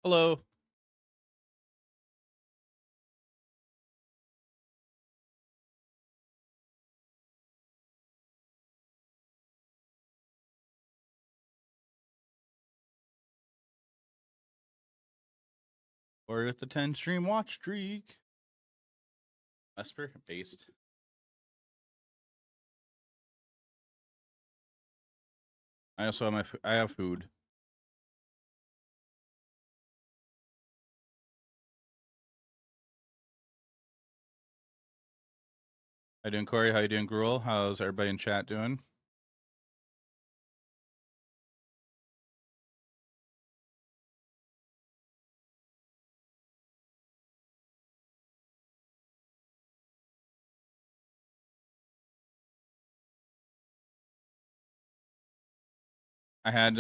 Hello. Or with the 10 stream watch streak. Esper based. I also have I have food. How you doing, Corey? How you doing, Gruel? How's everybody in chat doing? I had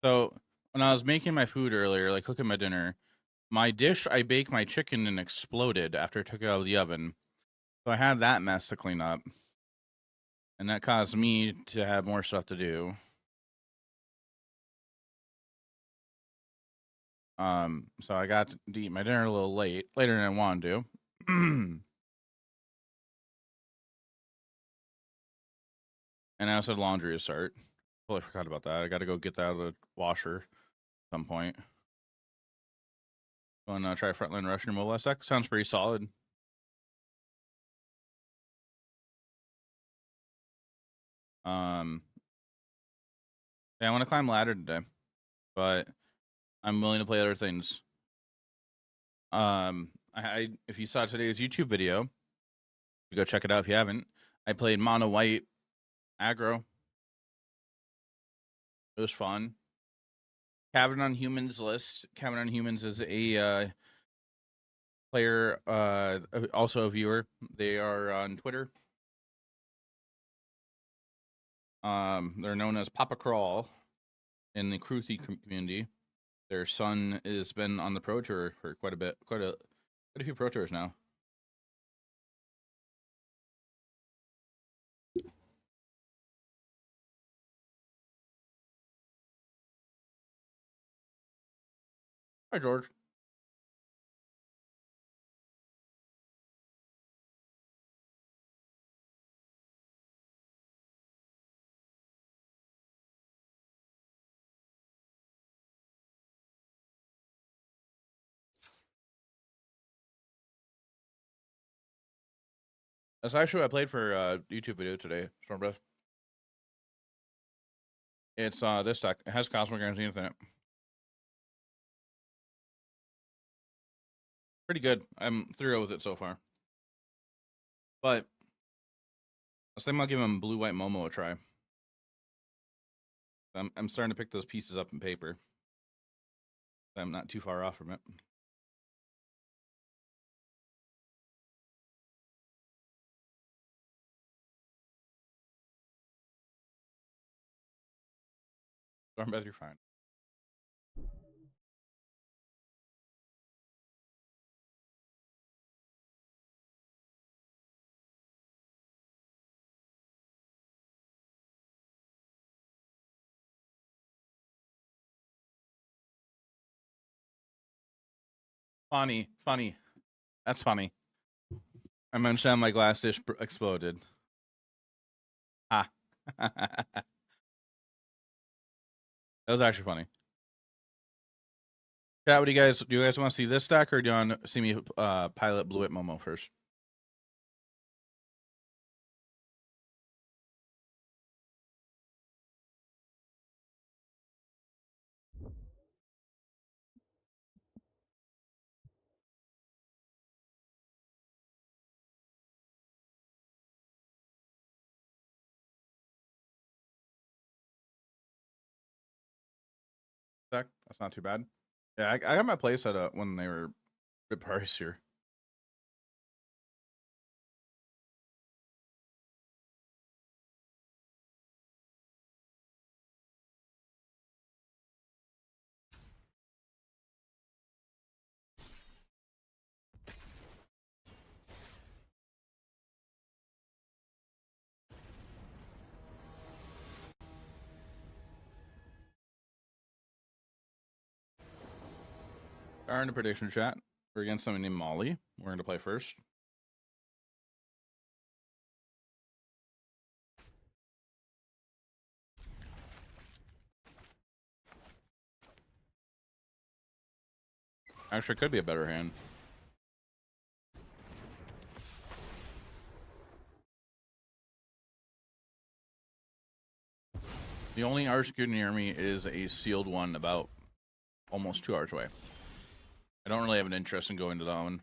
so when I was making my food earlier, like cooking my dinner, my dish I baked my chicken and exploded after I took it out of the oven. So I had that mess to clean up. And that caused me to have more stuff to do. So I got to eat my dinner a little later than I wanted to. And I also had laundry to start. Totally forgot about that. I got to go get that out of the washer at some point. Going to try Frontline Rush in mobile last sec. Sounds pretty solid. Yeah, I want to climb ladder today, but I'm willing to play other things. If you saw today's YouTube video, you go check it out if you haven't. I played mono white aggro. It was fun. Cabin on Humans list. Cabin on Humans is a player, also a viewer. They are on Twitter. They're known as Papa Crawl in the Cruthi community. Their son has been on the Pro Tour for quite a few Pro Tours now. Hi, George. That's actually what I played for YouTube video today, Storm Breath. It's this deck. It has Cosmic Guarantee in it. Pretty good. I'm thrilled with it so far. But I was thinking about giving Blue White Momo a try. I'm starting to pick those pieces up in paper. I'm not too far off from it. Storm Breath, you're fine. Funny. That's funny. I mentioned my glass dish exploded. Ah. That was actually funny. Chat, what do you guys want to see this stack, or do you want to see me pilot Blue White Momo first? Stack? That's not too bad. Yeah, I got my play set up when they were good price here. Are in the prediction chat. We're against somebody named Molly. We're going to play first. Actually, it could be a better hand. The only RSQ near me is a sealed one about almost 2 hours away. I don't really have an interest in going to that one.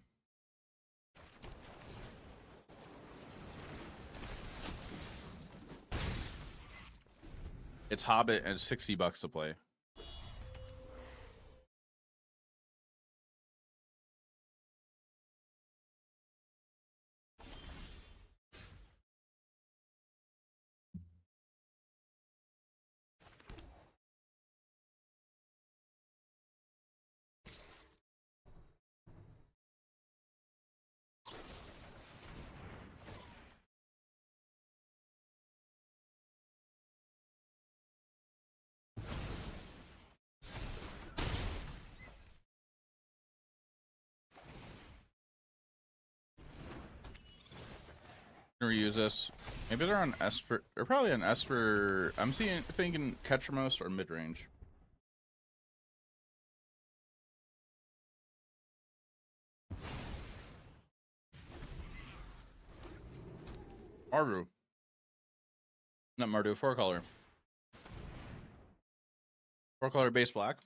It's Hobbit and $60 to play. Reuse this. Maybe they're on Esper. They're probably on Esper. I'm thinking Ketchermost or mid range. Mardu. Not Mardu. 4-color. 4-color base black.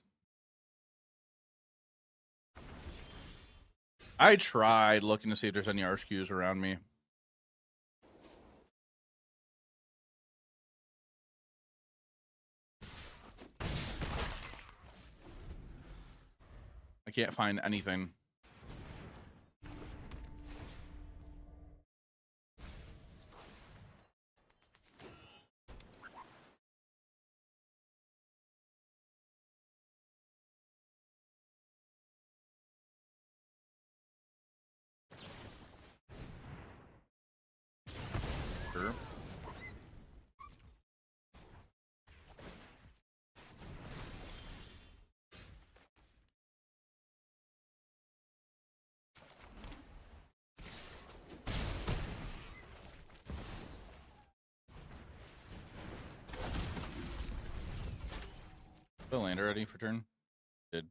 I tried looking to see if there's any RSQs around me. I can't find anything. Sure. The land already for turn? Did.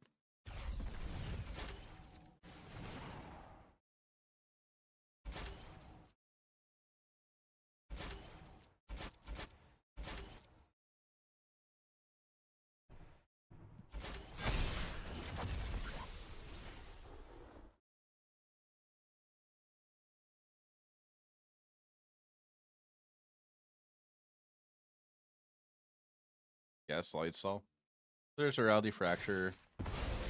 Yes, light saw. There's a Rowdy Fracture.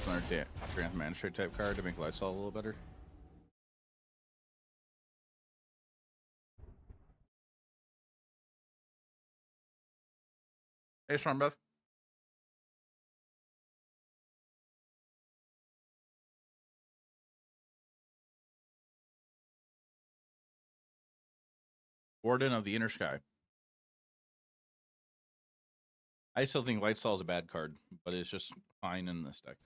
Another Trans Magistrate type card to make light saw a little better. Hey, Stormbeth. Warden of the Inner Sky. I still think Light Saw is a bad card, but it's just fine in this deck.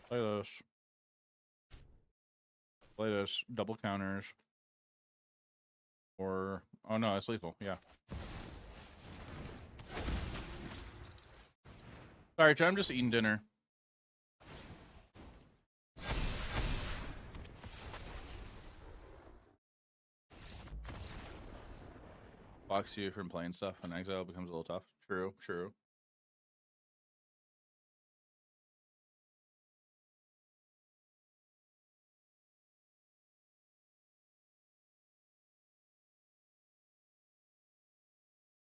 Play this. Play this. Double counters. Or... Oh no, it's lethal. Yeah. Sorry, I'm just eating dinner. Blocks you from playing stuff, and exile becomes a little tough. True, true.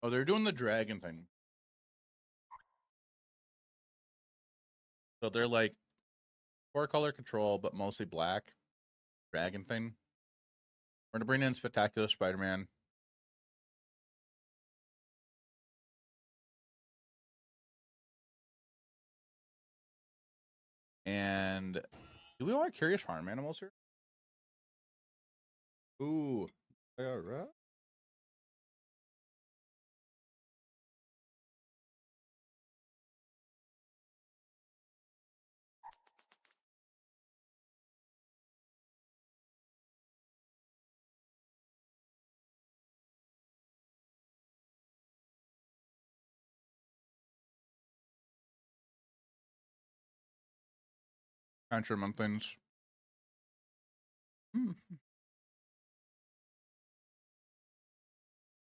Oh, they're doing the dragon thing. So they're like 4-color control, but mostly black. Dragon thing. We're gonna bring in Spectacular Spider-Man. And do we want curious farm animals here? Ooh. Alright. Contra monthings. I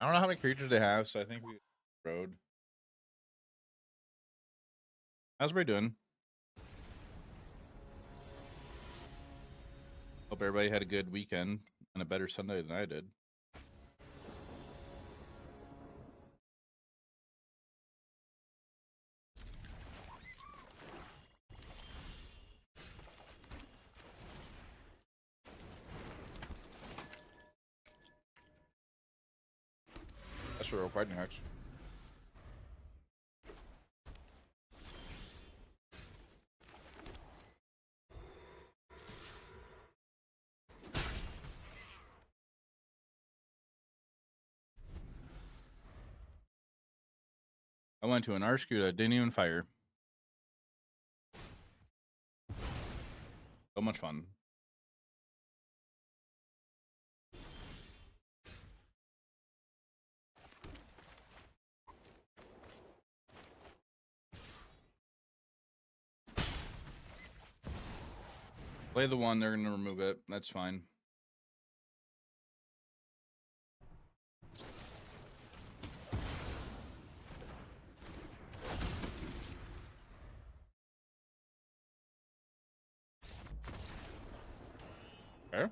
don't know how many creatures they have, so I think we road. How's everybody doing? Hope everybody had a good weekend and a better Sunday than I did. That's for real fighting hacks. I went to an Arscuda, didn't even fire. So much fun. Play the one, they're gonna remove it. That's fine. Okay.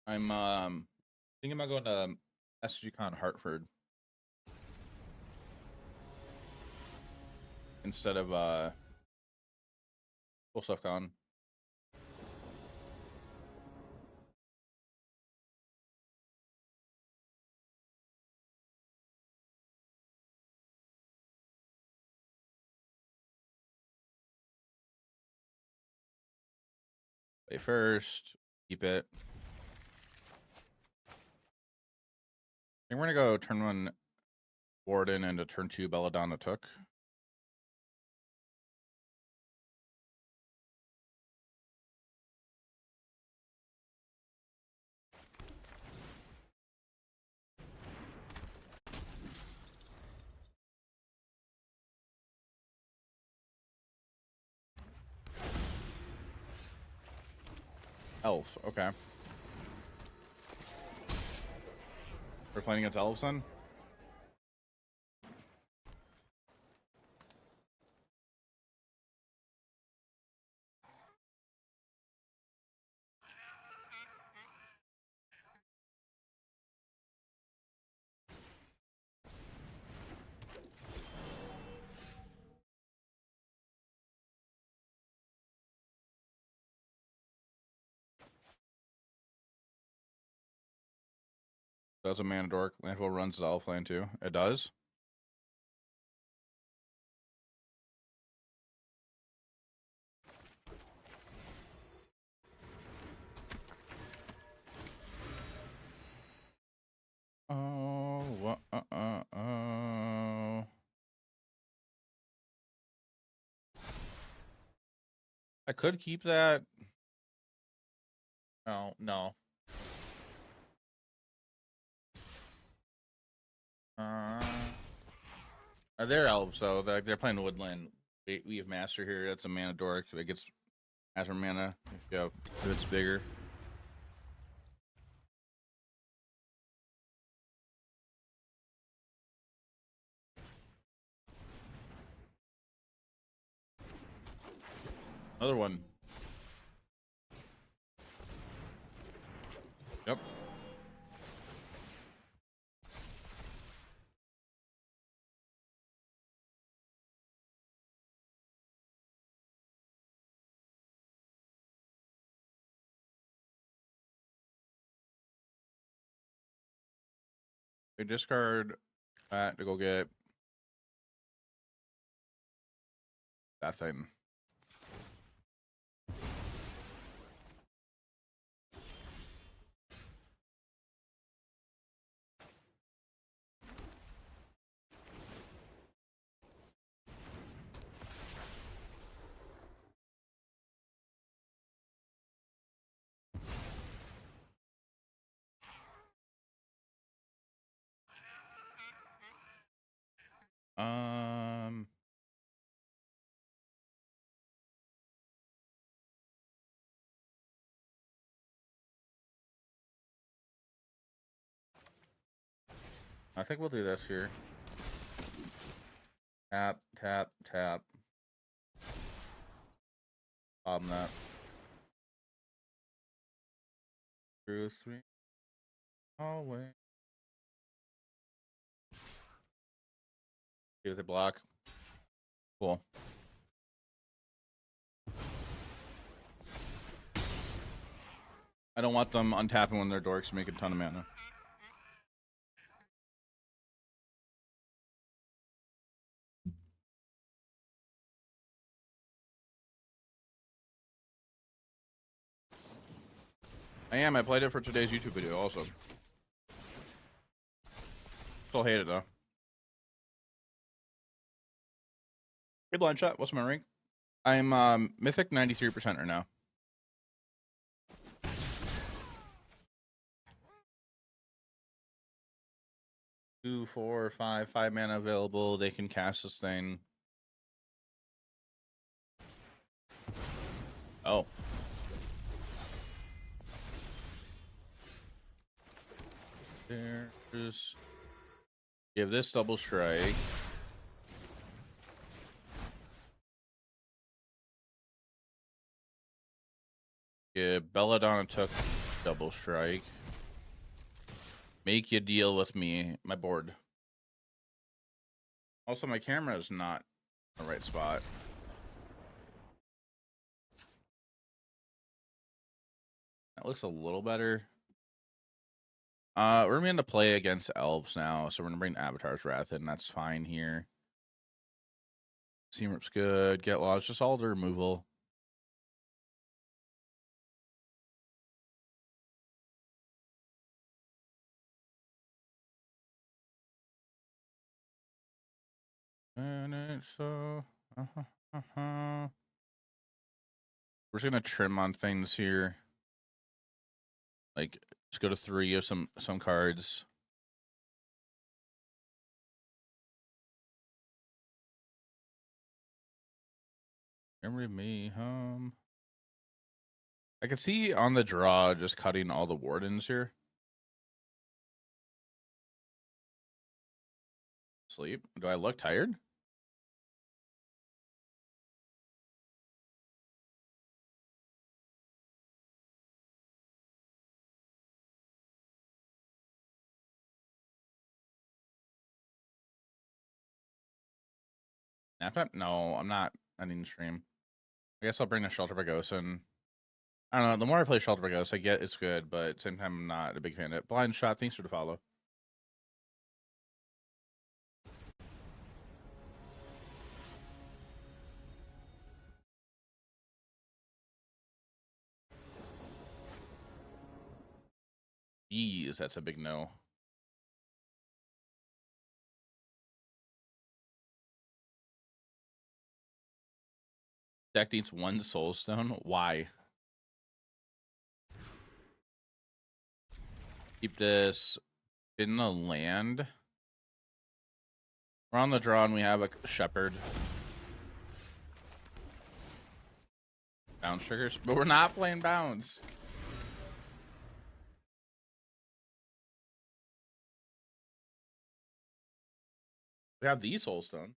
I'm thinking about going to SGCon Hartford instead of Cool Stuff Con. Play first, keep it. I think we're gonna go turn 1 Warden into turn 2 Belladonna Took. Elf, okay. We're playing against elves then? Does a mana dork. Landfall runs the elf land too. It does. Oh, what? I could keep that. No, no. They're elves, so they're playing woodland. We have master here. That's a mana dork that gets after mana. If it's bigger. Another one. I discard that to go get that thing. I think we'll do this here. Tap, tap, tap. That. Through 3. Always. Give the block. Cool. I don't want them untapping when their dorks make a ton of mana. I am. I played it for today's YouTube video also. Still hate it though. Hey, blind shot. What's my rank? I'm mythic 93% right now. 2, 4, 5 mana available. They can cast this thing. Oh. There's. Give this double strike. Yeah, Belladonna took double strike. Make you deal with me, my board. Also, my camera is not in the right spot. That looks a little better. We're going to play against elves now, so we're going to bring Avatar's Wrath in. That's fine here. Seam Rip's good. Get Lost, just all the removal. And it's so... We're just going to trim on things here. Like, just go to 3 of some cards. Remember me, I can see on the draw just cutting all the wardens here. Sleep. Do I look tired? Nap? No, I'm not ending the stream. I guess I'll bring the Shelter by Ghost in. I don't know. The more I play Shelter by Ghost, I get it's good, but at the same time, I'm not a big fan of it. Blind Shot, thanks for the follow. Jeez, that's a big no. Deck needs 1 Soulstone. Why? Keep this in the land. We're on the draw and we have a Shepherd. Bounce triggers, but we're not playing bounce. We have the Soulstone.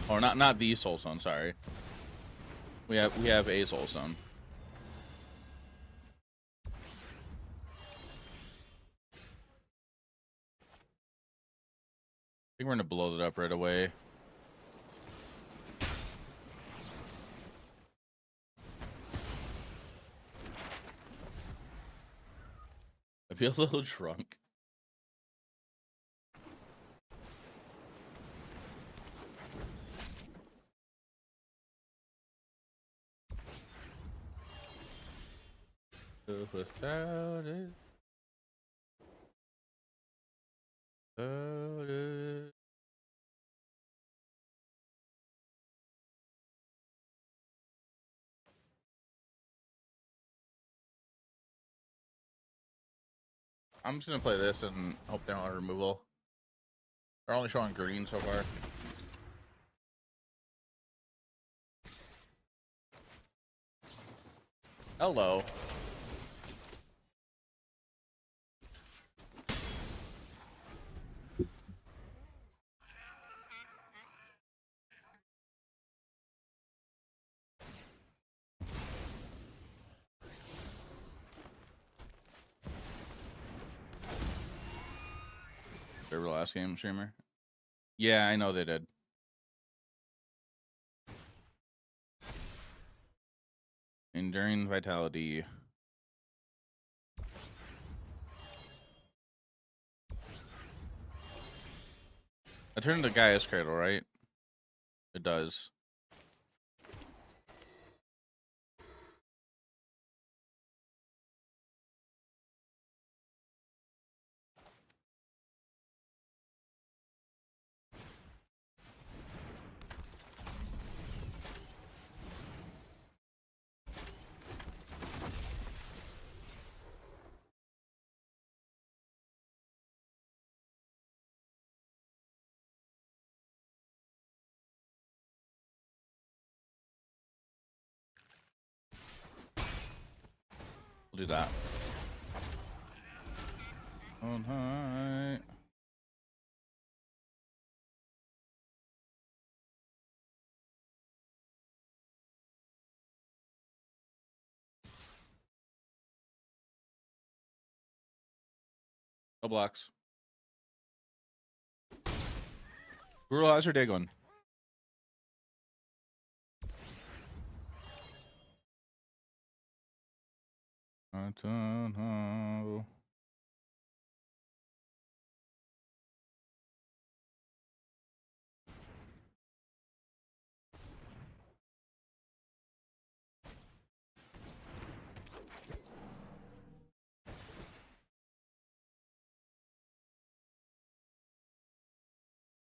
Or not the Soulstone, sorry. We have a Soulstone. I think we're gonna blow it up right away. I'd be a little drunk. Without it. Without it. I'm just gonna play this and hope they don't have removal. They're only showing green so far. Hello. Their last game streamer. Yeah, I know they did. Enduring Vitality. I turned the Gaia's Cradle, right? It does. We'll do that. On high. No blocks. Gruel, how's your day going? I don't know.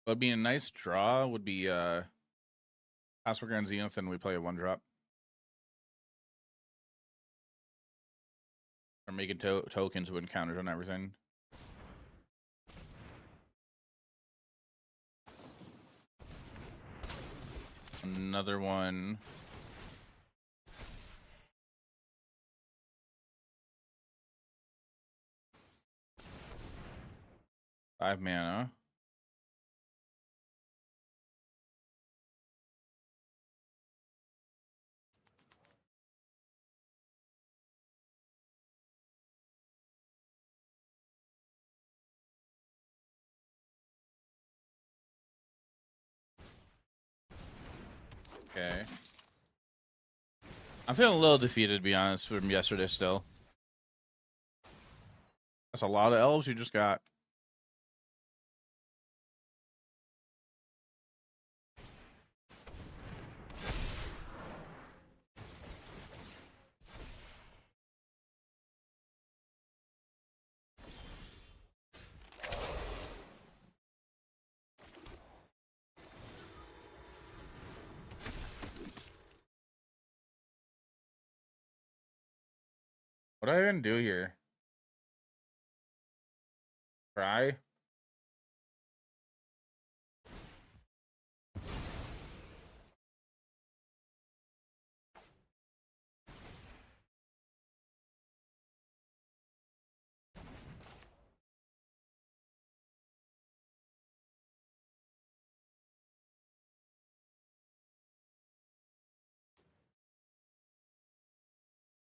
What'd be a nice draw would be Casper Grand Zenith, and we play a 1-drop. Or making tokens with counters on everything. Another one. Five mana. Okay. I'm feeling a little defeated, to be honest, from yesterday still. That's a lot of elves you just got. What did I even do here? Try?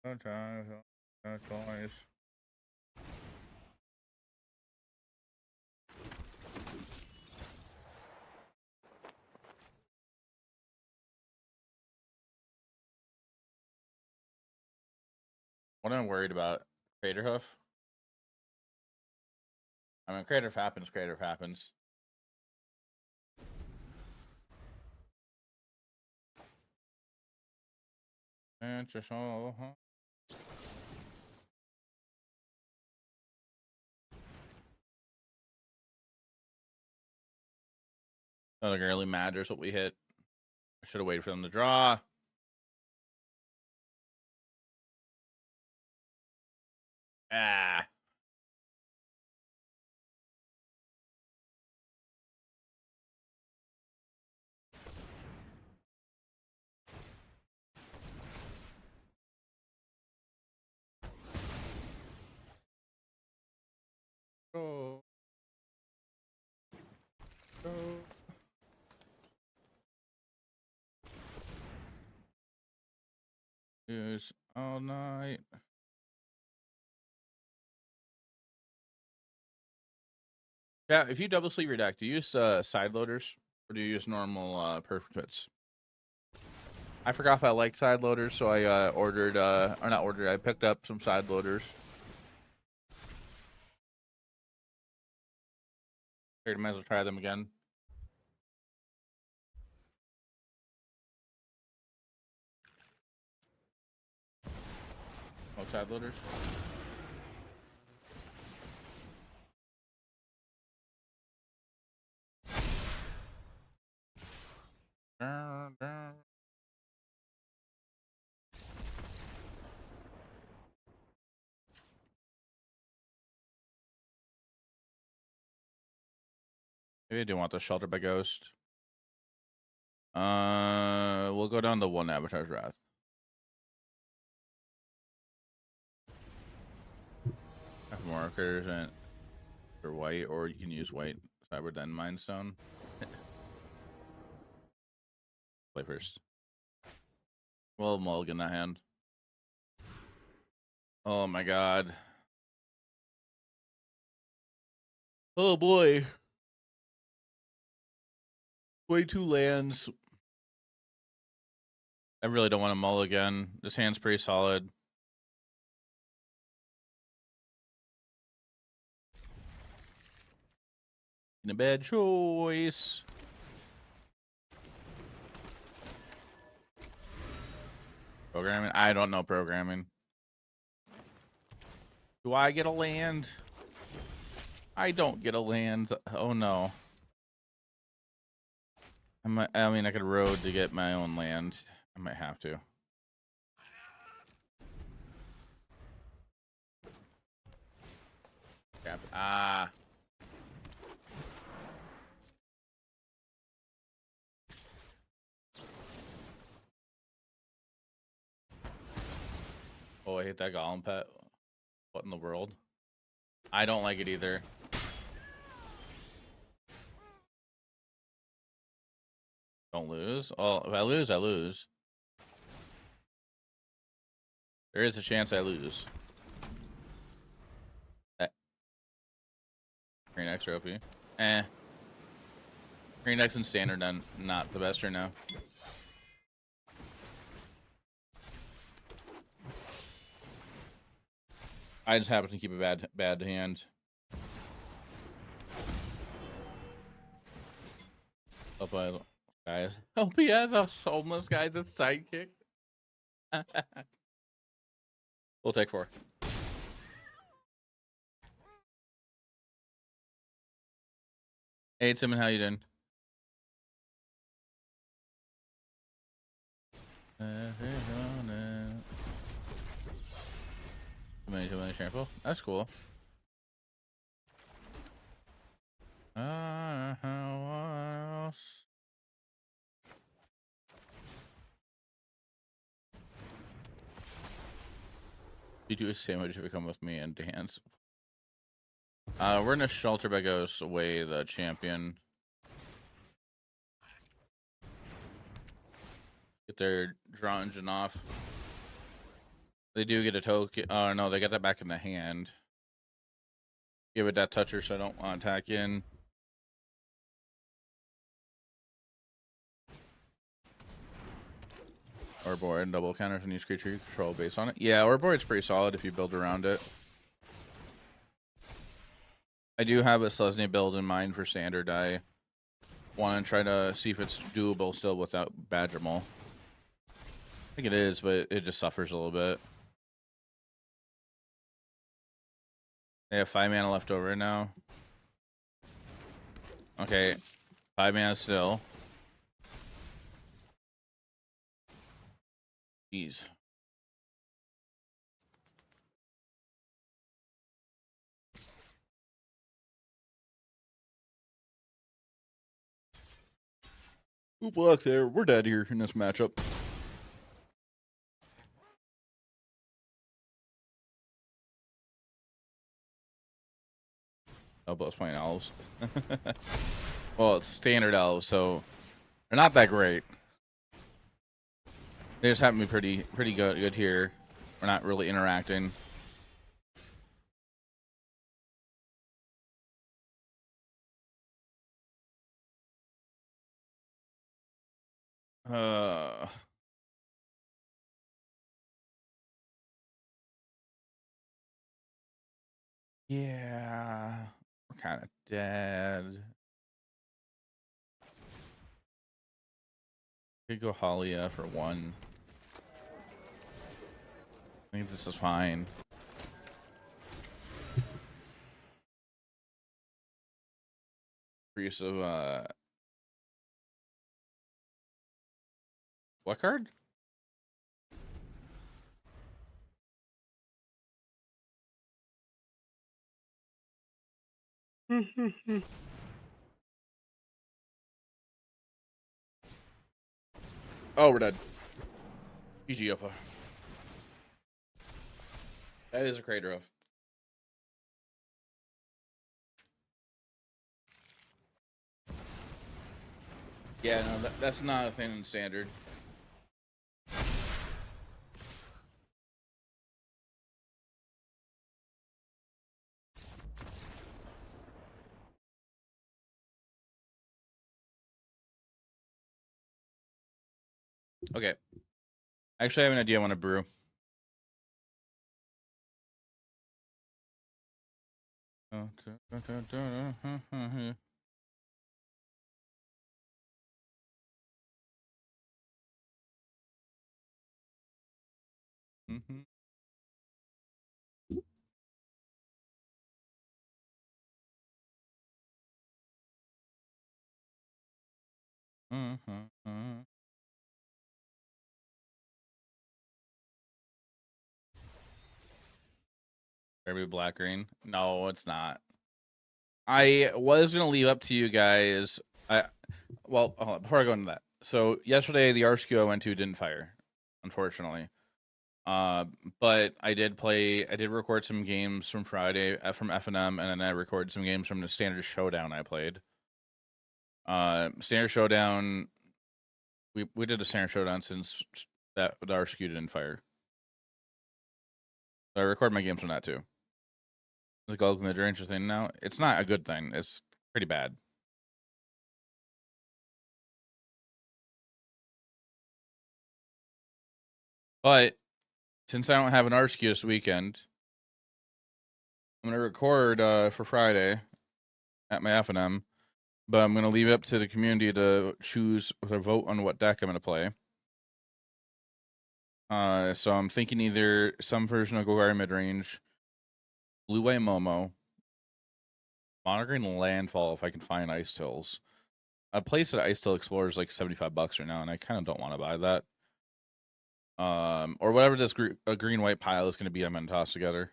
No time, no choice. What am I worried about? Craterhoof? I mean, creative happens, creative happens. And just all, Not like it really matters what we hit. I should have waited for them to draw. Ah. Go. Go. Use all night. Yeah, if you double sleeve your deck, do you use side loaders or do you use normal perfect hits? I forgot if I like side loaders, so I ordered or not ordered. I picked up some side loaders. Figured I might as well try them again. Oh, side loaders. Maybe I do want the Shelter by Ghost. We'll go down to 1 Avatar's Wrath. Have markers and for white, or you can use white Cyber Den Mind Stone. Play first. Well, mulligan that hand. Oh my god. Oh boy. Way too lands. I really don't want to mulligan. This hand's pretty solid. In a bad choice. Programming? I don't know programming. Do I get a land? I don't get a land. Oh no. I mean, I could road to get my own land. I might have to. Ah. Oh, I hate that Golem pet. What in the world? I don't like it either. Don't lose. Oh, if I lose, I lose. There is a chance I lose. Green X OP. Green X and standard then not the best right now. I just happen to keep a bad hand. Up by guys. Hope he has a soulless guys at sidekick. We'll take 4. Hey Timon, how you doing? Too many shampoo. That's cool. How else? You do a sandwich if you come with me and dance. We're gonna Shelter by Ghost away the champion. Get their draw engine off. They do get a token. Oh no, they get that back in the hand. Give it that toucher so I don't want to attack in. Or board double counters and use creature you control based on it. Yeah, or board's pretty solid if you build around it. I do have a Selesnya build in mind for standard. I want to try to see if it's doable still without Badger Mole. I think it is, but it just suffers a little bit. They have 5 mana left over now. Okay, 5 mana still. Jeez. Oop, luck there. We're dead here in this matchup. Oh, but I was playing elves. Well, it's standard elves, so they're not that great. They just happen to be pretty good here. We're not really interacting. Yeah, we're kind of dead. Could go Halia for 1. I think this is fine. Priest of what card? Oh, we're dead. GG Uppa. That is a crater of. Yeah, no, that's not a thing in standard. Okay. Actually, I have an idea I want to brew. Maybe black green. No, it's not. I was gonna leave up to you guys. Well, hold on, before I go into that. So yesterday, the RSQ I went to didn't fire, unfortunately. But I did record some games from Friday from FNM, and then I recorded some games from the Standard Showdown I played. Standard Showdown, we did a Standard Showdown since that the RSQ didn't fire. So I record my games from that too. The gold mid-range thing now, it's not a good thing. It's pretty bad. But since I don't have an RSQ this weekend, I'm gonna record for Friday at my FNM, but I'm gonna leave it up to the community to choose or vote on what deck I'm gonna play. So I'm thinking either some version of Golgari midrange, Blue-White Momo, Monogreen Landfall if I can find Ice Tills. A place at Ice Till Explorer is like $75 right now, and I kind of don't want to buy that. Or whatever this green-white pile is going to be, I'm going to toss together.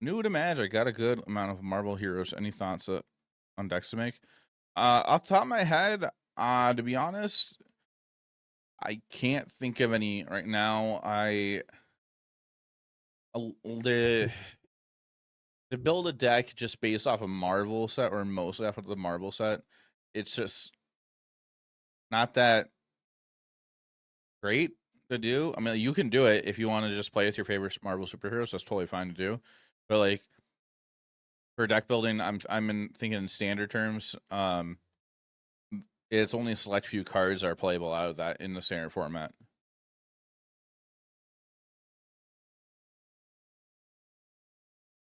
New to Magic, got a good amount of Marble Heroes. Any thoughts on decks to make? Off the top of my head, to be honest, I can't think of any right now. To build a deck just based off a Marvel set or mostly off of the Marvel set, it's just not that great to do. I mean, you can do it if you want to just play with your favorite Marvel superheroes. That's totally fine to do. But like for deck building, I'm thinking in standard terms. It's only a select few cards are playable out of that in the standard format.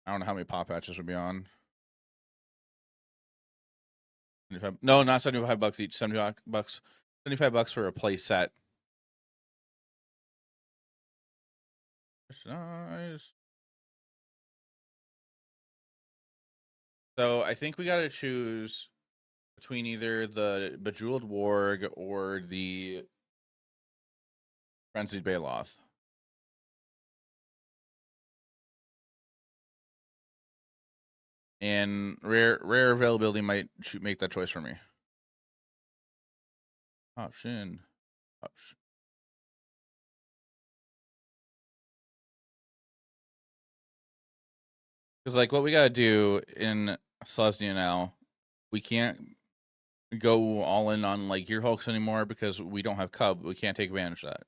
I don't know how many pop patches would be on. 75, no, not $75 each. $75. $75 for a play set. Nice. So I think we got to choose between either the Bejeweled Warg or the Frenzied Baloth. And rare availability might make that choice for me. Option. Because like what we gotta do in Selesnya now, we can't go all in on like Gear Hulks anymore because we don't have Cub. We can't take advantage of that.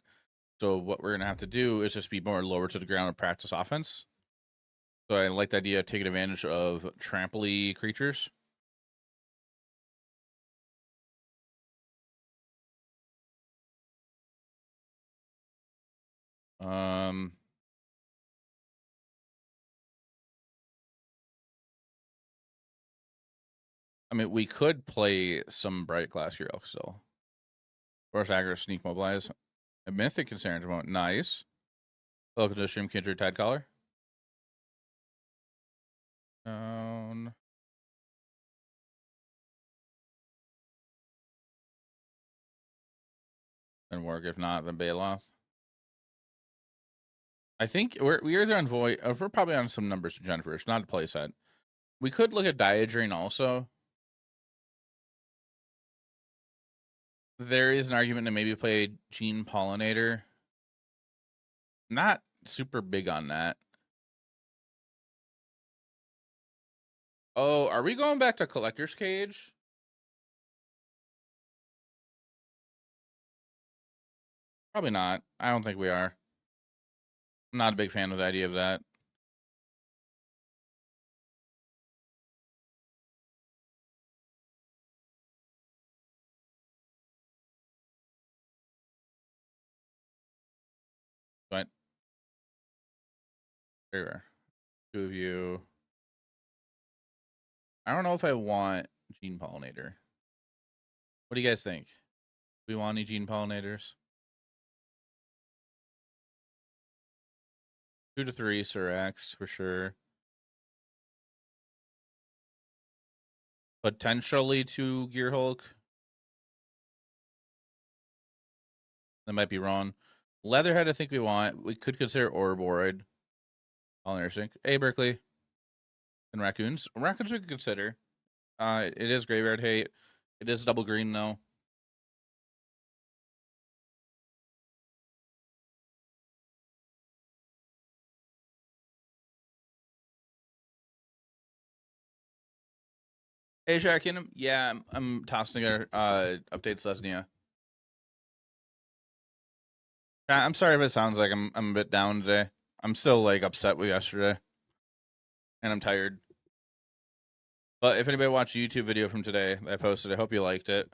So what we're gonna have to do is just be more lower to the ground and practice offense. So I like the idea of taking advantage of trampoly creatures. I mean, we could play some Bright Glass Hero still. Force Aggro, Sneak Mobilize. A Mythic Concern Remote. Nice. Welcome to the stream, Kindred Tidecaller. Down. And work. If not, then Baloth. I think we're on Void. We're probably on some numbers to Jennifer. It's not a play set. We could look at Diadrain also. There is an argument to maybe play Gene Pollinator. Not super big on that. Oh, are we going back to Collector's Cage? Probably not. I don't think we are. I'm not a big fan of the idea of that. But very rare. Two of you. I don't know if I want Gene Pollinator. What do you guys think? Do we want any Gene Pollinators? 2 to 3 Sirax for sure. Potentially 2 Gear Hulk. That might be wrong. Leatherhead, I think we want. We could consider Ouroborid. Pollinator Sync. Hey, Berkeley. And Raccoons. Raccoons we could consider. It is Graveyard Hate. It is double green, though. Hey, Shark Kingdom. Yeah, I'm tossing together updates Lesnia. I'm sorry if it sounds like I'm a bit down today. I'm still like upset with yesterday, and I'm tired. But if anybody watched a YouTube video from today that I posted, I hope you liked it.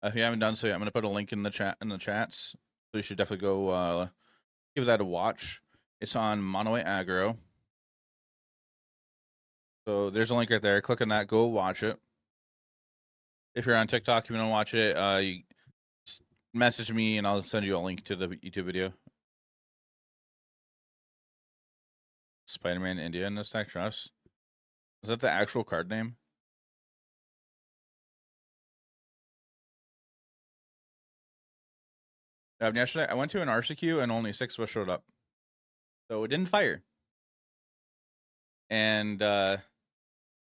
If you haven't done so, I'm gonna put a link in the chats. So you should definitely go give that a watch. It's on Mono Aggro. So there's a link right there. Click on that. Go watch it. If you're on TikTok, if you want to watch it, you message me and I'll send you a link to the YouTube video. Spider-Man India in this deck, trust. Is that the actual card name? Yesterday, I went to an RCQ and only 6 of us showed up. So it didn't fire. And, oh,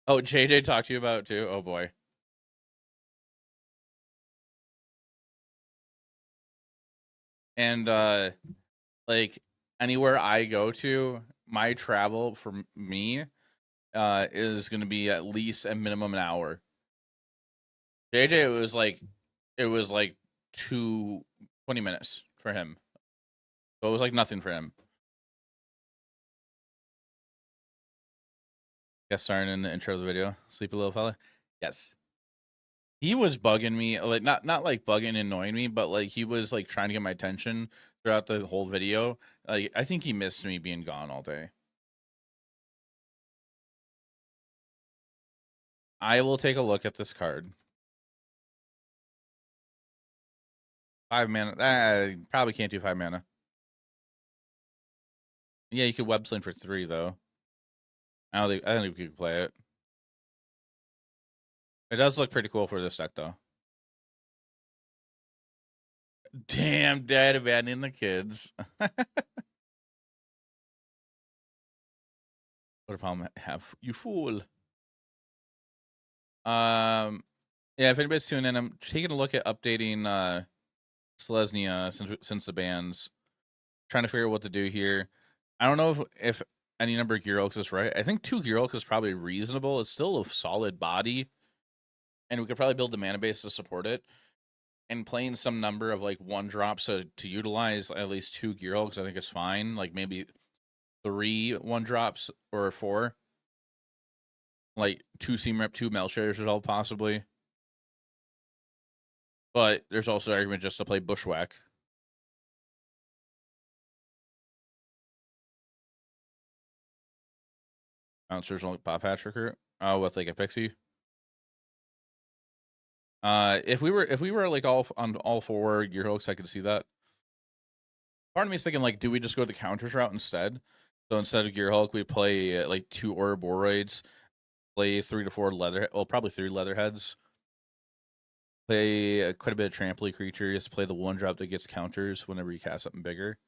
JJ talked to you about it too? Oh, boy. And, like, anywhere I go to, my travel for me is going to be at least a minimum an hour. JJ, it was like 20 minutes for him. So it was like nothing for him. Guest starring in the intro of the video. Sleepy little fella. Yes. He was bugging me, like not like bugging and annoying me, but like he was like trying to get my attention throughout the whole video. Like I think he missed me being gone all day. I will take a look at this card. 5 mana. Probably can't do 5 mana. Yeah, you could web sling for 3 though. I don't think we could play it. It does look pretty cool for this deck though. Damn, dad abandoning the kids. What a problem I have, you fool. Yeah, if anybody's tuning in, I'm taking a look at updating Selesnya since the bans. Trying to figure out what to do here. I don't know if any number of Gear Oaks is right. I think 2 Gear Oaks is probably reasonable. It's still a solid body, and we could probably build the mana base to support it. And playing some number of like 1-drops to utilize at least 2 Gear Oaks, I think is fine. Like maybe 3 1-drops or 4. Like 2 Seam Rep, 2 Melshires is all possibly. But there's also argument just to play Bushwhack. Bouncers only Pop Hatch Recruit. Oh, with like a Pixie. If we were like on all 4 Gear Hooks, I could see that. Part of me is thinking like, do we just go the counters route instead? So instead of Gear Hulk, we play like 2 Ouroboros, play 3 to 4 probably 3 Leatherheads. Play quite a bit of trampoline creatures. Play the 1-drop that gets counters whenever you cast something bigger.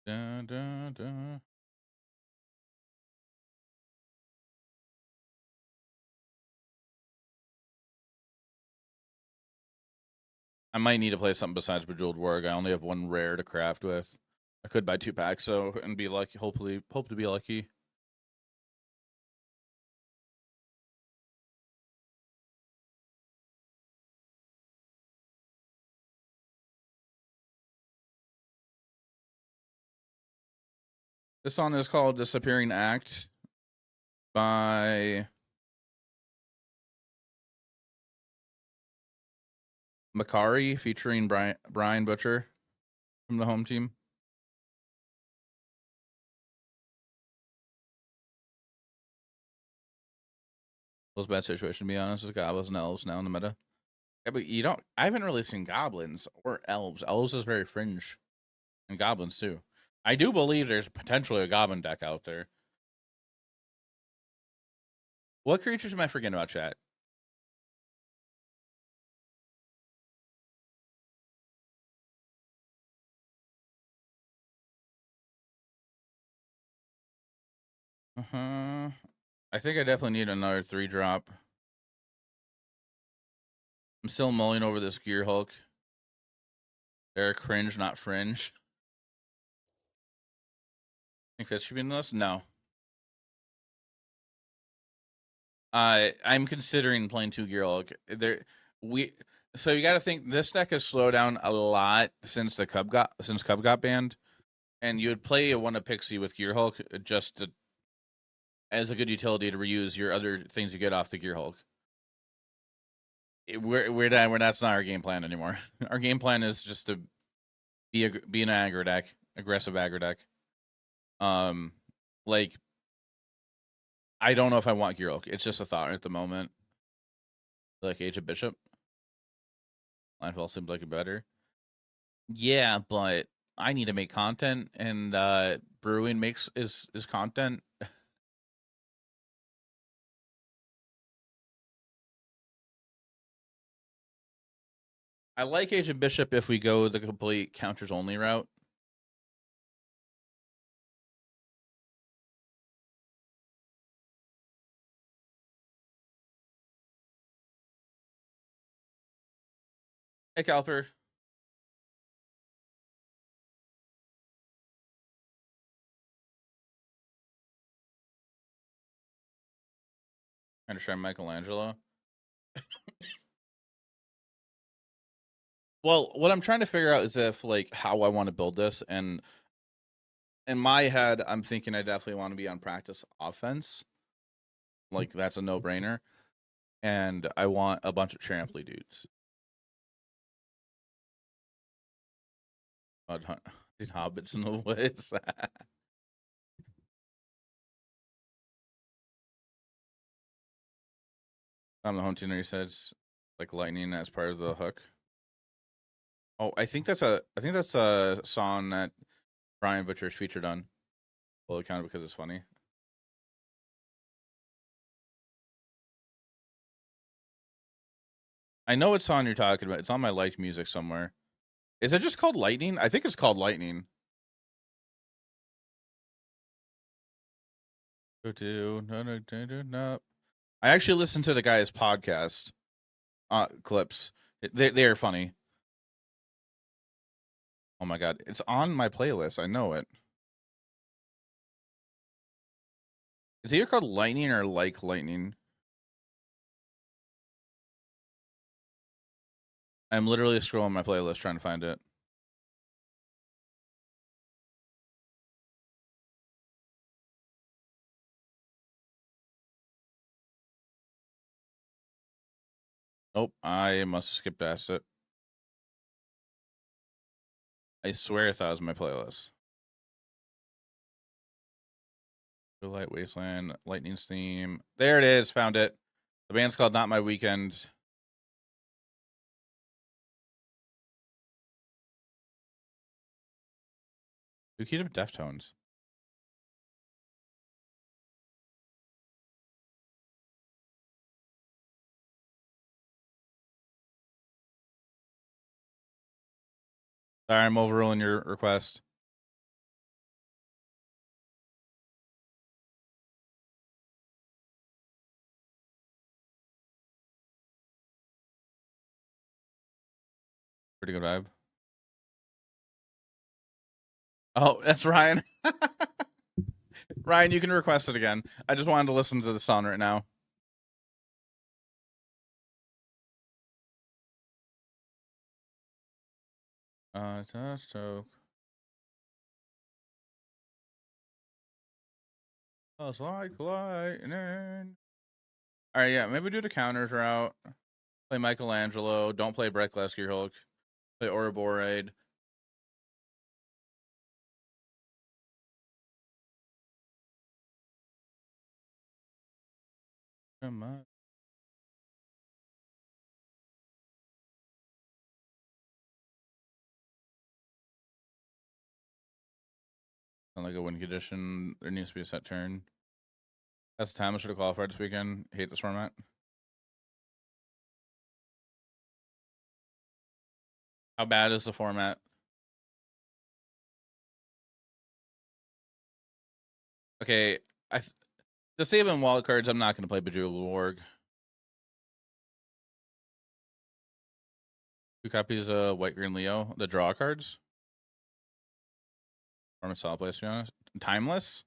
Dun, dun, dun. I might need to play something besides Bejeweled Warg. I only have 1 rare to craft with. I could buy 2 packs, so and be lucky. Hope to be lucky. This song is called "Disappearing Act" by Makari, featuring Brian Butcher from the home team. It was a bad situation, to be honest, with goblins and elves now in the meta. Yeah, but you don't. I haven't really seen goblins or elves. Elves is very fringe, and goblins too. I do believe there's potentially a goblin deck out there. What creatures am I forgetting about, chat? I think I definitely need another 3-drop. I'm still mulling over this Gear Hulk. They're cringe, not fringe. Think this should be in the list? No. I'm considering playing 2 Gear Hulk. So you got to think this deck has slowed down a lot since Cub got banned, and you would play a 1 of Pixie with Gear Hulk just as a good utility to reuse your other things you get off the Gear Hulk. That's not our game plan anymore. Our game plan is just to be an aggro deck, aggressive aggro deck. Like I don't know if I want Gear Hulk. It's just a thought at the moment. Like Age of Bishop. Landfall seems like a better. Yeah, but I need to make content, and brewing is content. I like Age of Bishop if we go the complete counters only route. Hey, Calper. Trying to try Michelangelo. Well, what I'm trying to figure out is if like how I want to build this, and in my head, I'm thinking I definitely want to be on practice offense. Like that's a no-brainer. And I want a bunch of trampoline dudes. Hobbits in the woods. On the home tuner, he says like lightning as part of the hook. Oh, I think that's a song that Brian Butcher's featured on. Well, kind of because it's funny. I know what song you're talking about. It's on my liked music somewhere. Is it just called Lightning? I think it's called Lightning. No. I actually listened to the guy's podcast clips. They are funny. Oh my god, it's on my playlist. I know it. Is it either called Lightning or Like Lightning? I'm literally scrolling my playlist trying to find it. Nope, I must have skipped past it. I swear I thought it was my playlist. Blue Light Wasteland, Lightning's theme. There it is. Found it. The band's called Not My Weekend. Who keeps up Deftones? Sorry, I'm overruling your request. Pretty good vibe. Oh, that's Ryan. Ryan, you can request it again. I just wanted to listen to the song right now. Stroke. It's like lightning. All right, yeah, maybe do the counters route. Play Michelangelo. Don't play Brett Gillespie Hulk. Play Ouroboros. Come on. Sound like a win condition. There needs to be a set turn. That's the time I should have qualified this weekend. Hate this format. How bad is the format? Okay, to save in wild cards, I'm not going to play Bejeweled Warg. 2 copies of White Green Leo. The draw cards. From a solid place, to be honest. Timeless.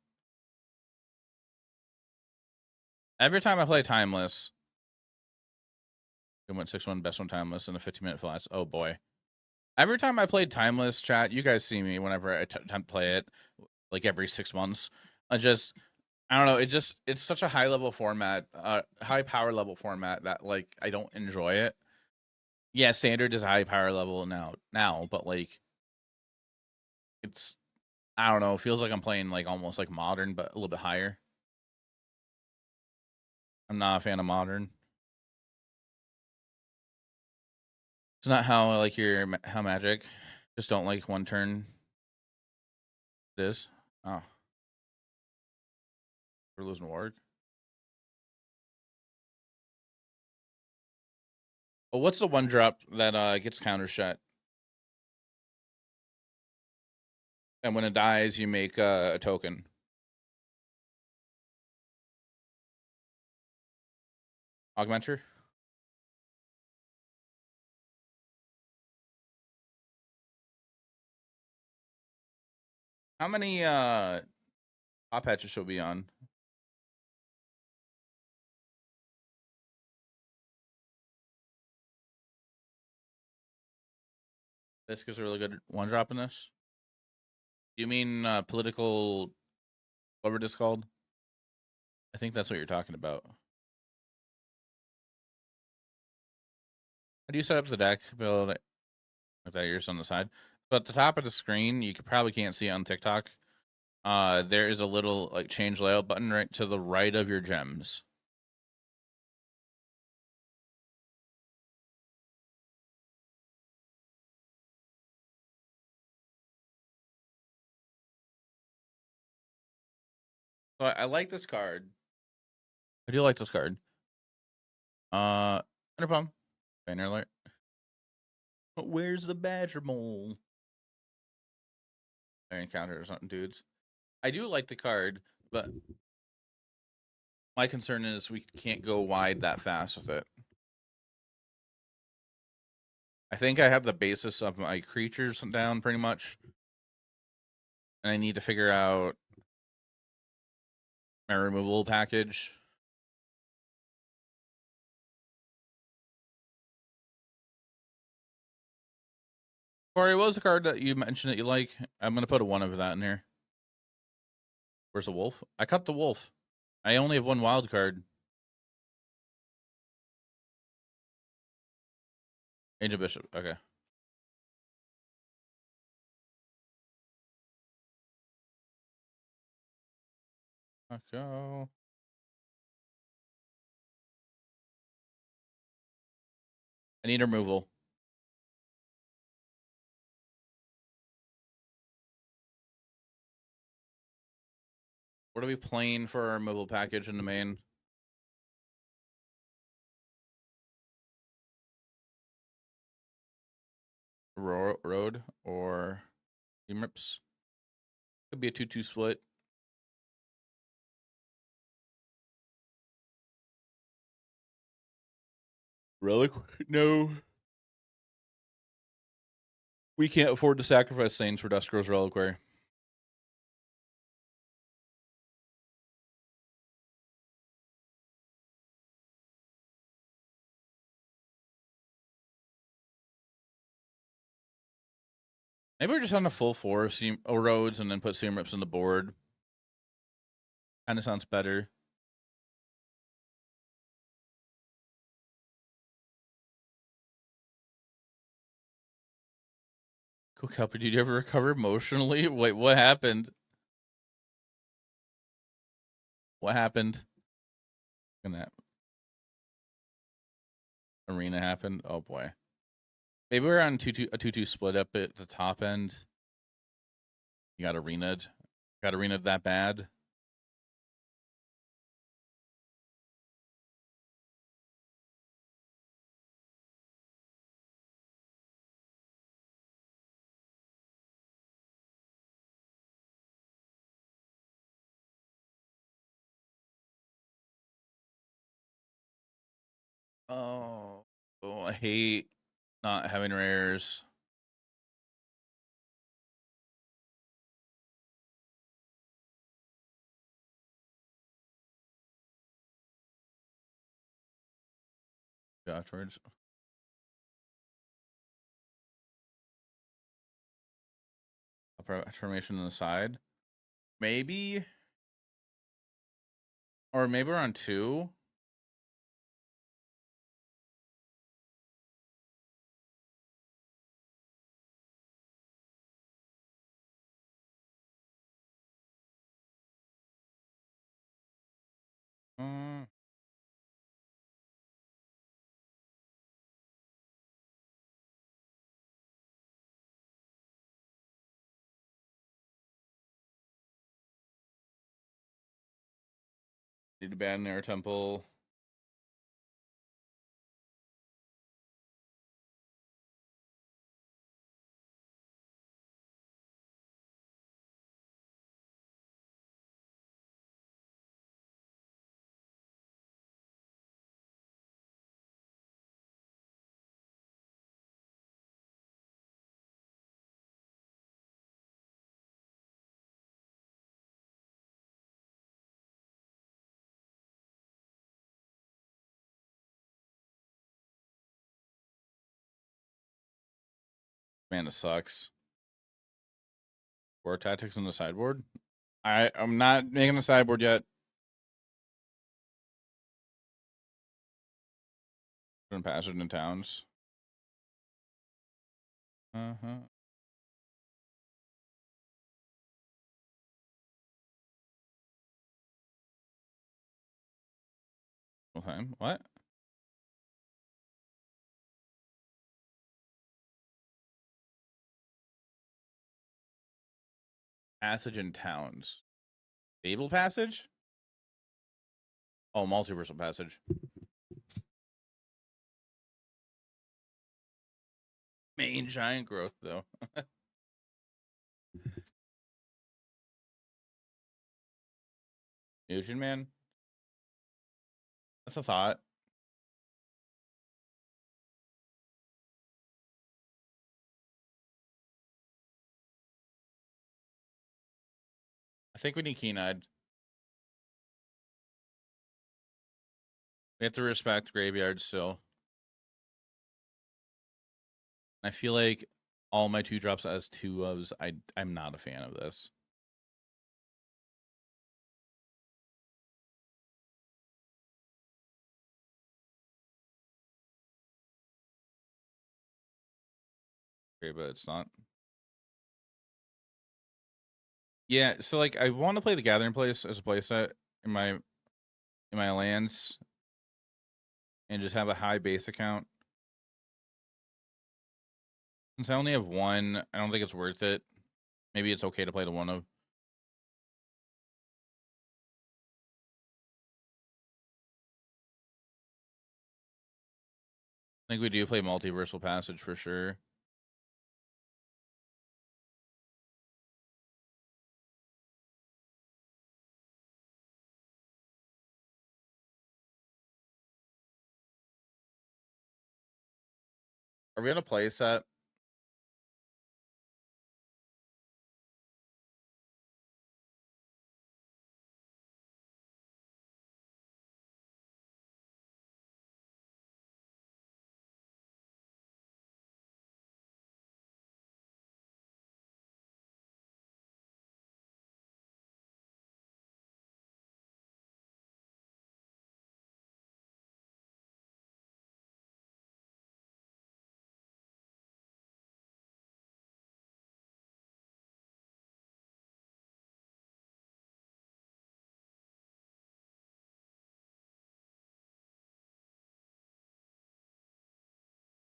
Every time I play Timeless, it went 6-1, best one Timeless in a 15-minute flash. Oh boy. Every time I played Timeless, chat, you guys see me whenever I attempt to play it, like every 6 months. I don't know. It's such a high level format, high power level format that like I don't enjoy it. Yeah, standard is a high power level now, but like it's I don't know. It feels like I'm playing like almost like modern, but a little bit higher. I'm not a fan of modern. It's not how I like how Magic. Just don't like one turn. It is. Oh, we're losing Warg. Well, what's the one drop that gets counter shot? And when it dies, you make a token. Augmenter. How many top patches should be on? This gives a really good one drop in this. Do you mean political? What were this called? I think that's what you're talking about. How do you set up the deck? Build with that yours on the side. So at the top of the screen, you probably can't see it on TikTok. There is a little like change layout button right to the right of your gems. So I like this card. I do like this card. No problem. Banner alert. Where's the badger mole? I encountered or something, dudes. I do like the card, but my concern is we can't go wide that fast with it. I think I have the basis of my creatures down pretty much. And I need to figure out my removal package. Corey, what was the card that you mentioned that you like? I'm going to put a 1 of that in here. Where's the wolf? I cut the wolf. I only have 1 wild card. Angel Bishop. Okay. Let's go. I need removal. What are we playing for our removal package in the main? Road or Rips? Could be a 2-2 split. Relic? No. We can't afford to sacrifice Saints for Duskrow's Reliquary. Maybe we're just on a full 4 roads and then put Rips on the board. Kind of sounds better. Cool Cuppa, did you ever recover emotionally? Wait, what happened? What happened? And that arena happened. Oh boy. Maybe we're on a 2-2 split up at the top end. You got arena'd. Got arena'd that bad. Oh, I hate not having rares. Afterwards. Transformation on the side. Maybe. Or maybe we're on 2. Mm. Need to ban Air Temple. Man, it sucks. War tactics on the sideboard. I'm not making a sideboard yet. From Passage in Towns. Uh-huh. Okay. What? Passage in Towns. Fable Passage? Oh, Multiversal Passage. Main giant growth, though. Ocean Man? That's a thought. I think we need Keen-Eyed. We have to respect Graveyard still. I feel like all my 2-drops as 2-ofs, I'm not a fan of this. Okay, but it's not. Yeah, so like I want to play the Gathering Place as a playset in my lands and just have a high base account. Since I only have one, I don't think it's worth it. Maybe it's okay to play the one of. I think we do play Multiversal Passage for sure. Are we on a play set?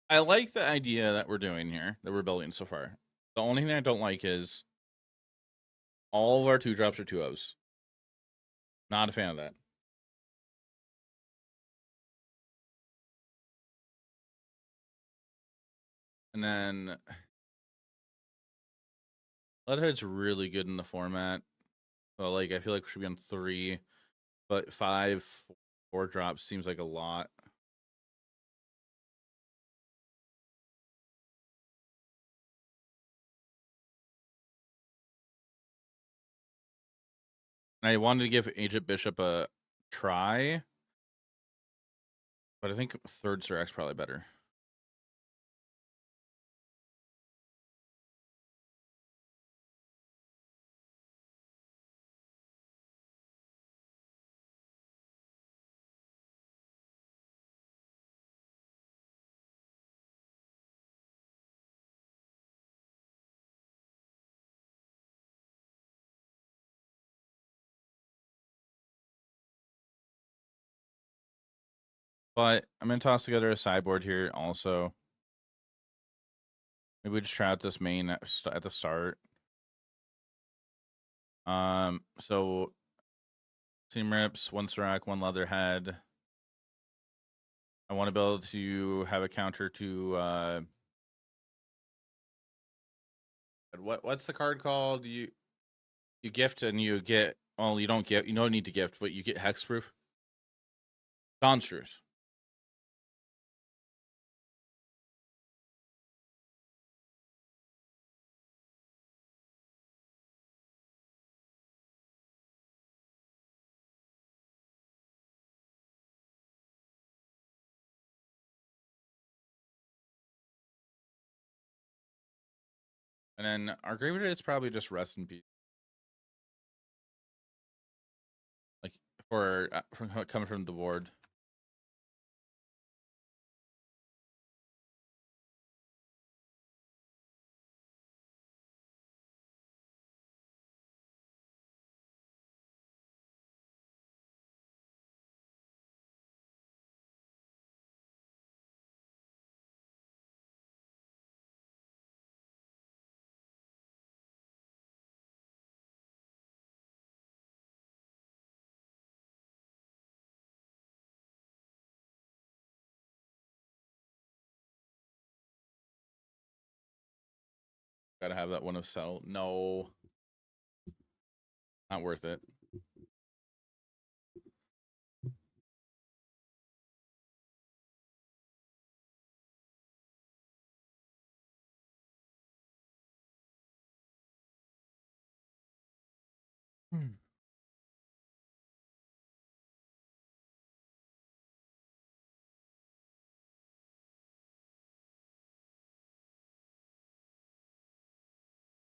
I like the idea that we're doing here, that we're building so far. The only thing I don't like is all of our 2-drops are 2-ofs. Not a fan of that. And then Leadhead's really good in the format. So like I feel like we should be on 3, but 5, 4 drops seems like a lot. And I wanted to give Agent Bishop a try, but I think 3rd Sirac's probably better. But I'm gonna toss together a sideboard here also. Maybe we just try out this main at the start. So Seam Rips, 1 Sirac, 1 Leatherhead. I want to be able to have a counter to what's the card called? You gift and you get, well, you don't get, you don't need to gift, but you get hexproof. Monsters. And then our graveyard is probably just rest in peace. Like for from coming from the board. Gotta have that one of settle. No, not worth it.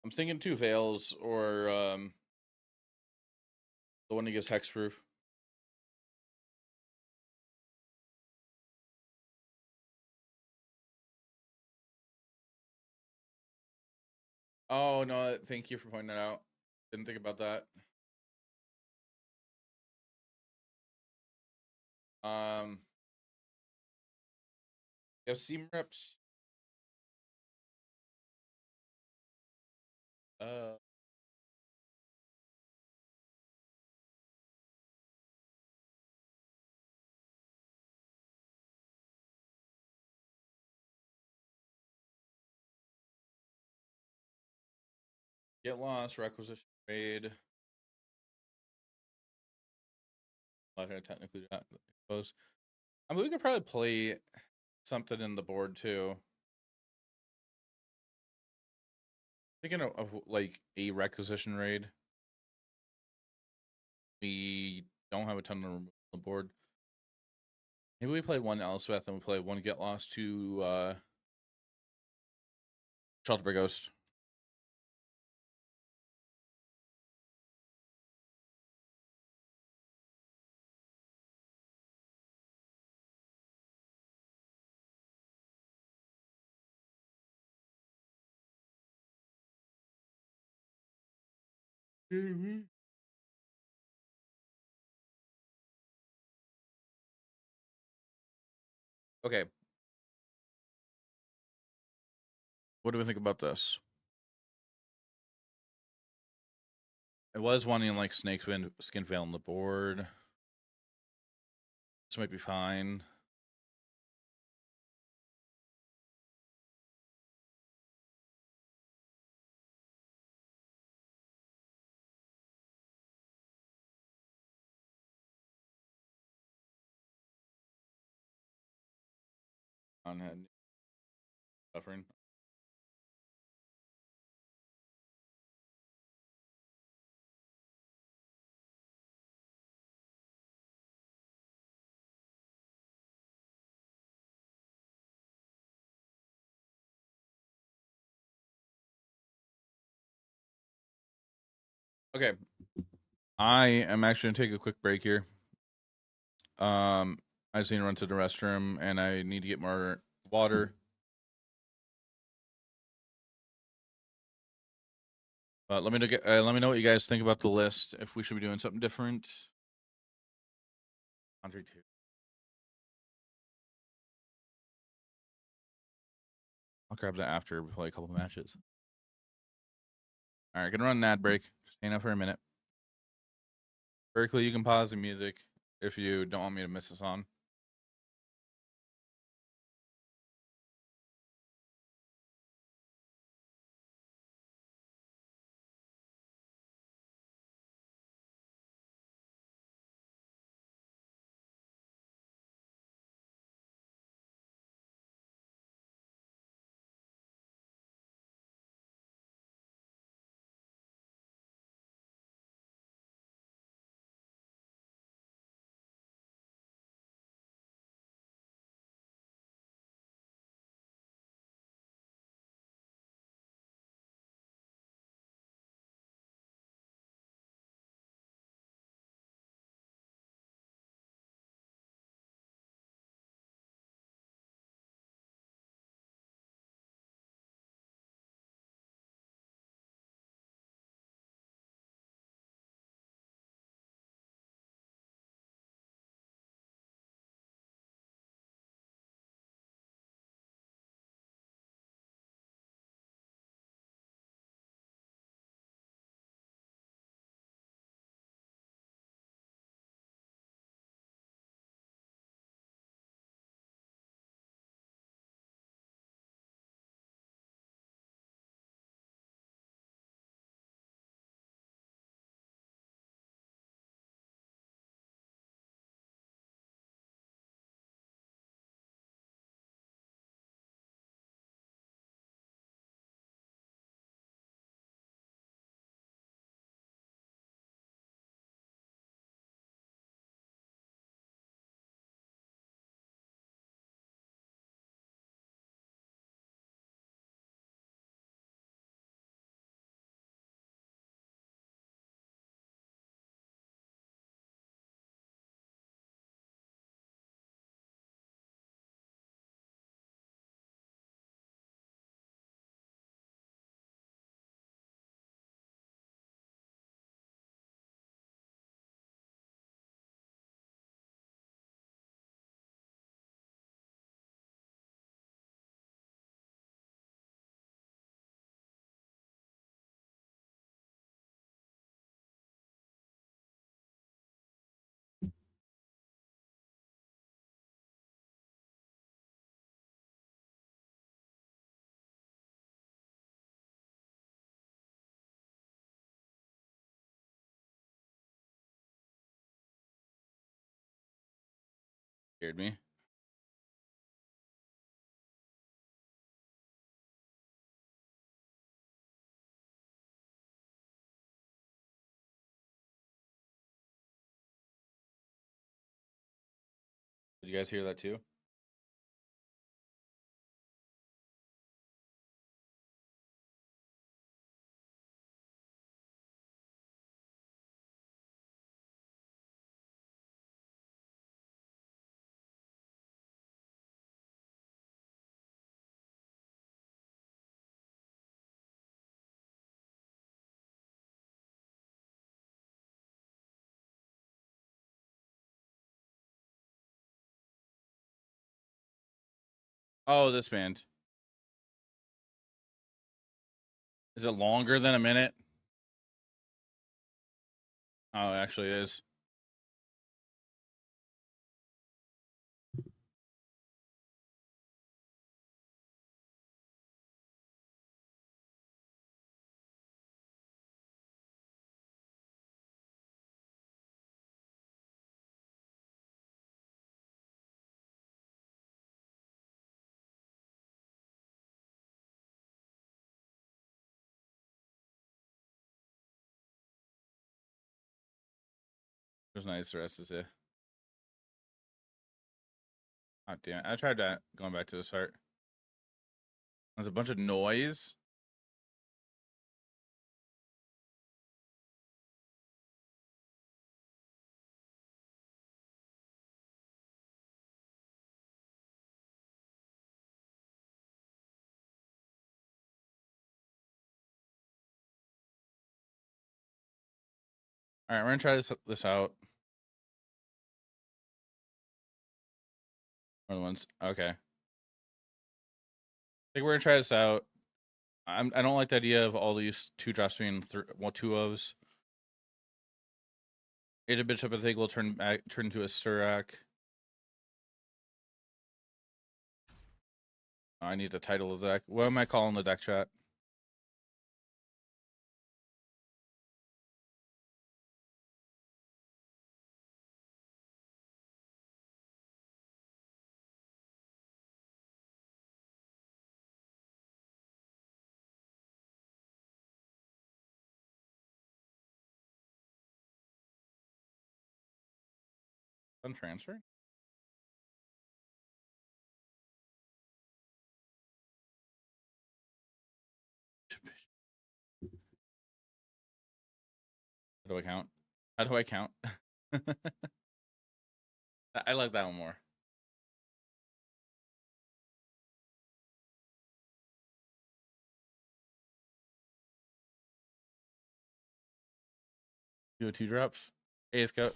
I'm thinking 2 Veils or the one that gives hexproof. Oh no! Thank you for pointing that out. Didn't think about that. You have seam reps. Uh, get lost. Requisition raid. Not gonna technically not expose. I mean, we could probably play something in the board too. Thinking of like a requisition raid. We don't have a ton on the board. Maybe we play one Elspeth and we play one Get Lost to Shelter by Ghost. Okay. What do we think about this? I was wanting like Snake Skin Veil on the board. This might be fine. On head suffering. Okay. I am actually gonna take a quick break here. I just need to run to the restroom and I need to get more water. But let me know what you guys think about the list. If we should be doing something different. Andre 2. I'll grab that after we play a couple matches. All right, gonna run an ad break. Just hang out for a minute. Berkeley, you can pause the music if you don't want me to miss this on. Scared me. Did you guys hear that too? Oh, this band. Is it longer than a minute? Oh, it actually is. There's nice the rest is it. Oh damn! I tried that going back to the start. There's a bunch of noise. All right, we're gonna try this out. Other ones. Okay. I think we're gonna try this out. I don't like the idea of all these 2 drops being 2 ofs. 8 bishop I think will turn into a Surak. I need the title of the deck. What am I calling the deck, chat? On transfer? How do I count? How do I count? I like that one more. Do a 2 drops. 8th cut.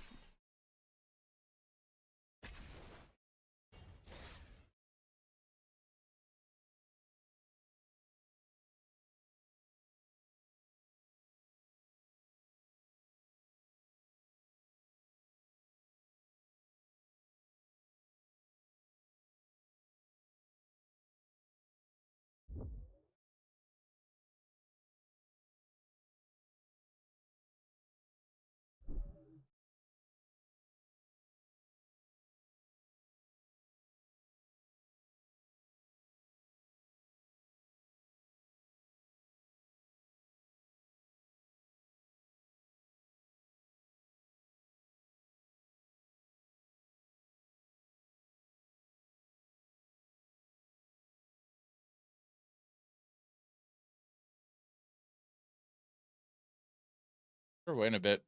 We're waiting a bit.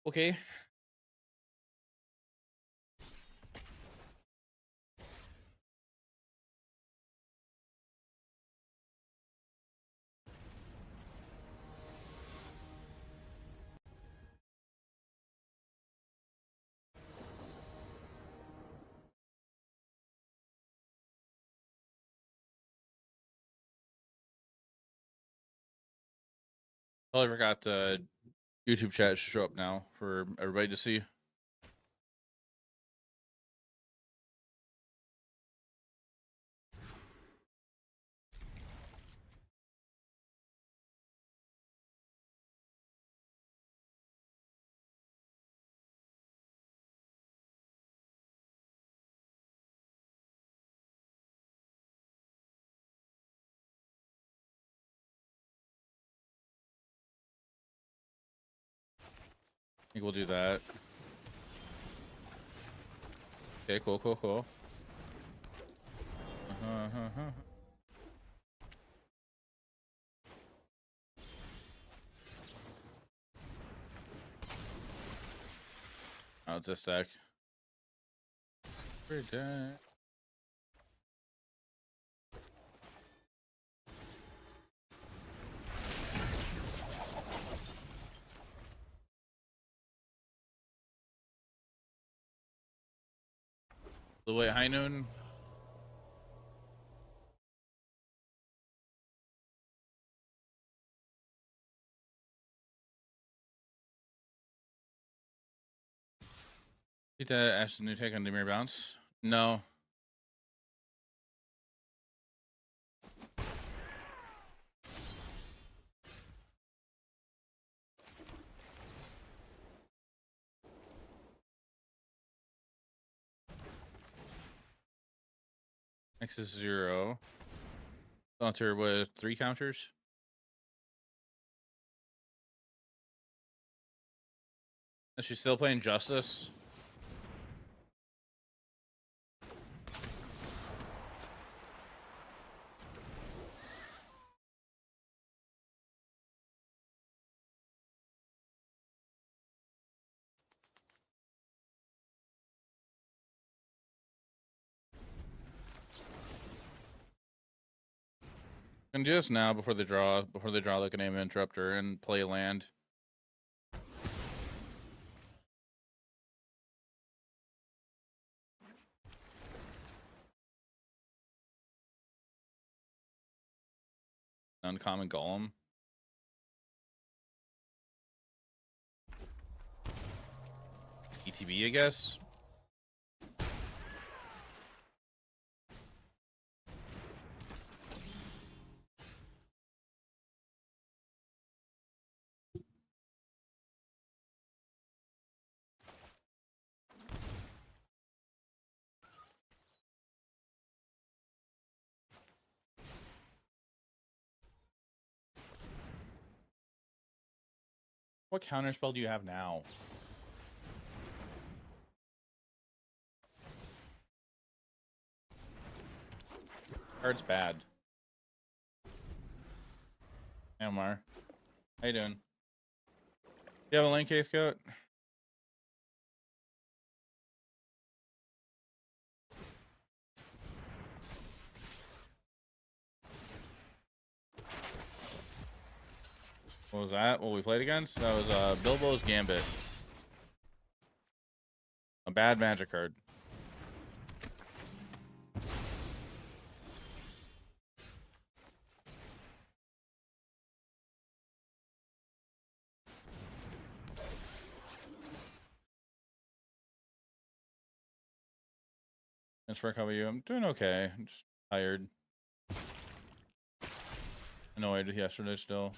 Okay. Totally forgot YouTube chat should show up now for everybody to see. I think we'll do that. Okay, cool, cool, cool. Oh, it's a stack. Pretty good. The way high noon. Need to ask the new take on Demir bounce. No. X is 0. Launcher with 3 counters. Is she still playing Justice? Can do this now before they draw like a name interrupter and play land. Uncommon Golem. ETB, I guess. What counterspell do you have now? Card's bad. Amar. How you doing? You have a lane case coat? What was that? What we played against? That was Bilbo's Gambit. A bad magic card. Thanks for how are you? I'm doing okay. I'm just tired. Annoyed yesterday still.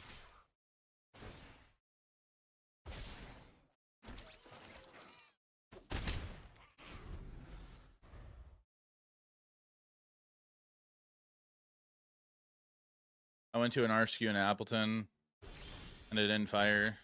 I went to an RSQ in Appleton and it didn't fire.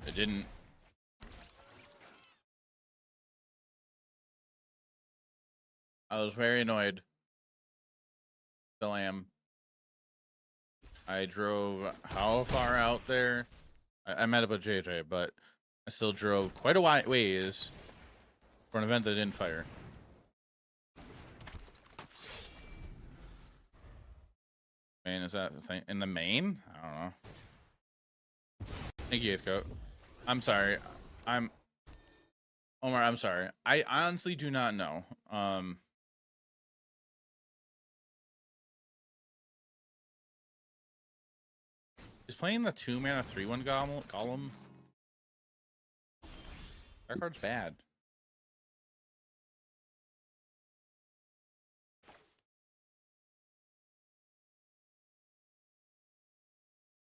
It didn't. I was very annoyed. Still am. I drove how far out there? I met up with JJ, but I still drove quite a ways for an event that didn't fire. Main, is that the thing? In the main? I don't know. Thank you, 8th Coat. I'm sorry. Omar, I'm sorry. I honestly do not know. He's playing the 2-mana 3/1 golem. That card's bad.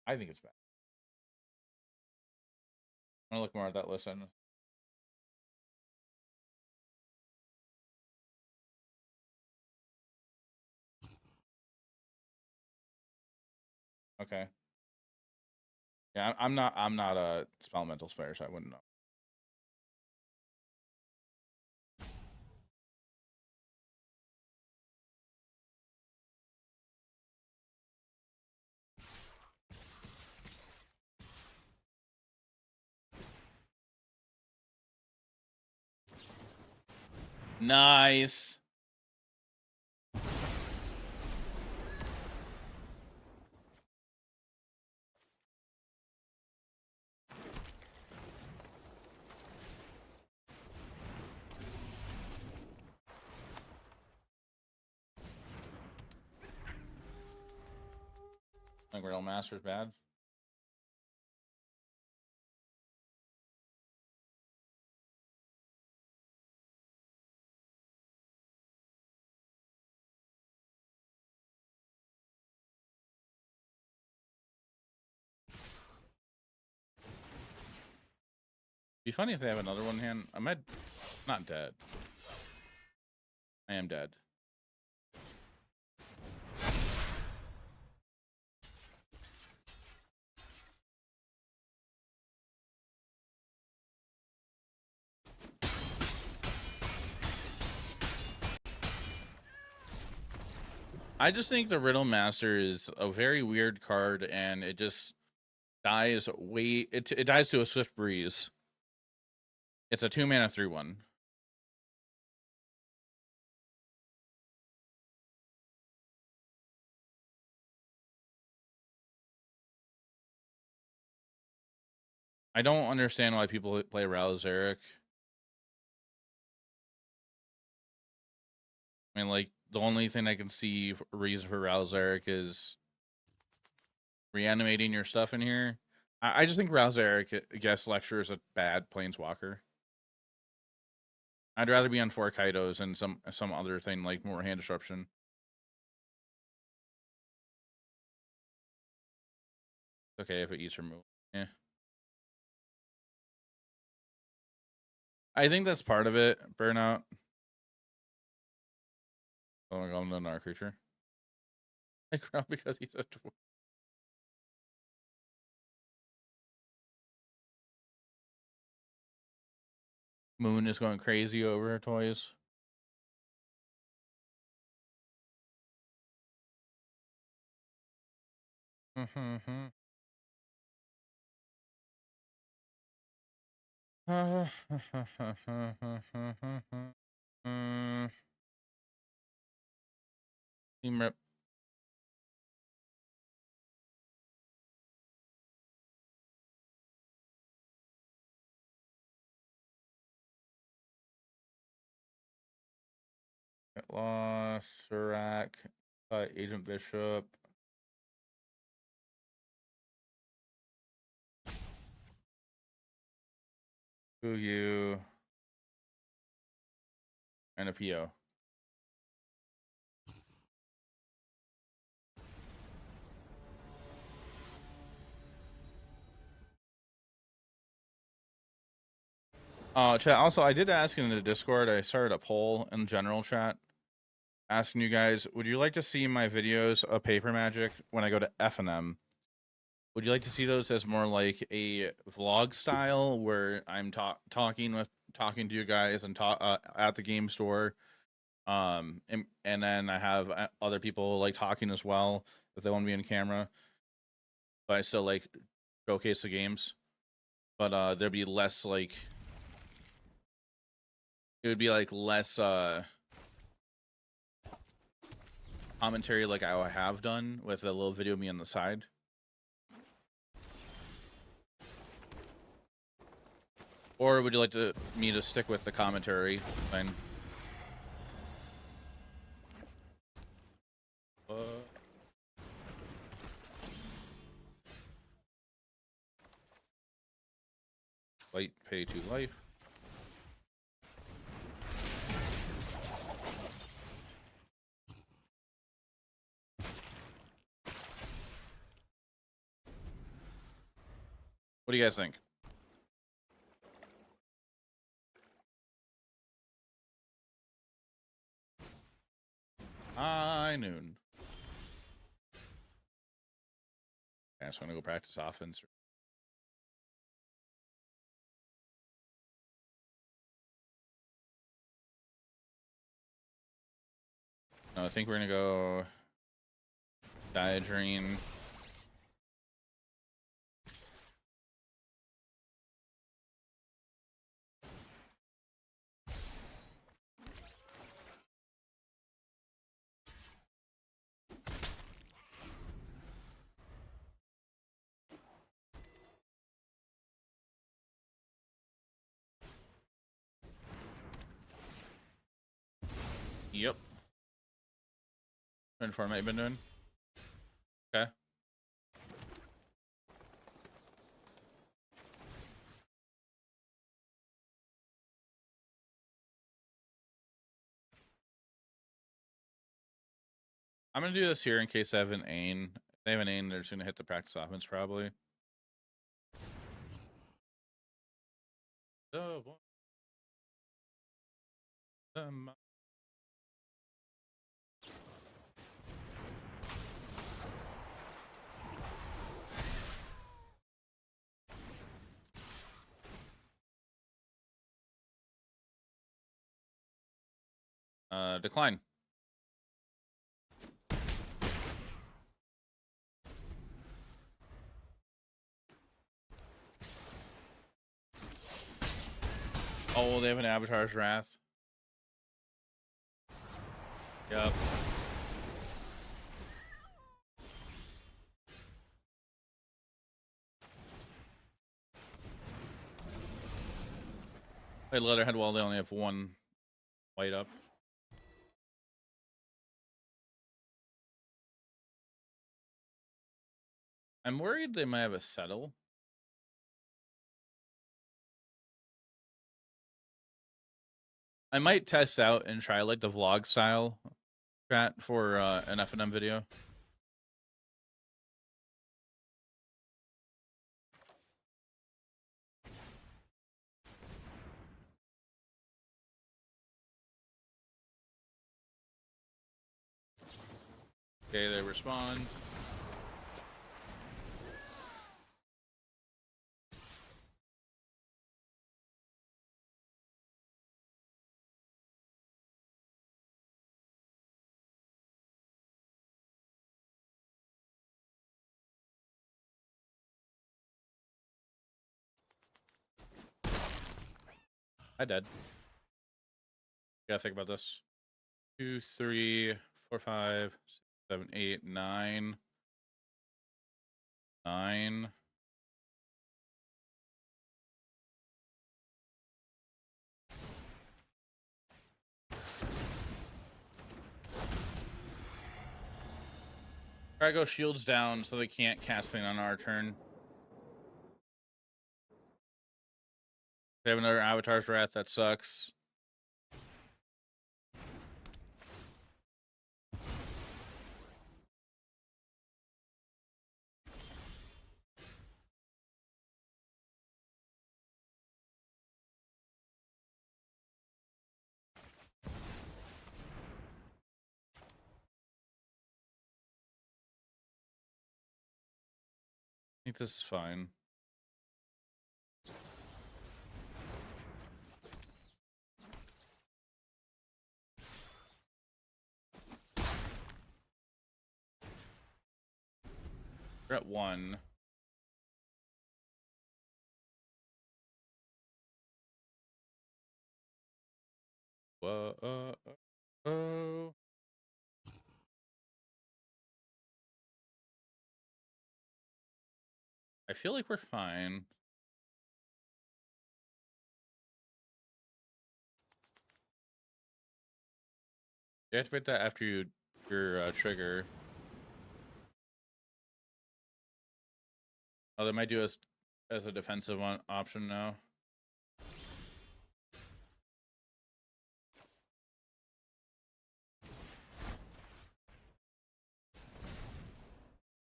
I think it's bad. I'm gonna look more at that list. Okay. Yeah, I'm not a Spellmental player, so I wouldn't know. Nice. I think Real Master's bad. Be funny if they have another one hand. I'm not dead. I am dead. I just think the Riddle Master is a very weird card, and it just dies it dies to a Swift Breeze. It's a 2-mana 3/1. I don't understand why people play Rouse Eric. I mean, like, the only thing I can see a reason for Rouse Eric is reanimating your stuff in here. I just think Rouse Eric Guest Lecture is a bad Planeswalker. I'd rather be on 4 Kaidos and some other thing like more hand disruption. Okay, if it eats remove. Yeah. I think that's part of it. Burnout. Oh my god, I'm not our creature. I ground because he's a dwarf. Moon is going crazy over her toys. Team rep. Get lost. Serac. Agent Bishop. Who you? And a PO. Chat. Also, I did ask in the Discord. I started a poll in general chat, asking you guys: would you like to see my videos of Paper Magic when I go to FNM? Would you like to see those as more like a vlog style, where I'm talking to you guys and at the game store, and then I have other people like talking as well if they want to be in camera, but I still like showcase the games. But there'd be less like it would be like less commentary like I have done with a little video of me on the side. Or would you like me to stick with the commentary? Fine. Light pay to life. What do you guys think? High noon. I just want to go practice offense. No, I think we're gonna go Diadrine. Yep. What format you been doing? Okay. I'm gonna do this here in case I have an Ain. If they have an Ain, they're just gonna hit the practice offense probably. Decline. Oh, they have an Avatar's Wrath. Yep. Play Leatherhead while they only have one white up. I'm worried they might have a settle. I might test out and try like the vlog style chat for an F&M video. Okay, they respond. I dead. Gotta think about this. 2, 3, 4, 5, 6, 7, 8, 9. 9. Try to go shields down so they can't cast thing on our turn. They have another Avatar's Wrath. That sucks. I think this is fine. We're at 1. Oh. I feel like we're fine. You activate that after your trigger. Oh, they might do as a defensive option now.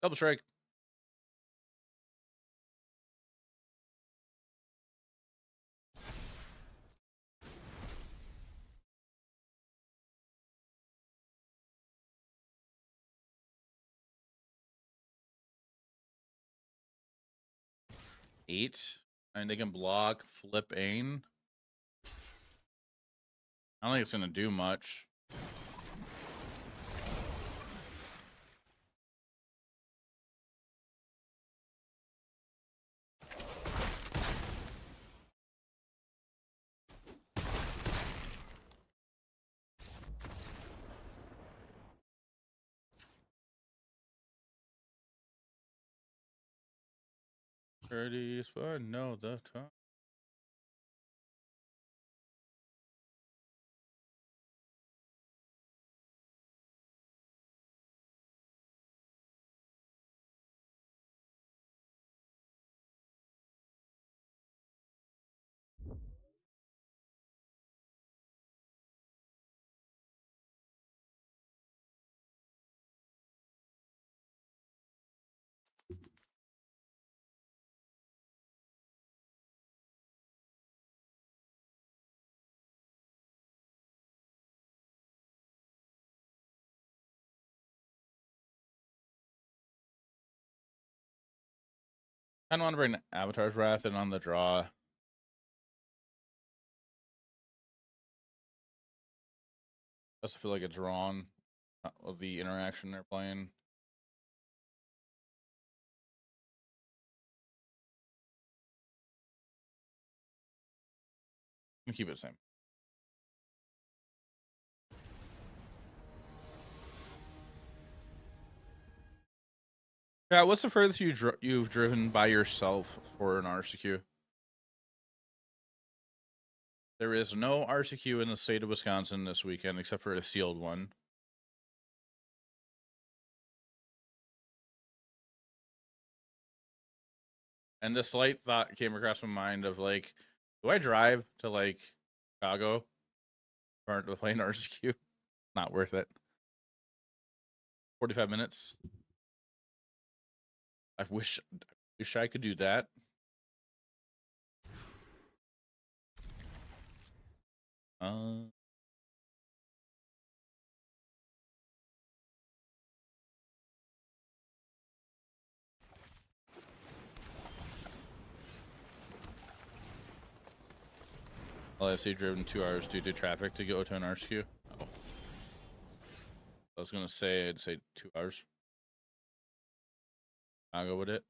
Double strike. Eight. And they can block, flip aim. I don't think it's gonna do much. Ready, spot, no, the time. I don't want to bring Avatar's Wrath in on the draw. I just feel like it's wrong of the interaction they're playing. I'm gonna keep it the same. Yeah, what's the furthest you've driven by yourself for an RCQ? There is no RCQ in the state of Wisconsin this weekend except for a sealed one. And the slight thought came across my mind of like, do I drive to like Chicago or to play an RCQ? Not worth it. 45 minutes. I wish I could do that. Well, I see driven 2 hours due to traffic to go to an RCQ. Oh. I was gonna say I'd say 2 hours. I'll go with it.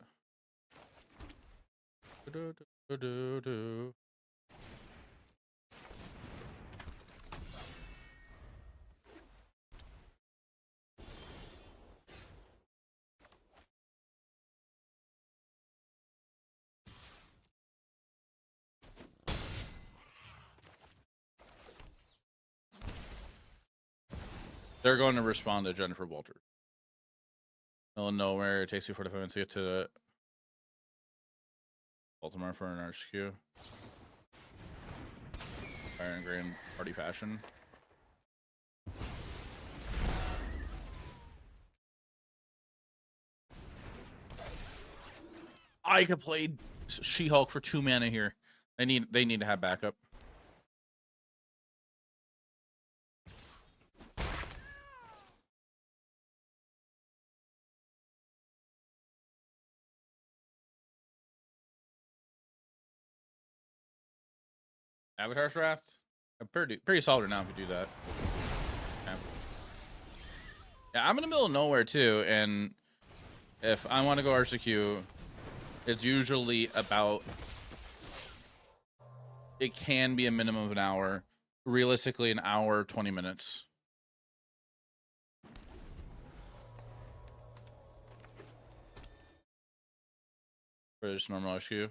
They're going to respond to Jennifer Walter. Middle of nowhere. It takes you 45 minutes to get to Baltimore for an RCQ. Fire in grand party fashion. I could play She-Hulk for 2 mana here. They need to have backup. Avatar's Wrath? Pretty solid now if you do that. Yeah, I'm in the middle of nowhere too, and if I want to go RCQ, it's usually about, it can be a minimum of an hour. realistically an hour, 20 minutes. For just normal LCQ.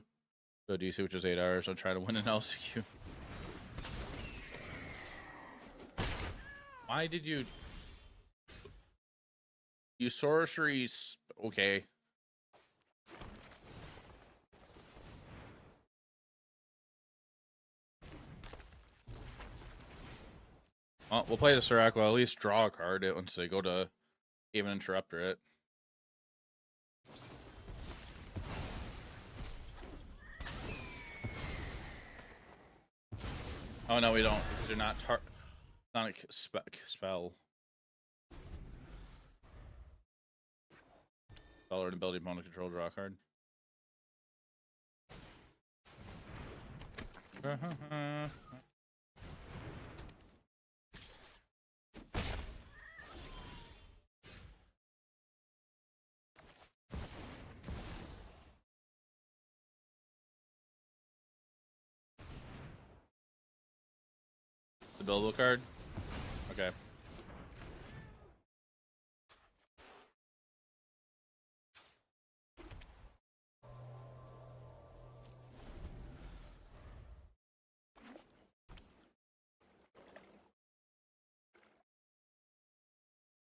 Go DC, which is 8 hours. I'll try to win an LCQ. Why did you... You sorceries... Okay. Well, we'll play the Sirac. Well, at least draw a card once they go to even interrupter it. Oh no, we don't, because they're not not a spell. Spell or an ability opponent control, draw a card. The billable card? Okay.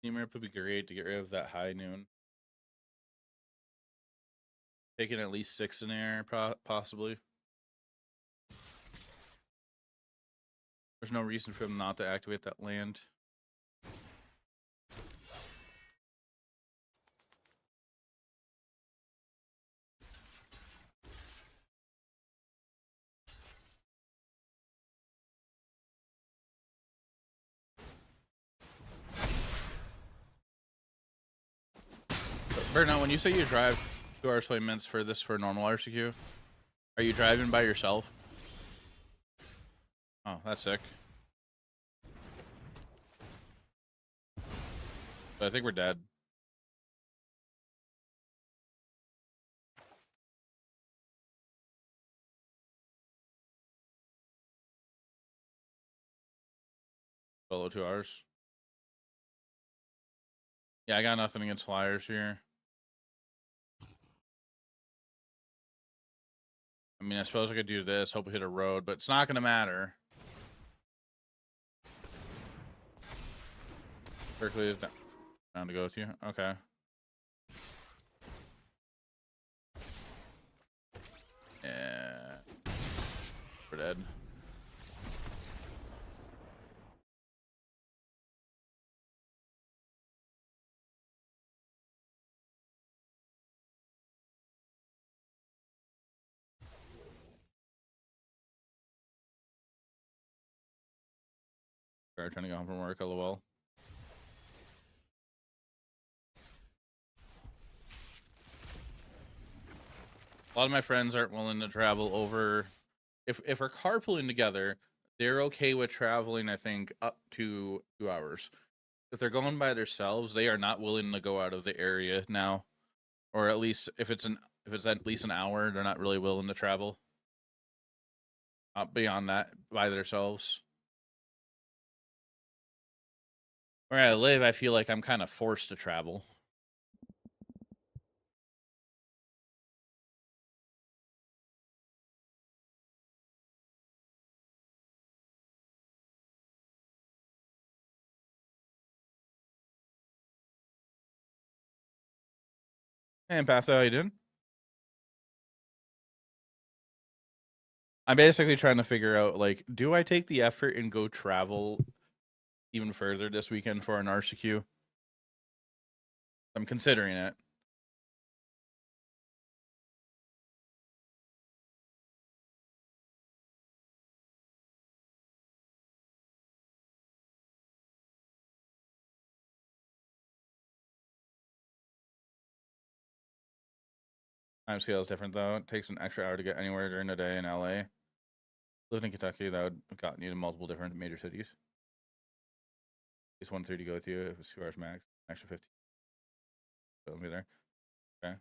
Steamer would be great to get rid of that high noon. Taking at least 6 in air, possibly. There's no reason for them not to activate that land. Burnout, when you say you drive 2 hours 20 minutes for this for normal RCQ, are you driving by yourself? Oh, that's sick. But I think we're dead. Below 2 hours. Yeah, I got nothing against flyers here. I mean, I suppose I could do this, hope we hit a road, but it's not going to matter. Berkeley is down to go with you. Okay. Yeah. We're dead. Sorry, trying to go home from work, lol. A lot of my friends aren't willing to travel over. If we're carpooling together, they're okay with traveling, I think, up to 2 hours. If they're going by themselves, they are not willing to go out of the area now. Or at least if it's at least an hour, they're not really willing to travel. Beyond that, by themselves. Where I live, I feel like I'm kind of forced to travel. Hey, Empath, how you doing? I'm basically trying to figure out, like, do I take the effort and go travel even further this weekend for an RCQ? I'm considering it. Time scale is different, though. It takes an extra hour to get anywhere during the day in LA. Living in Kentucky, that would have gotten you to multiple different major cities. At least 1:30 to go with you. If it's 2 hours max, extra 50. So I'll be there. Okay.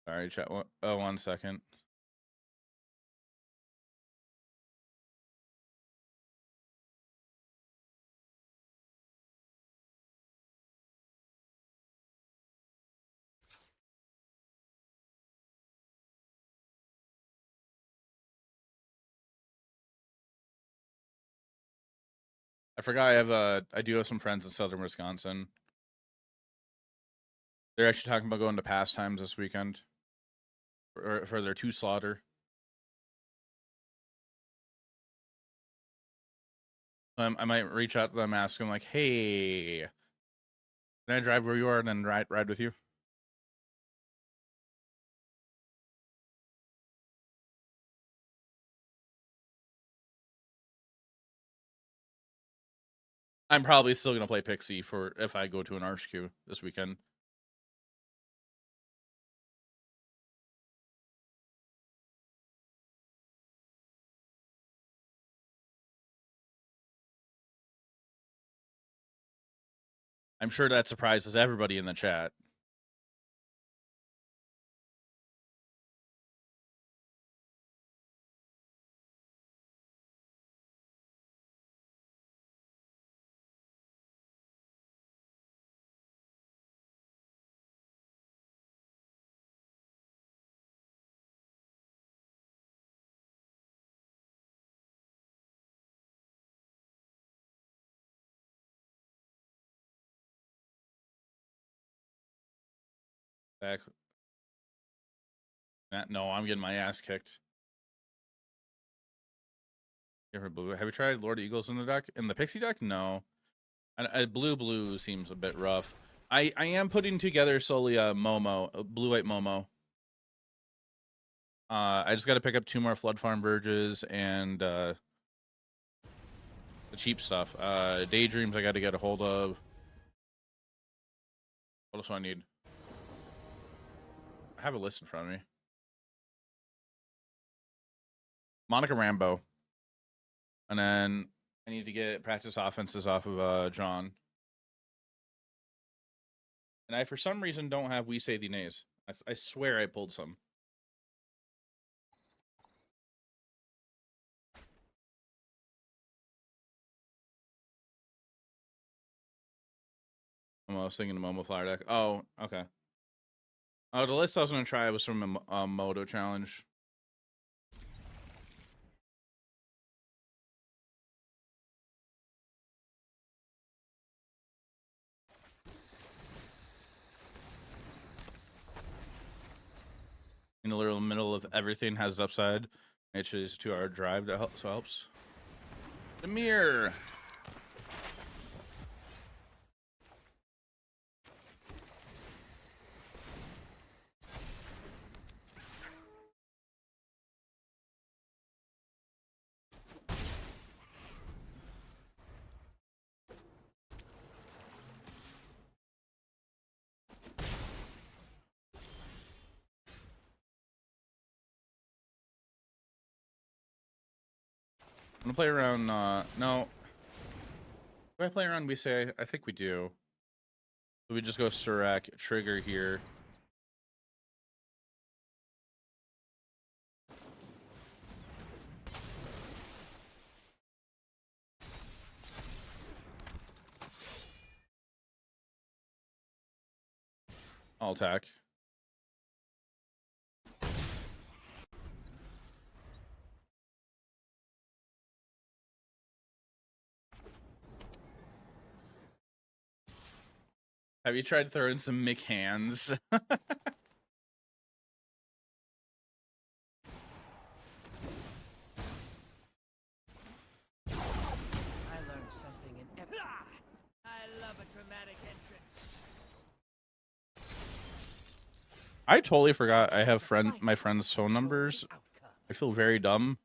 Sorry, chat. Oh, 1 second. I forgot I do have some friends in southern Wisconsin. They're actually talking about going to Pastimes this weekend for their 2 slaughter. I might reach out to them, ask them like, "Hey, can I drive where you are and then ride with you?" I'm probably still gonna play Pixie for if I go to an RSQ this weekend. I'm sure that surprises everybody in the chat. Back. No, I'm getting my ass kicked. Blue. Have you tried Lord Eagles in the deck? In the Pixie deck? No. Blue seems a bit rough. I am putting together solely a Momo, a blue-white Momo. I just got to pick up 2 more Flood Farm Verges and the cheap stuff. Daydreams I got to get a hold of. What else do I need? I have a list in front of me. Monica Rambo. And then I need to get practice offenses off of John. And I, for some reason, don't have We Say the Nays. I swear I pulled some. I was thinking the Momo Flower deck. Oh, okay. Oh, the list I was going to try was from a Moto challenge. In the literal middle of everything has upside. It's just a 2-hour drive that helps. The mirror. I'm gonna play around. No. Do I play around? We say I think we do. So we just go Surak trigger here. I'll attack. Have you tried throwing some Mick hands? I learned something in every... I love a dramatic entrance. I totally forgot I have my friends' phone numbers. I feel very dumb.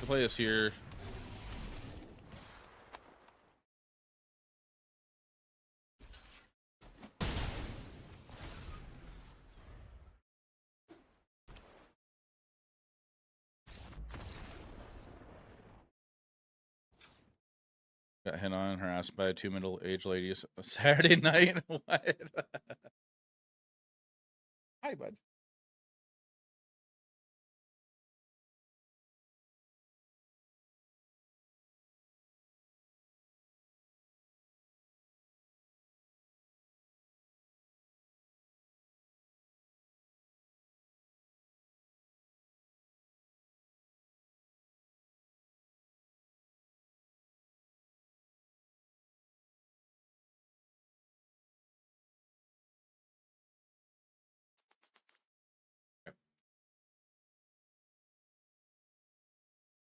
can play this here. Got hit on, harassed by 2 middle-aged ladies Saturday night. What? Hi, bud.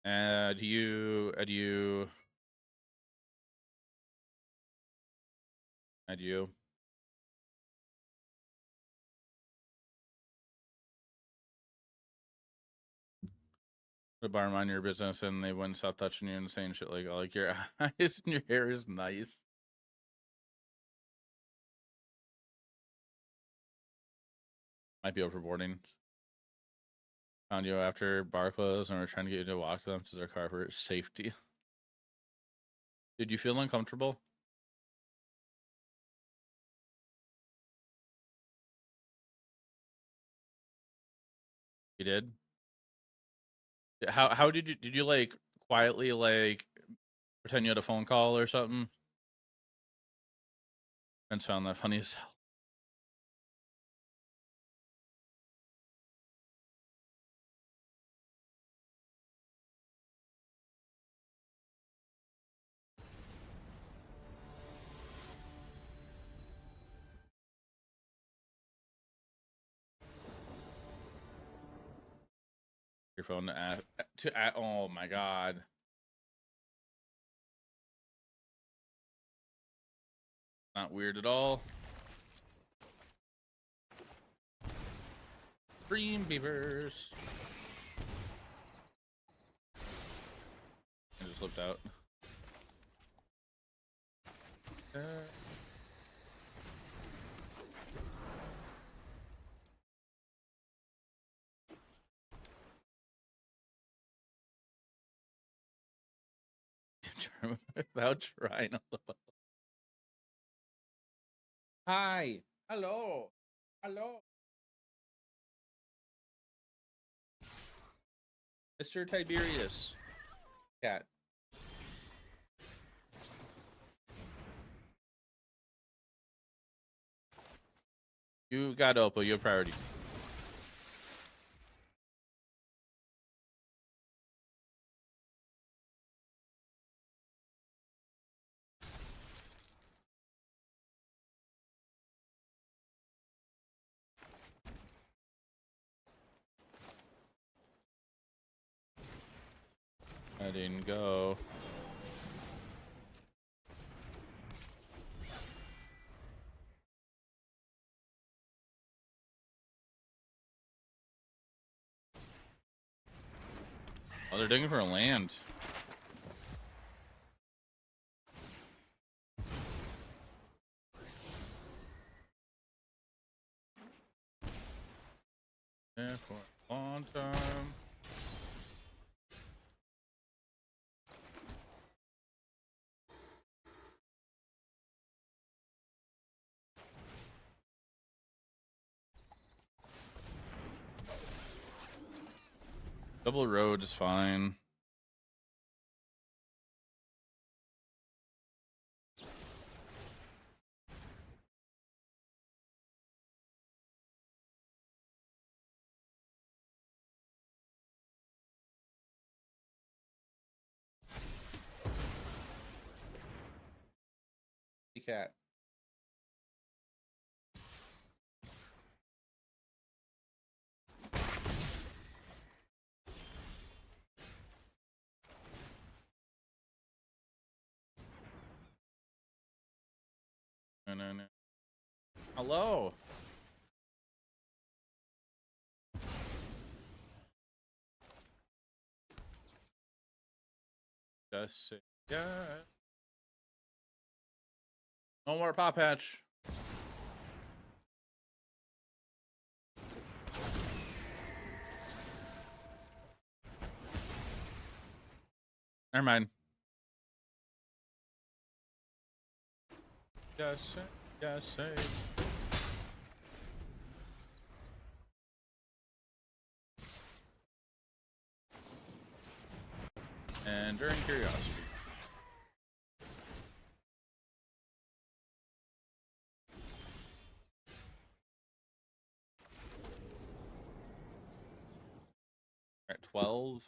Add you. Add you. Add you. The bar mind your business and they wouldn't stop touching you and saying shit like your eyes and your hair is nice. Might be overboarding. Found you after bar closed and we're trying to get you to walk to them to their car for safety. Did you feel uncomfortable? You did? How did you like quietly like pretend you had a phone call or something? And found that funny as hell. Your phone to add. Oh my god. Not weird at all. Dream beavers. I just slipped out. Without trying a little. Hi. Hello. Hello. Mr. Tiberius. Cat. You got Oppo, you have priority. I didn't go. Oh, they're digging for a land. Yeah, for a long time. Double road is fine. Cat. No. Hello. Just say yeah. No more pop patch. Never mind. Just say, just say. And during curiosity. At 12.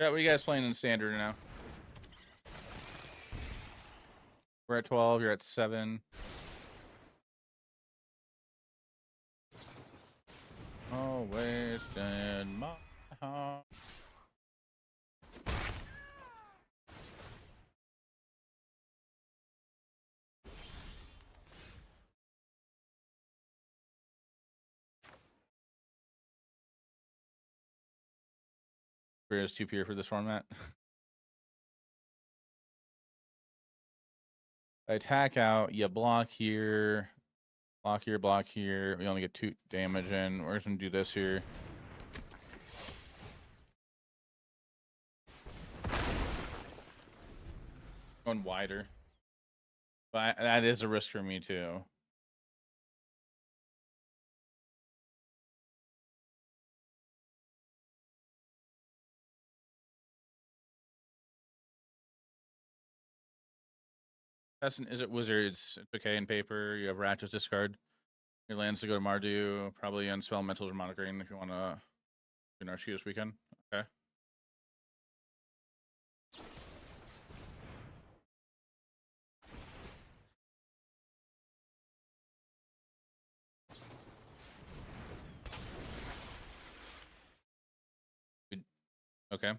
Yeah, what are you guys playing in standard now? We're at 12, you're at 7. Oh, wasted my heart. Is 2 peer for this format. I attack out, you block here, block here, block here. We only get 2 damage in. We're just gonna do this here. Going wider. But that is a risk for me too. Is it wizards? It's okay in paper. You have Ratchet's discard. Your lands to go to Mardu. Probably unspell Mentals or Monogreen if you want to do an Archie this weekend. Okay. Okay.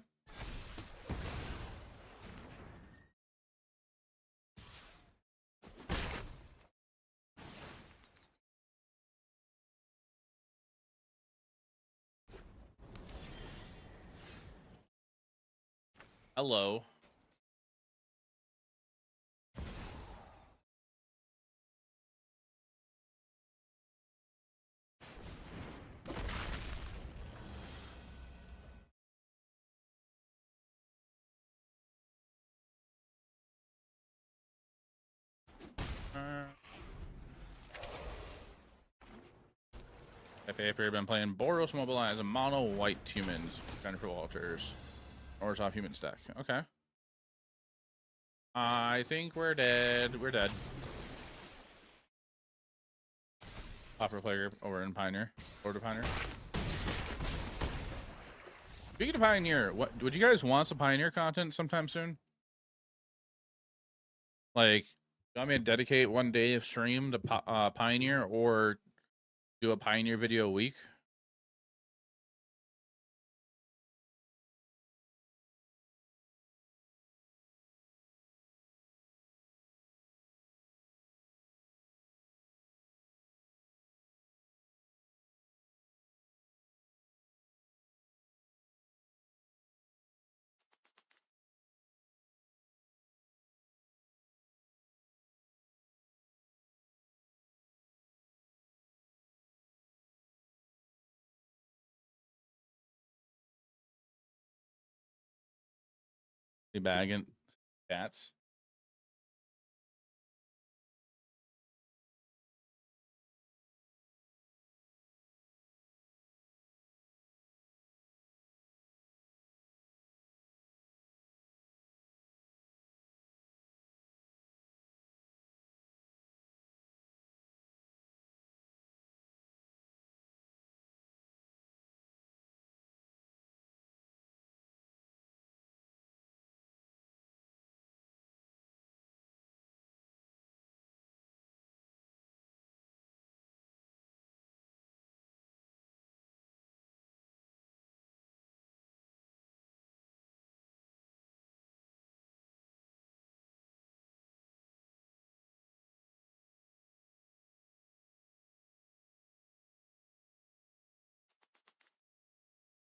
Hello. Paper been playing Boros Mobilize and mono white humans. Jennifer Walters. Orzhov human stack. Okay. I think we're dead. We're dead. Popper player over in Pioneer. Lord of Pioneer. Speaking of Pioneer, what would you guys want some Pioneer content sometime soon? Like, you want me to dedicate one day of stream to Pioneer or do a Pioneer video a week? The bag and stats.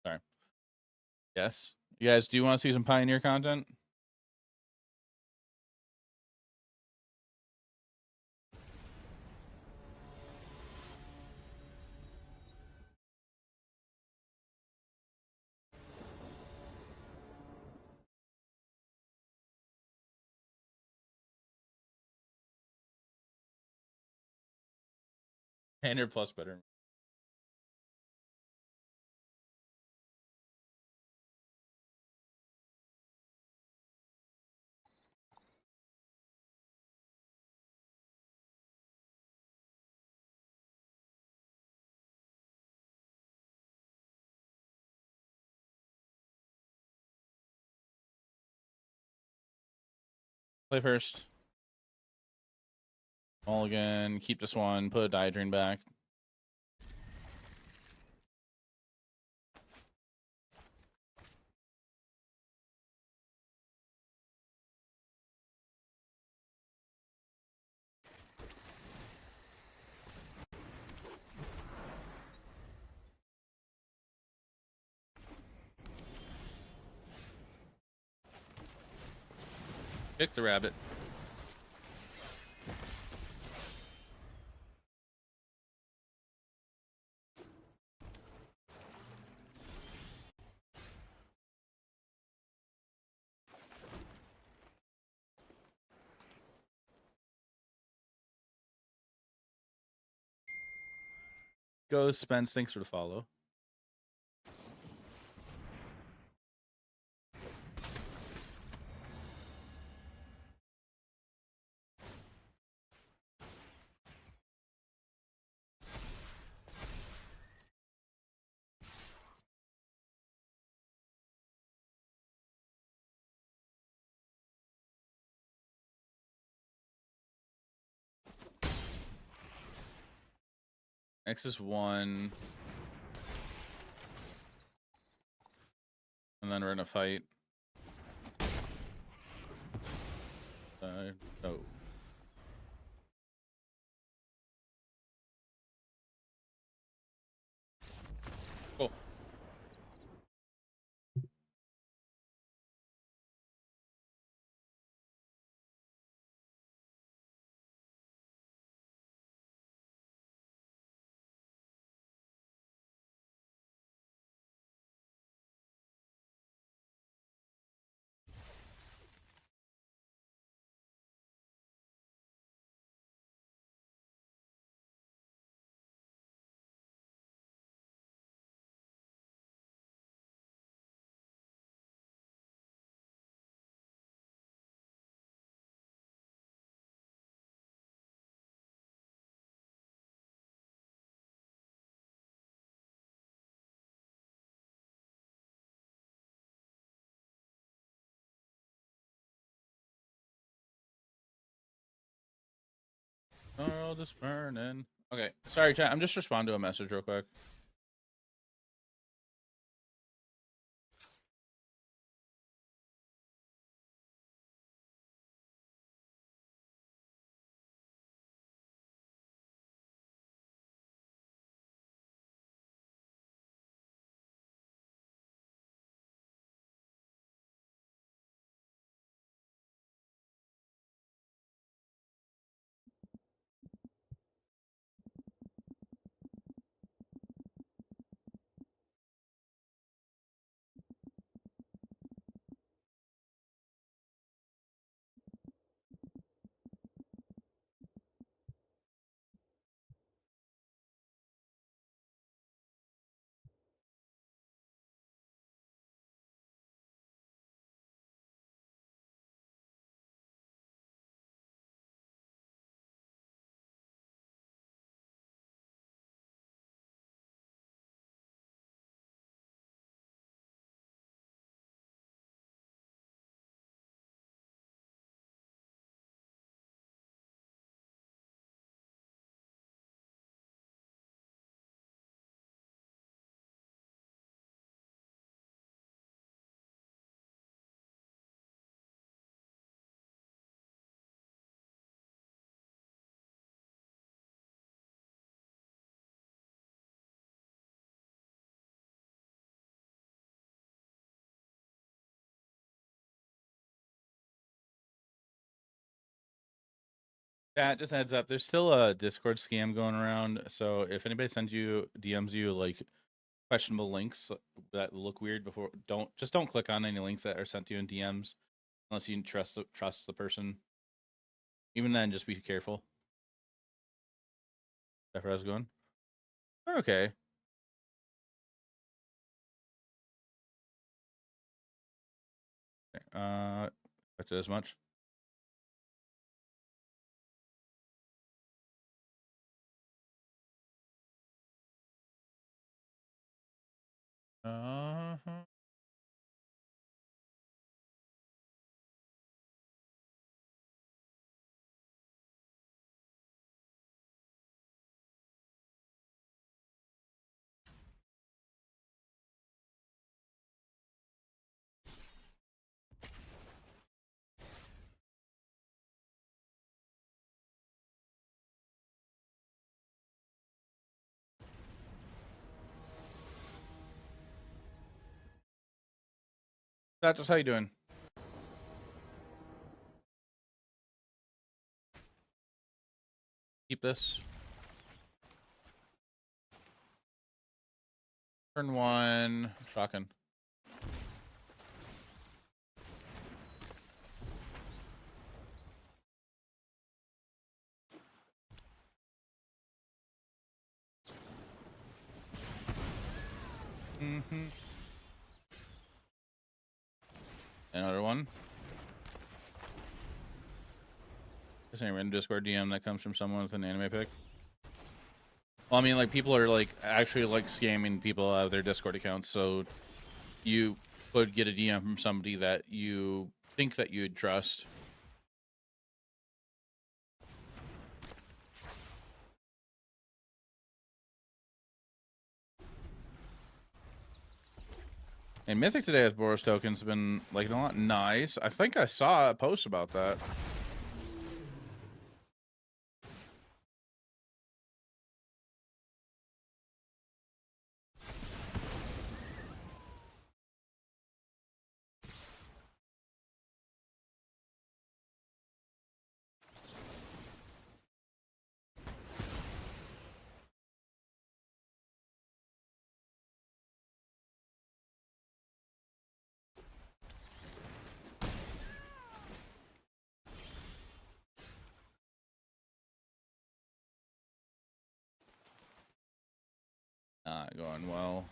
Sorry. Yes. You guys, do you want to see some Pioneer content? Pioneer Plus better. Play first. Mulligan. Keep this one. Put a Diadrain back. Pick the rabbit. Go, Spence. Thanks for the follow. X is 1. And then we're in a fight. Oh. Cool. Oh, this burning. Okay. Sorry, chat. I'm just responding to a message real quick. Yeah, just heads up. There's still a Discord scam going around. So if anybody sends you DMs you like questionable links that look weird, before don't click on any links that are sent to you in DMs unless you trust the person. Even then, just be careful. Jaffer, how's it going? We're okay. That's as much. Uh-huh. That's just how you doing. Keep this. Turn 1. Shocking. Mm-hmm. Another one. Just any random Discord DM that comes from someone with an anime pick. Well, I mean, like, people are, like, actually, like, scamming people out of their Discord accounts, so you could get a DM from somebody that you think that you'd trust. And Mythic today has Boros tokens been, like, a lot nice. I think I saw a post about that. Not going well.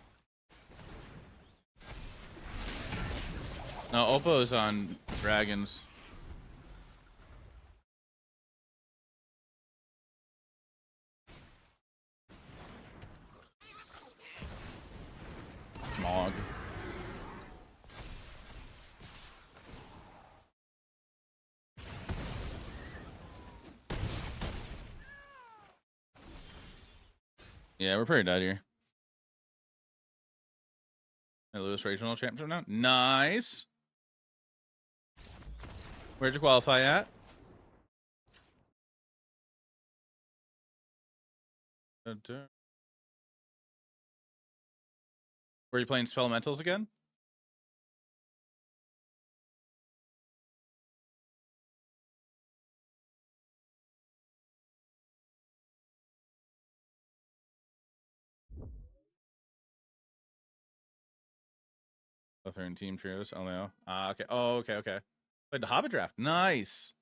No, Oppo's on dragons. Smog. Yeah, we're pretty dead here. Hey, Lewis regional championship now. Nice. Where'd you qualify at? Were you playing Spellmentals again? Both are in team trios. Oh no. Okay. Oh, okay, okay. Played the Hobbit draft. Nice.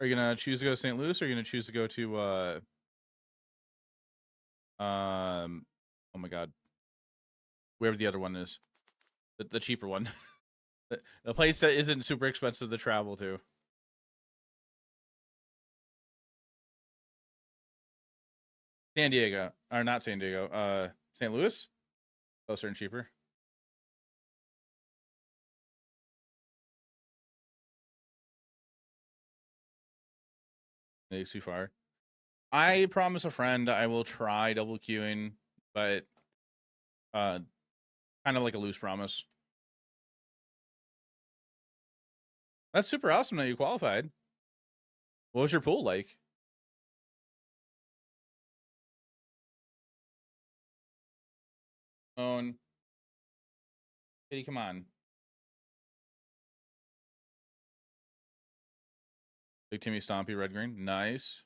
Are you gonna choose to go to St. Louis, or are you gonna choose to go to oh my god, wherever the other one is, the cheaper one, the place that isn't super expensive to travel to? San Diego, or not San Diego? St. Louis, closer and cheaper. It's too far. I promise a friend I will try double queuing, but kind of like a loose promise. That's super awesome that you qualified. What was your pool like? Own. Kitty, come on. Big Timmy Stompy, red green. Nice.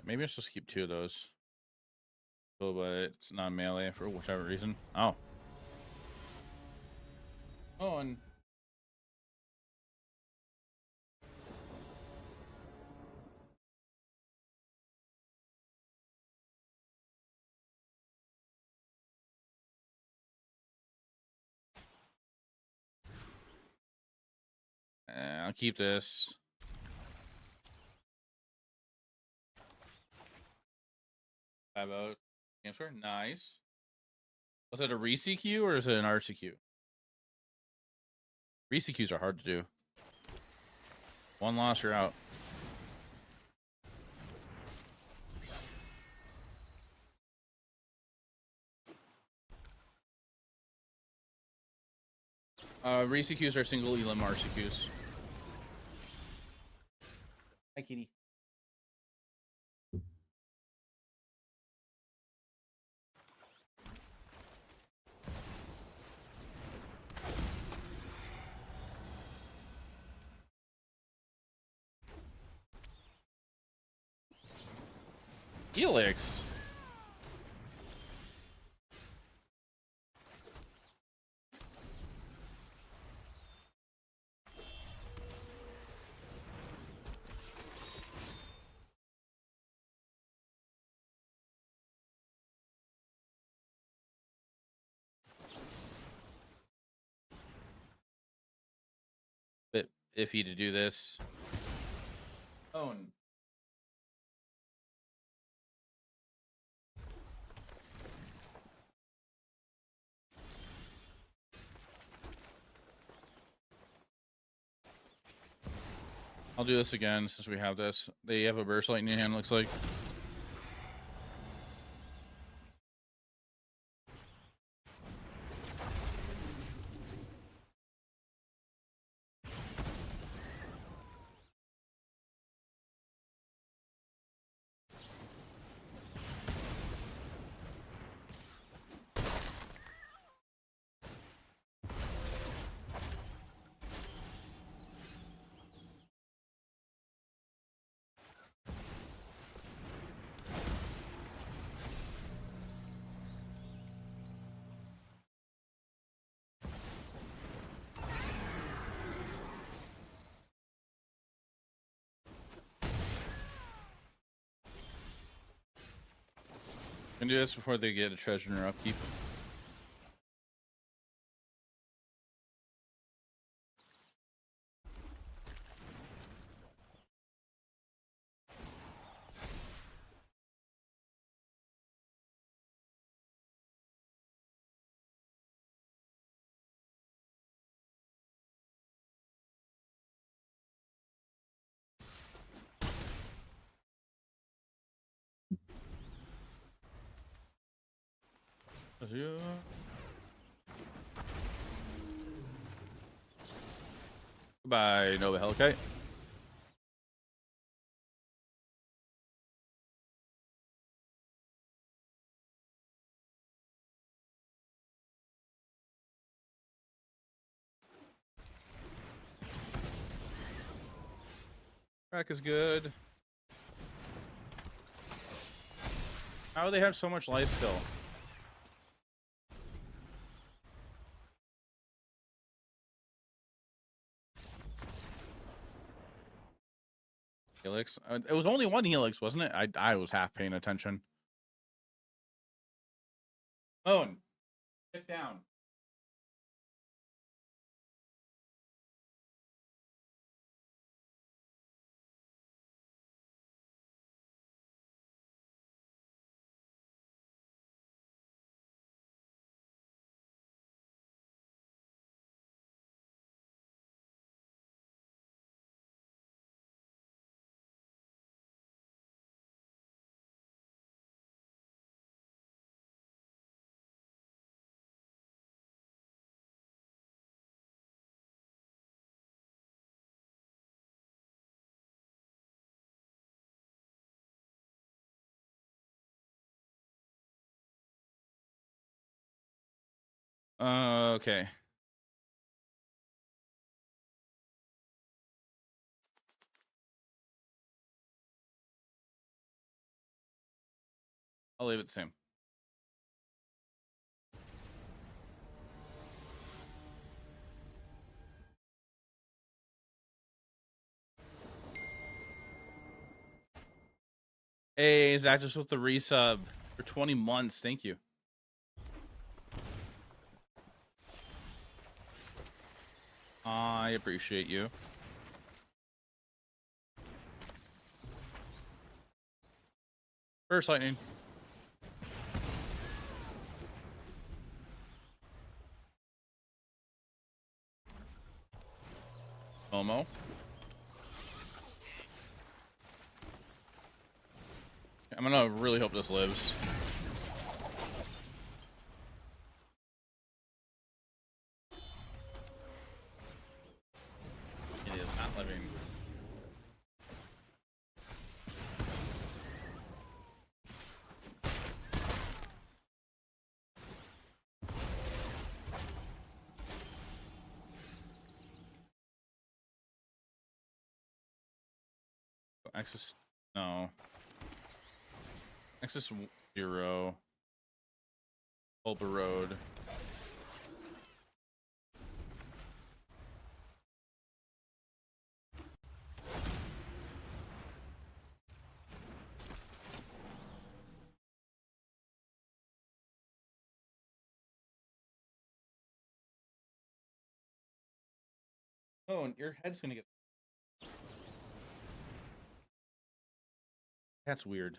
Maybe I should just keep 2 of those. Oh, but it's not melee for whichever reason. Oh. Oh, and I'll keep this. How about answer? Nice. Was it a re-CQ or is it an RCQ? Re-CQs are hard to do. 1 loss, you're out. Re-CQs are single elim RCQs. Hi, kitty. Helix. Bit iffy to do this. Oh, I'll do this again since we have this. They have a burst light in your hand, looks like. Can do this before they get a treasure in their upkeep. Goodbye, Nova Hellkite. Crack is good. How do they have so much life still? Helix. It was only 1 Helix, wasn't it? I was half paying attention. Owen, get down. Okay. I'll leave it the same. Hey, Zach, just with the resub for 20 months. Thank you. I appreciate you. First lightning. Momo. I'm gonna really hope this lives. It is not living. Access. No. Access 0. Pulper Road. Oh, and your head's gonna get. That's weird.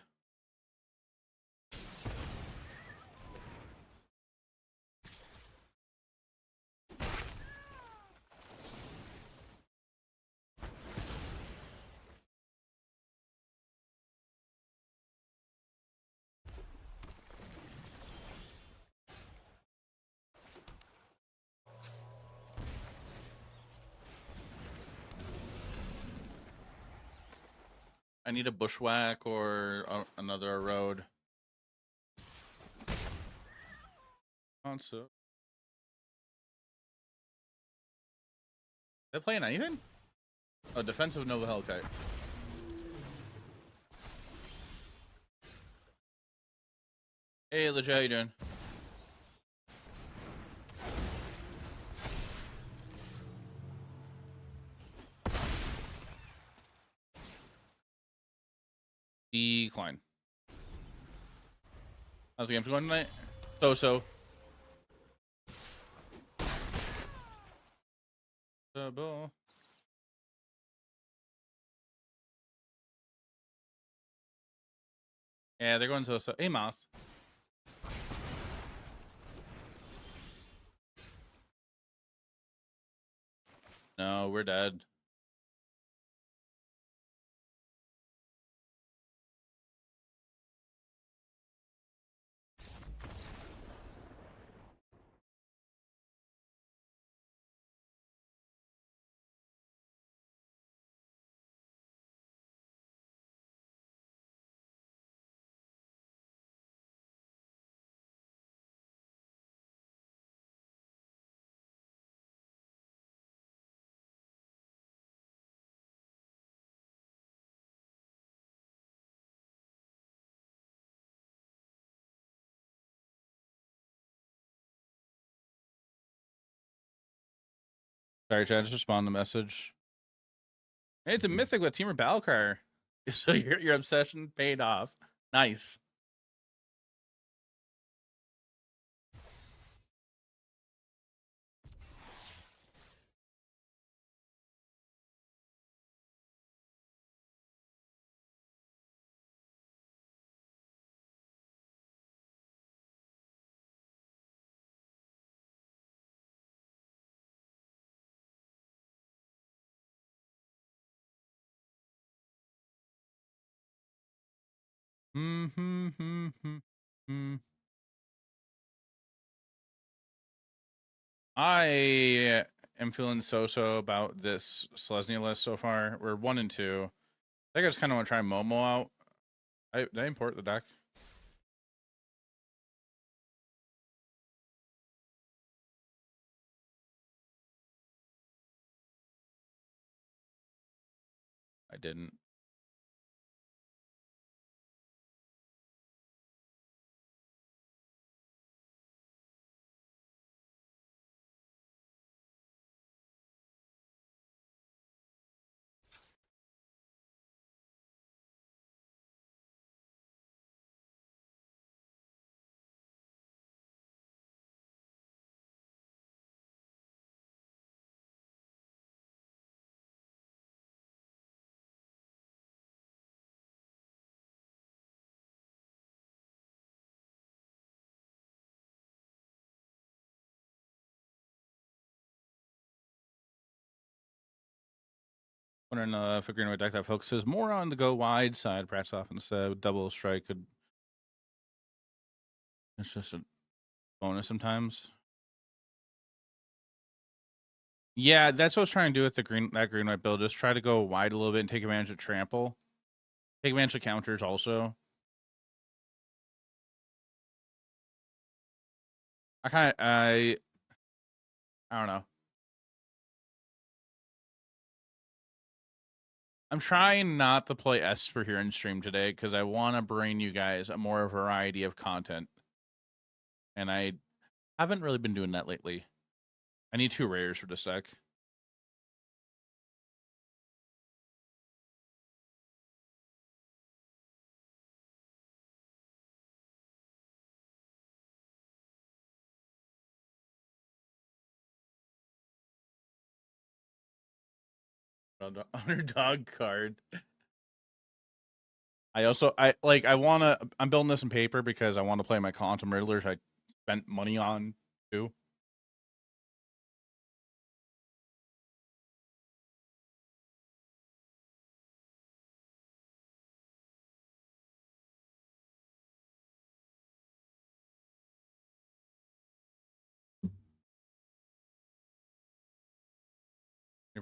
I need a bushwhack or another road. So. They playing anything? Oh, defensive Nova Hellkite. Hey, legit, how you doing? Decline. How's the game going tonight? So. Double. Yeah, they're going so. Hey, Mouse. No, we're dead. Sorry, Chad, just respond to the message. Hey, it's a mythic with Teamer Battlecry. So your obsession paid off. Nice. I am feeling so about this Selesnya list so far. We're 1 and 2. I think I just kind of want to try Momo out. Did I import the deck? didn't. Wondering if a green white deck that focuses more on the go wide side, perhaps off instead. Double strike could. It's just a bonus sometimes. Yeah, that's what I was trying to do with the green white build. Just try to go wide a little bit and take advantage of trample. Take advantage of counters also. I don't know. I'm trying not to play Esper here in stream today because I want to bring you guys a more variety of content. And I haven't really been doing that lately. I need 2 rares for this deck. Underdog card. I I'm building this in paper because I want to play my Quantum Riddlers I spent money on too.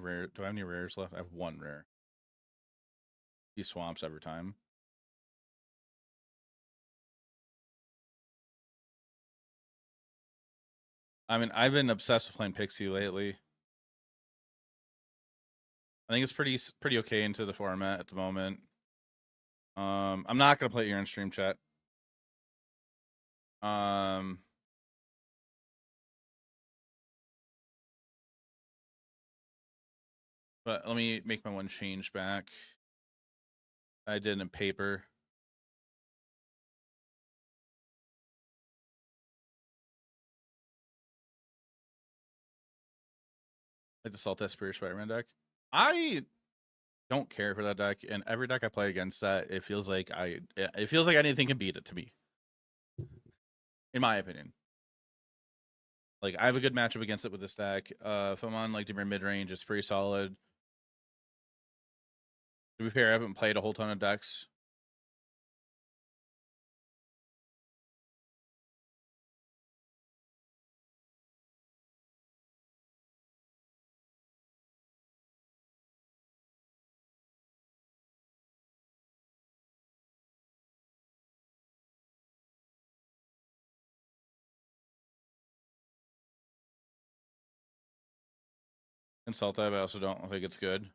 Rare. Do I have any rares left? I have 1 rare. He swamps every time. I mean, I've been obsessed with playing Pixie lately. I think it's pretty okay into the format at the moment. I'm not gonna play it here in stream chat. But let me make my 1 change back. I did in paper. Like the Salt Esper Spider-Man deck. I don't care for that deck, and every deck I play against that, it feels like anything can beat it to me. In my opinion. Like, I have a good matchup against it with this deck. If I'm on like different mid-range, it's pretty solid. To be fair, I haven't played a whole ton of decks. Insult that, but I also don't think it's good.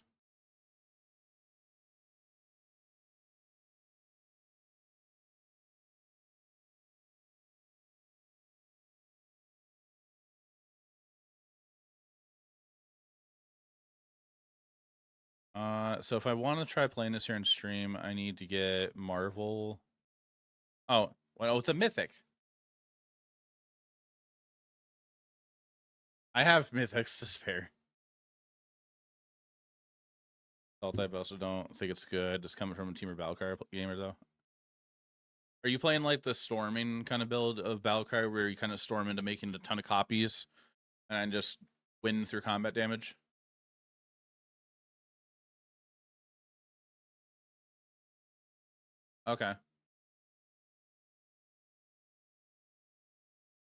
So if I want to try playing this here in stream, I need to get Marvel. Oh, well, it's a mythic. I have mythics to spare. Salt type, I also don't think it's good. Just coming from a Teamer Valkyrie gamer, though. Are you playing like the storming kind of build of Valkyrie where you kind of storm into making a ton of copies and just win through combat damage? Okay. I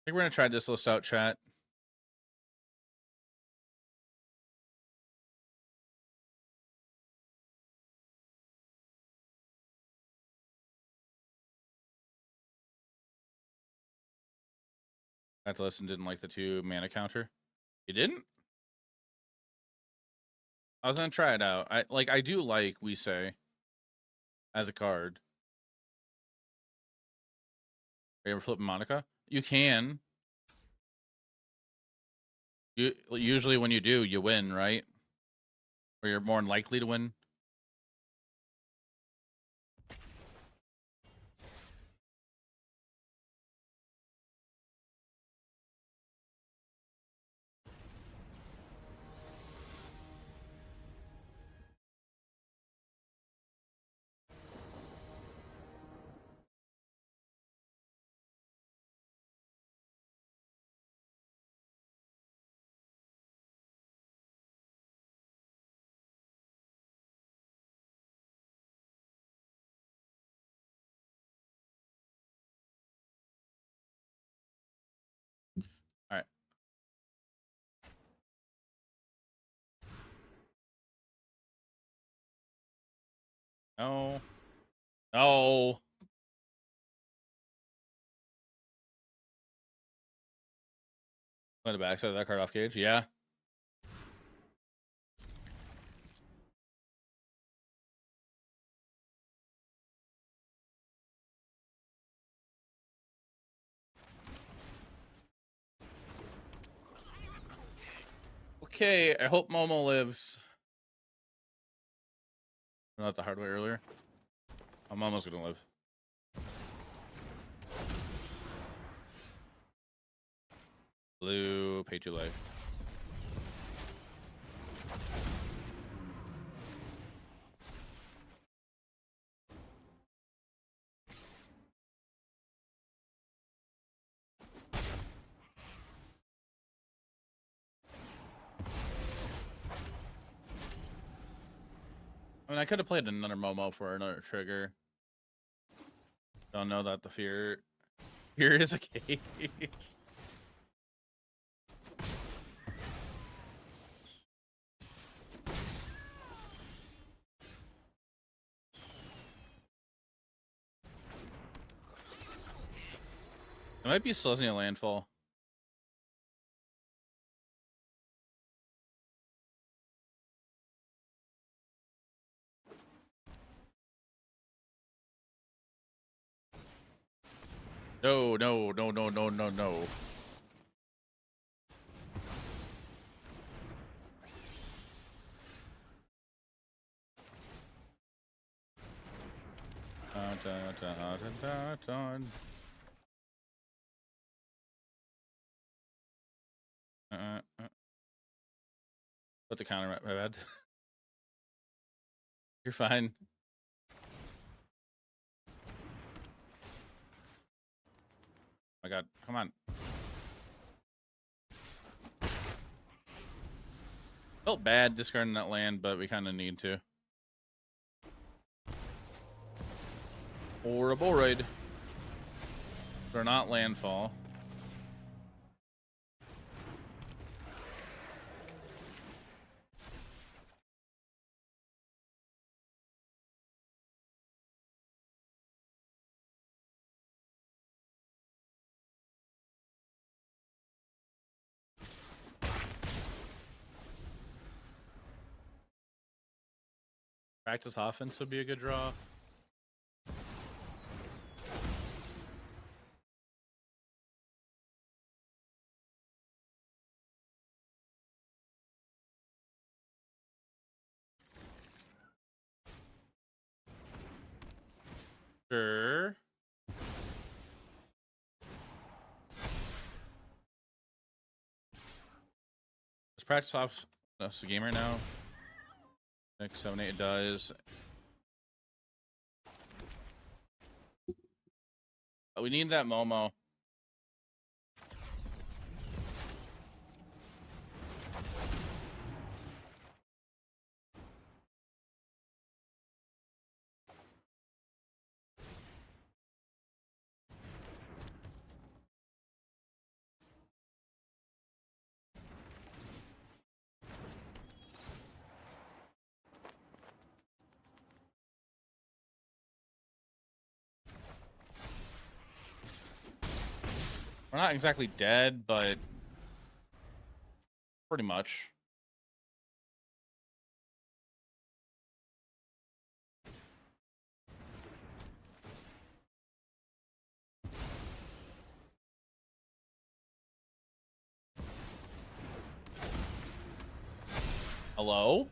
think we're going to try this list out, chat. That listen didn't like the 2 mana counter. You didn't? I was gonna try it out. I do like We Say as a card. Are you ever flipping Monica? You can. Usually when you do, you win, right? Or you're more likely to win. All right. No. No. Play the backside of that card off cage. Yeah. Okay, I hope Momo lives. Not the hard way earlier. Oh, Momo's gonna live. Blue, pay 2 life. I mean, I could have played another Momo for another trigger. Don't know that the fear is a cage. It might be Selesnya Landfall. No, no, no, no, no, no, no. Put the counter, my bad. You're fine. My god, come on. Felt bad discarding that land, but we kind of need to. Or a Boroid. Or not landfall. Practice offense would be a good draw. Sure. Let's practice off. That's the game right now. 6, 7, 8 dies. But we need that Momo. We're not exactly dead, but pretty much. Hello?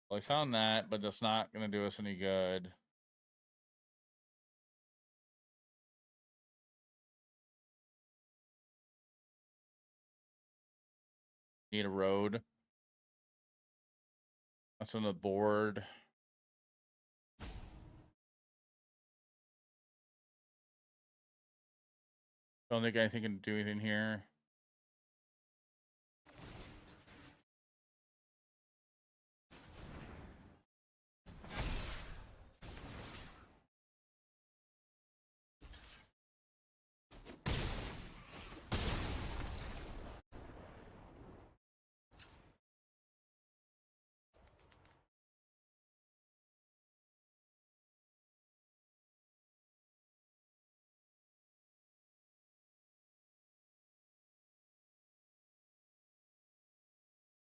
Well, I found that, but that's not going to do us any good. Need a road. That's on the board. Don't think anything can do anything here.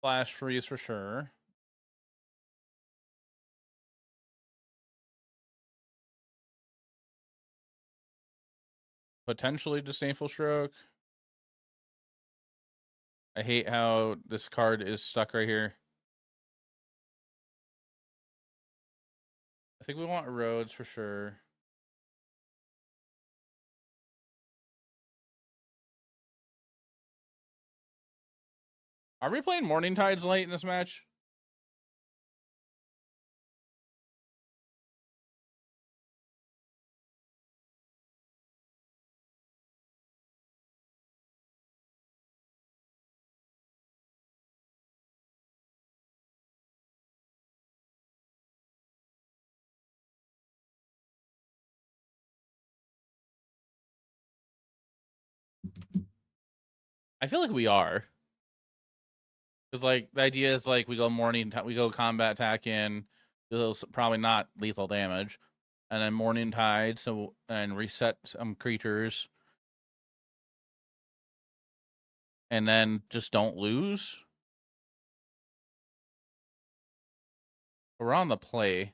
Flash freeze for sure. Potentially disdainful stroke. I hate how this card is stuck right here. I think we want roads for sure. Are we playing Morning Tides late in this match? I feel like we are. Because like the idea is like we go combat attack in, probably not lethal damage, and then Morning Tide, and reset some creatures, and then just don't lose. We're on the play.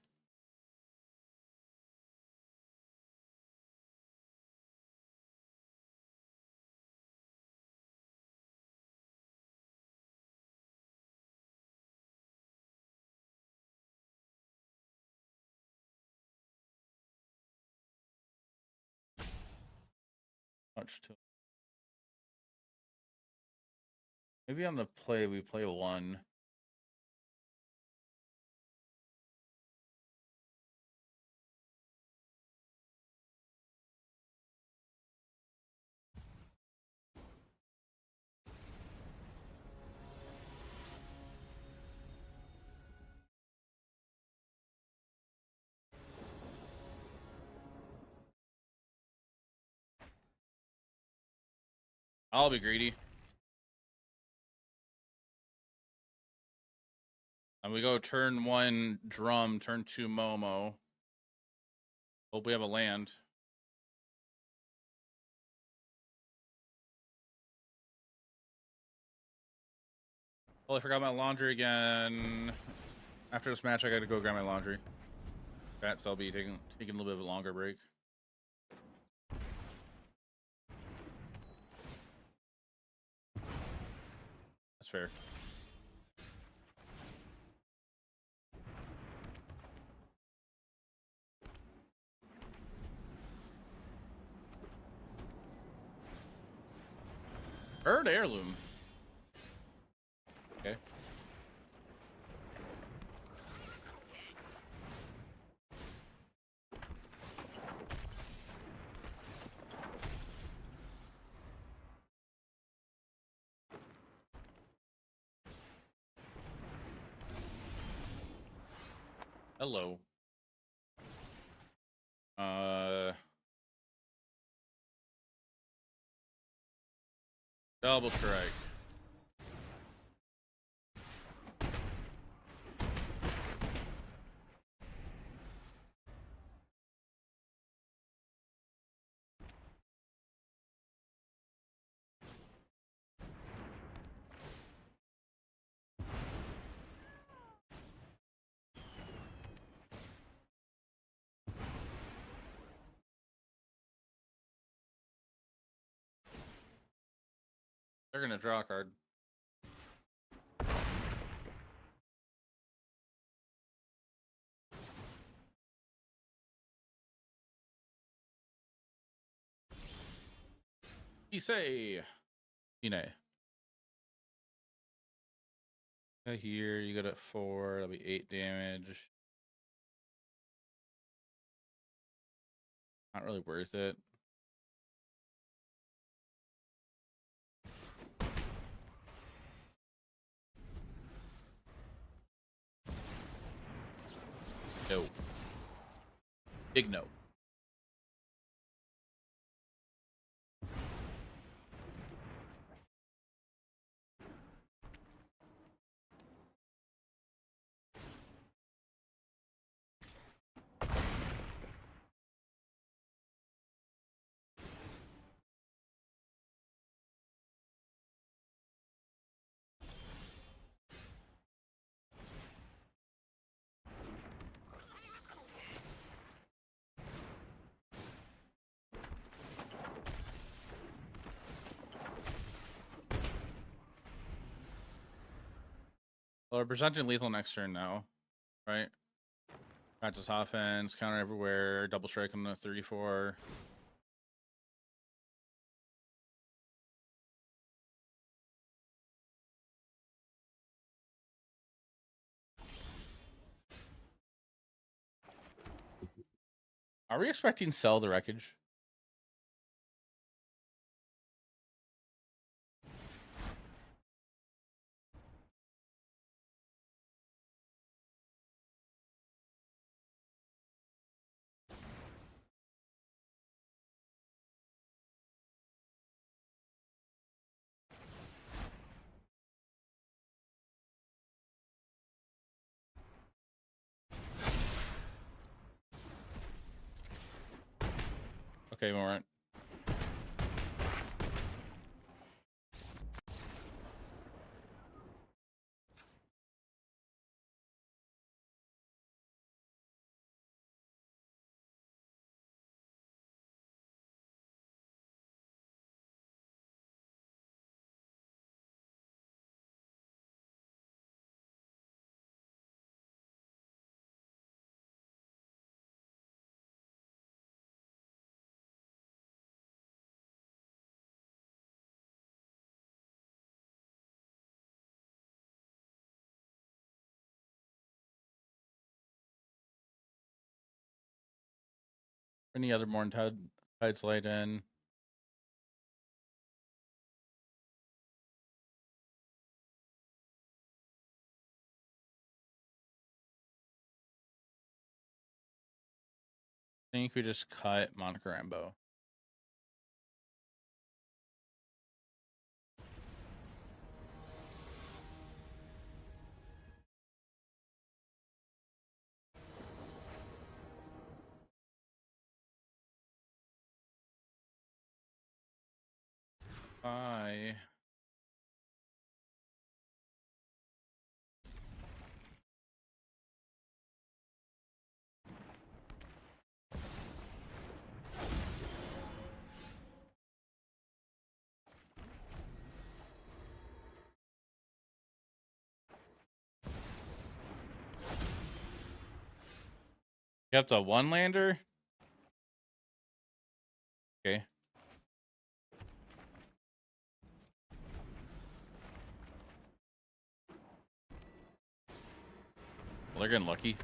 Much too. Maybe on the play we play one. I'll be greedy. And we go turn 1 drum, turn 2 Momo. Hope we have a land. Well, I forgot my laundry again. After this match, I gotta go grab my laundry. That's I'll be taking a little bit of a longer break. That's fair. Bird heirloom. Okay. Hello. Double strike. They're gonna draw a card. You say, Ine. Here you got it 4. That'll be 8 damage. Not really worth it. No. Big no. Well, we're presenting lethal next turn now, right? Practice offense, counter everywhere, double strike on the 34. Are we expecting sell the wreckage? Okay, Warrant. Any other Morn Tides light in? I think we just cut Monica Rambo. Bye. You have to one lander? Okay. Well, they're getting lucky.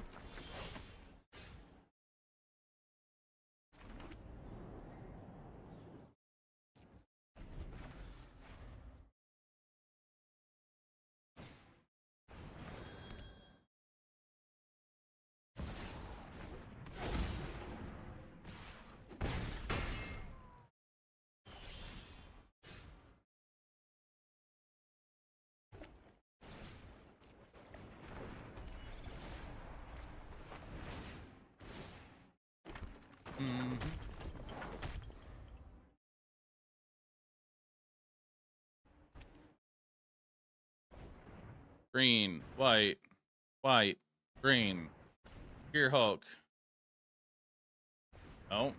Mm-hmm. Green, white, white, green. Here, Hulk. Oh.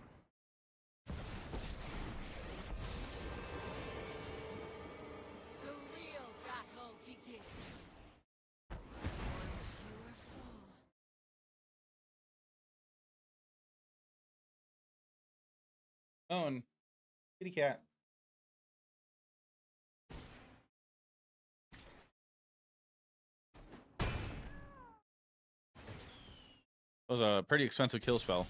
Oh, and kitty cat. That was a pretty expensive kill spell.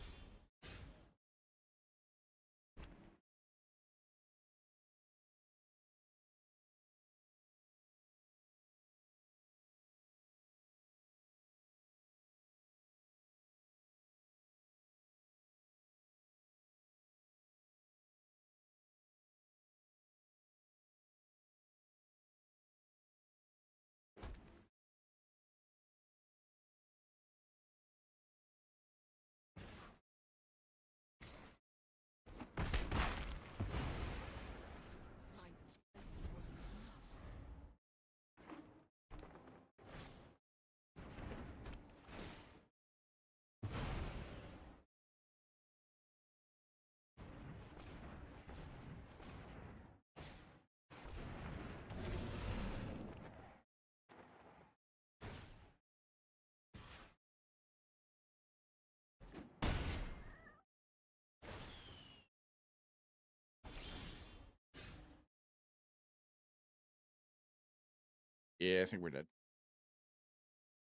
Yeah, I think we're dead.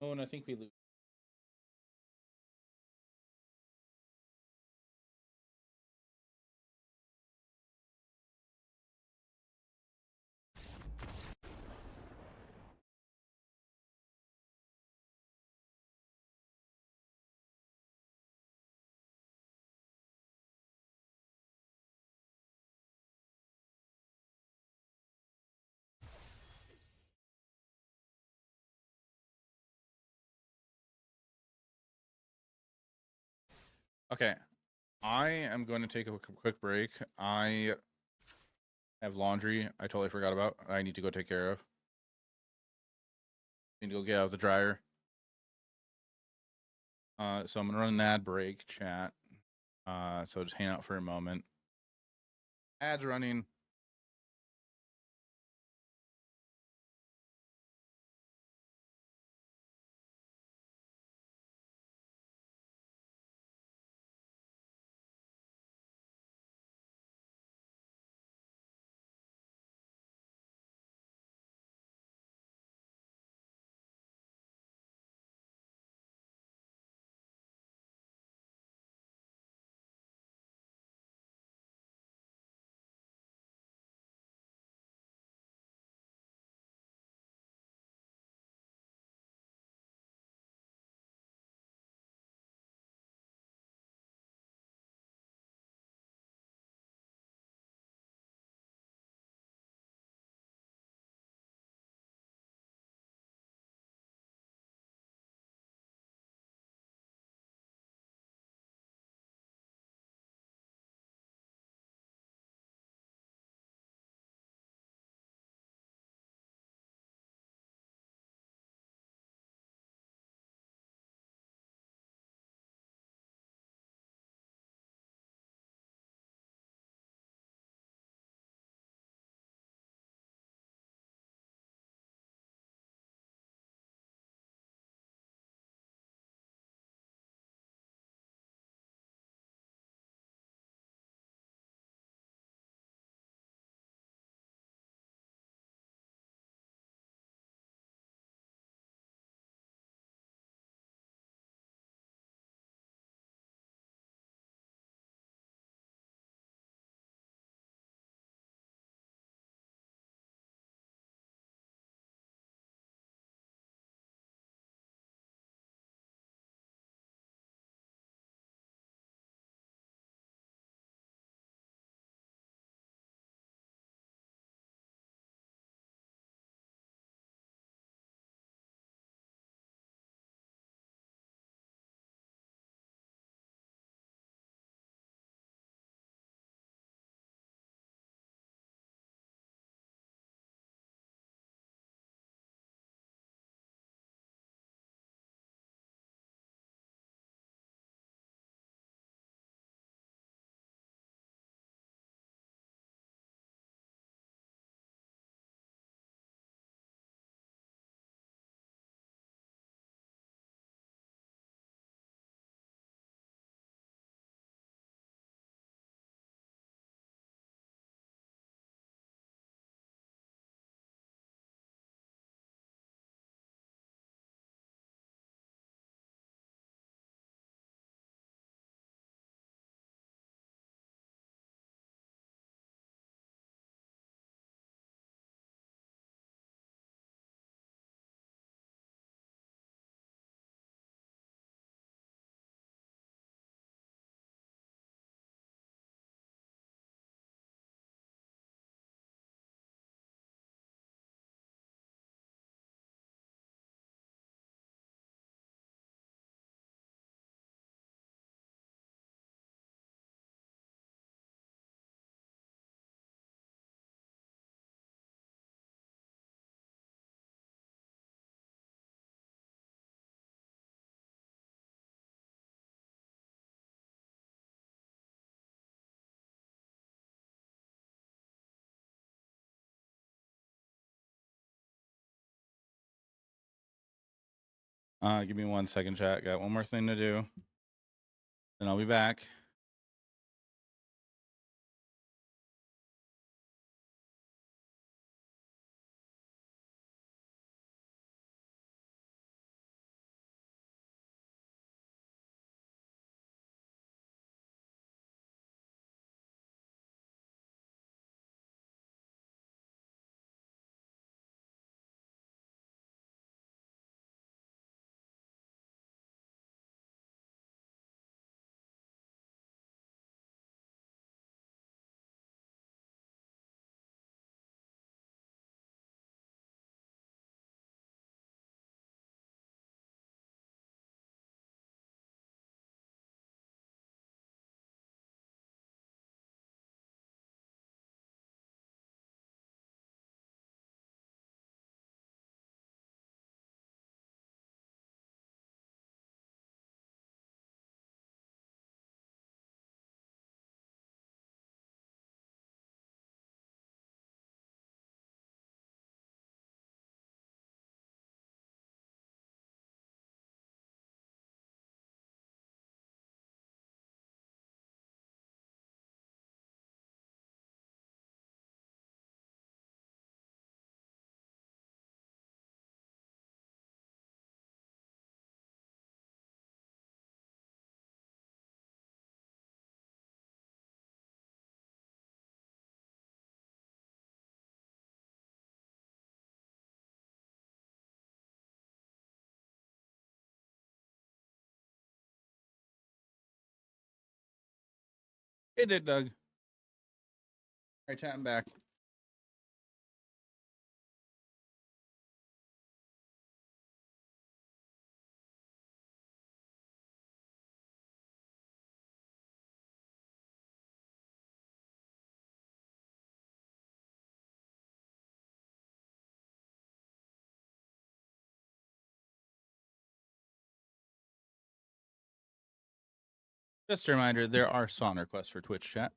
Oh, and I think we lose. Okay, I am going to take a quick break. I have laundry I totally forgot about. I need to go take care of. Need to go get out of the dryer. So I'm gonna run an ad break chat. So just hang out for a moment. Ads running. Give me 1 second, chat. Got one more thing to do. Then I'll be back. It did, Doug. All right, chat, I'm back. Just a reminder, there are song requests for Twitch chat.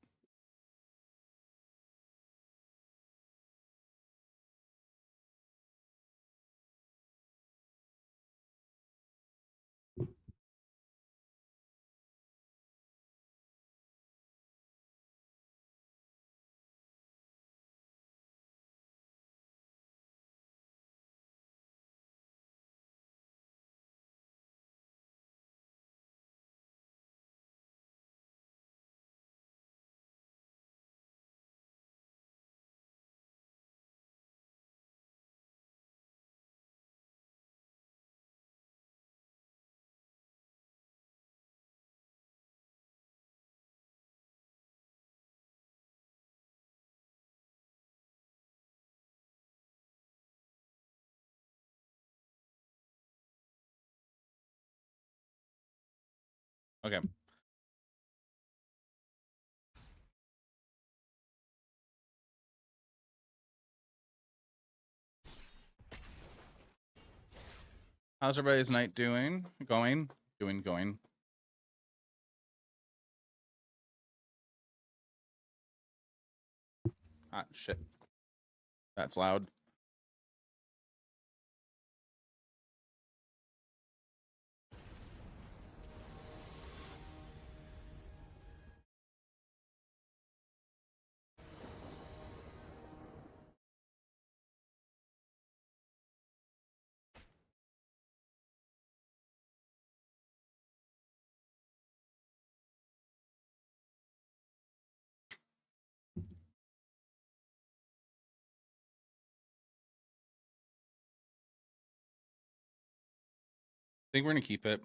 Okay. How's everybody's night doing? Going? Going. Ah, shit. That's loud. I think we're gonna keep it.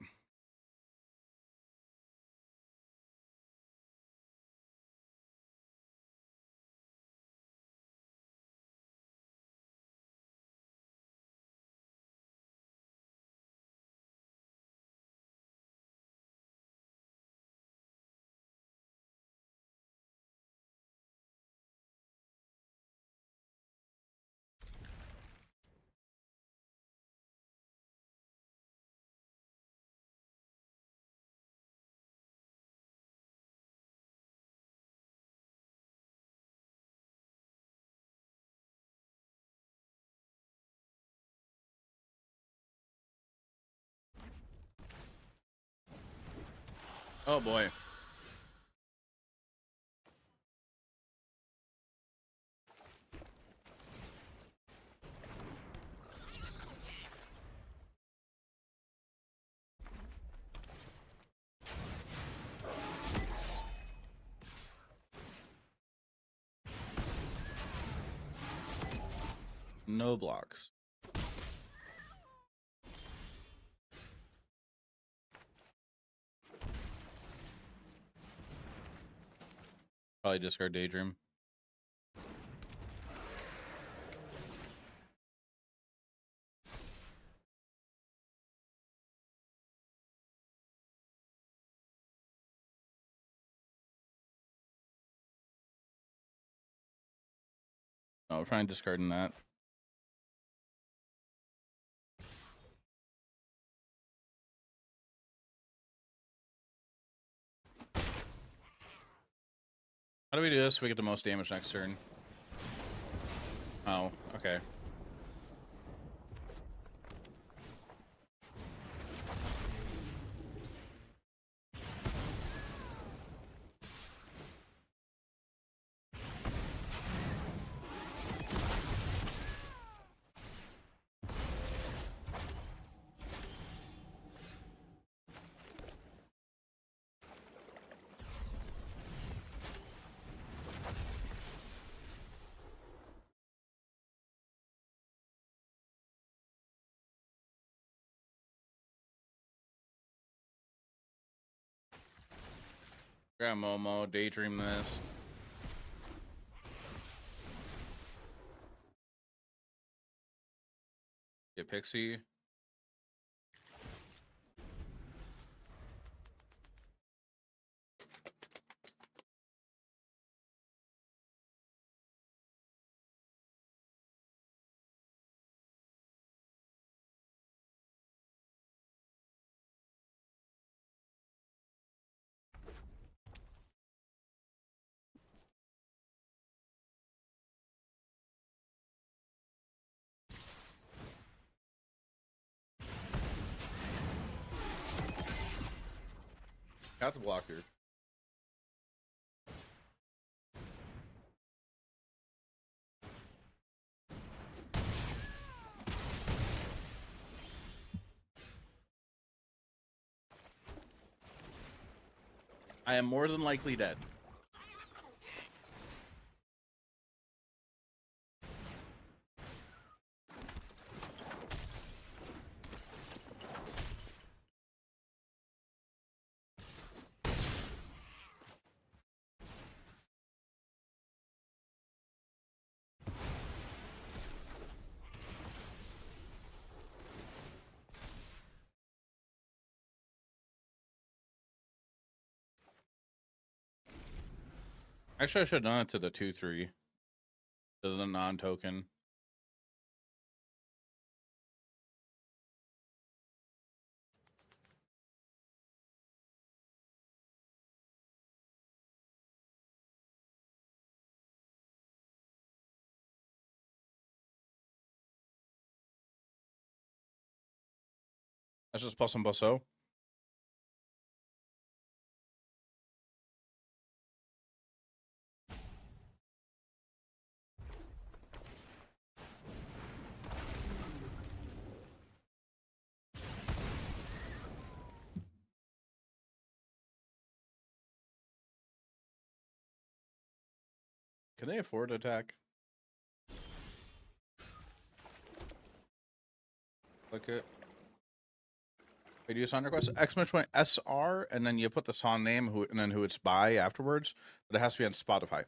Oh boy. No blocks. Probably discard Daydream. Oh, we're trying discarding that. How do we do this so we get the most damage next turn? Oh, okay. Grab Momo, Daydream this. Get Pixie. Got the blocker. I am more than likely dead. Actually, I should have done it to the 2/3. To the non-token. That's just plus and plus O. Can they afford to attack? Click it. Wait, do you sign request? Exclamation point SR, and then you put the song name and then who it's by afterwards. But it has to be on Spotify.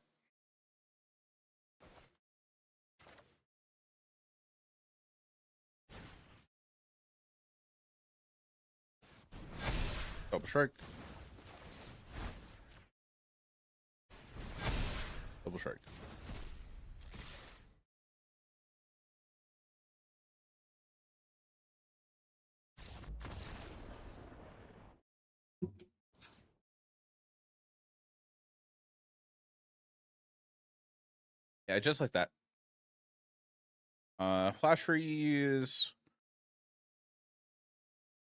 Double strike. Double strike. Yeah, just like that. Flash freeze.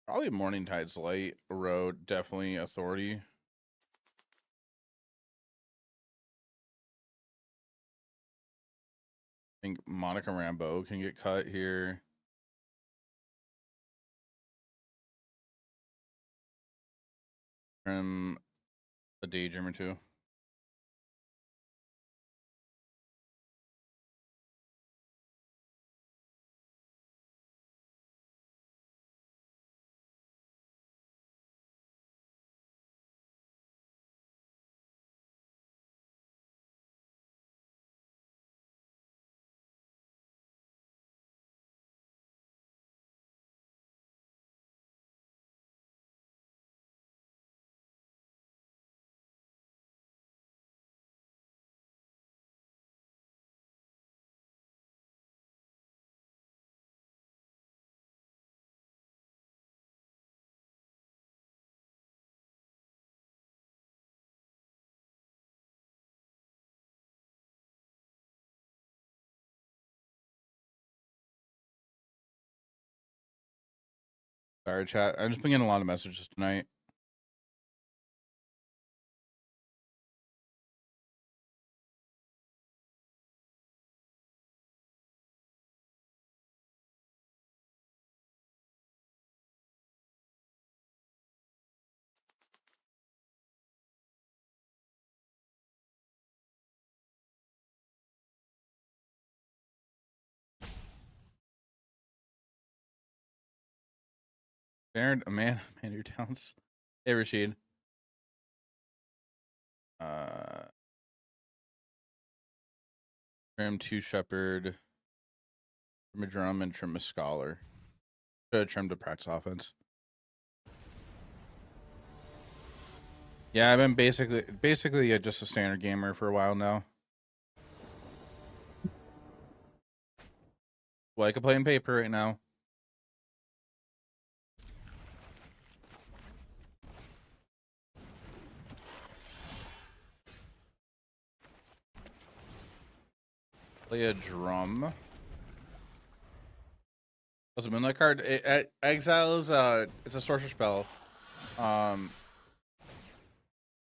Probably Morning Tide's Light, Road, definitely Authority. think Monica Rambeau can get cut here. From a Daydream or two. Sorry, chat. I'm just been getting a lot of messages tonight. Baron, Amanda Towns. Hey, Rashid. Trim 2 Shepherd. Trim a Drum and trim a Scholar. Should have trimmed a practice offense. Yeah, I've been basically just a standard gamer for a while now. Well, I could play in paper right now. Play a Drum. That's a Moonlight card. It exiles. It's a sorcerer spell.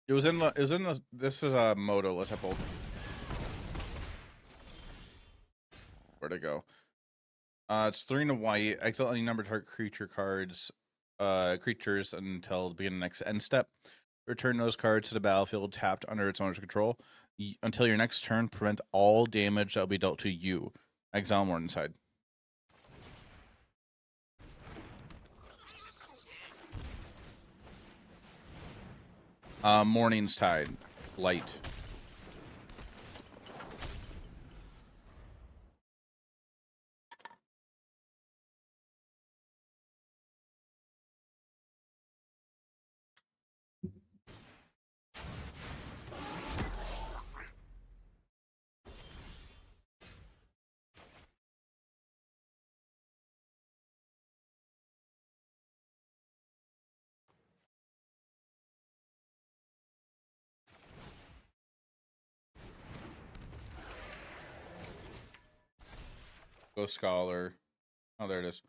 It was in the. This is a Moto. Let's have both. Where'd it go? It's 3 and a white. Exile any number of target creatures until the beginning of the next end step. Return those cards to the battlefield tapped under its owner's control until your next turn. Prevent all damage that will be dealt to you. Exile Morningside. Morning's Tide. Light. Go Scholar. Oh, there it is.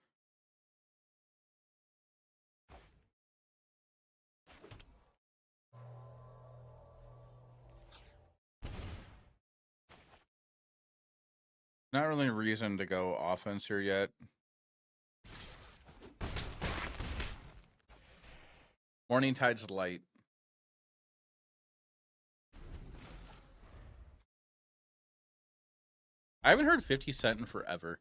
Not really a reason to go offense here yet. Morning Tide's light. I haven't heard 50 Cent in forever.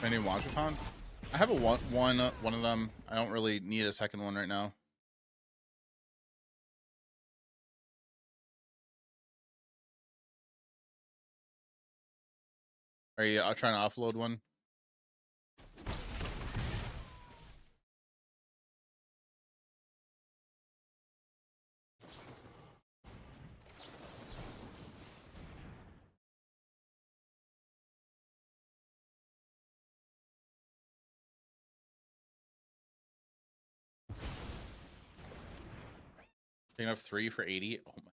Any Watchathon? I have a one of them. I don't really need a second one right now. Are you? I'll try to offload one. Taking off 3 for 80. Oh my.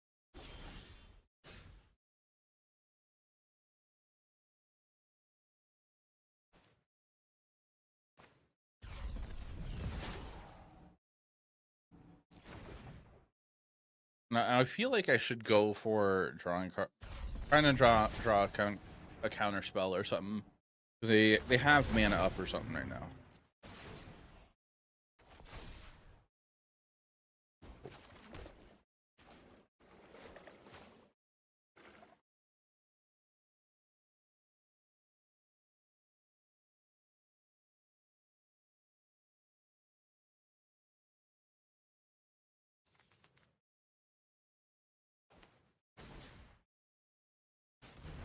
Now, I feel like I should go for trying to draw a counter spell or something, because they have mana up or something right now.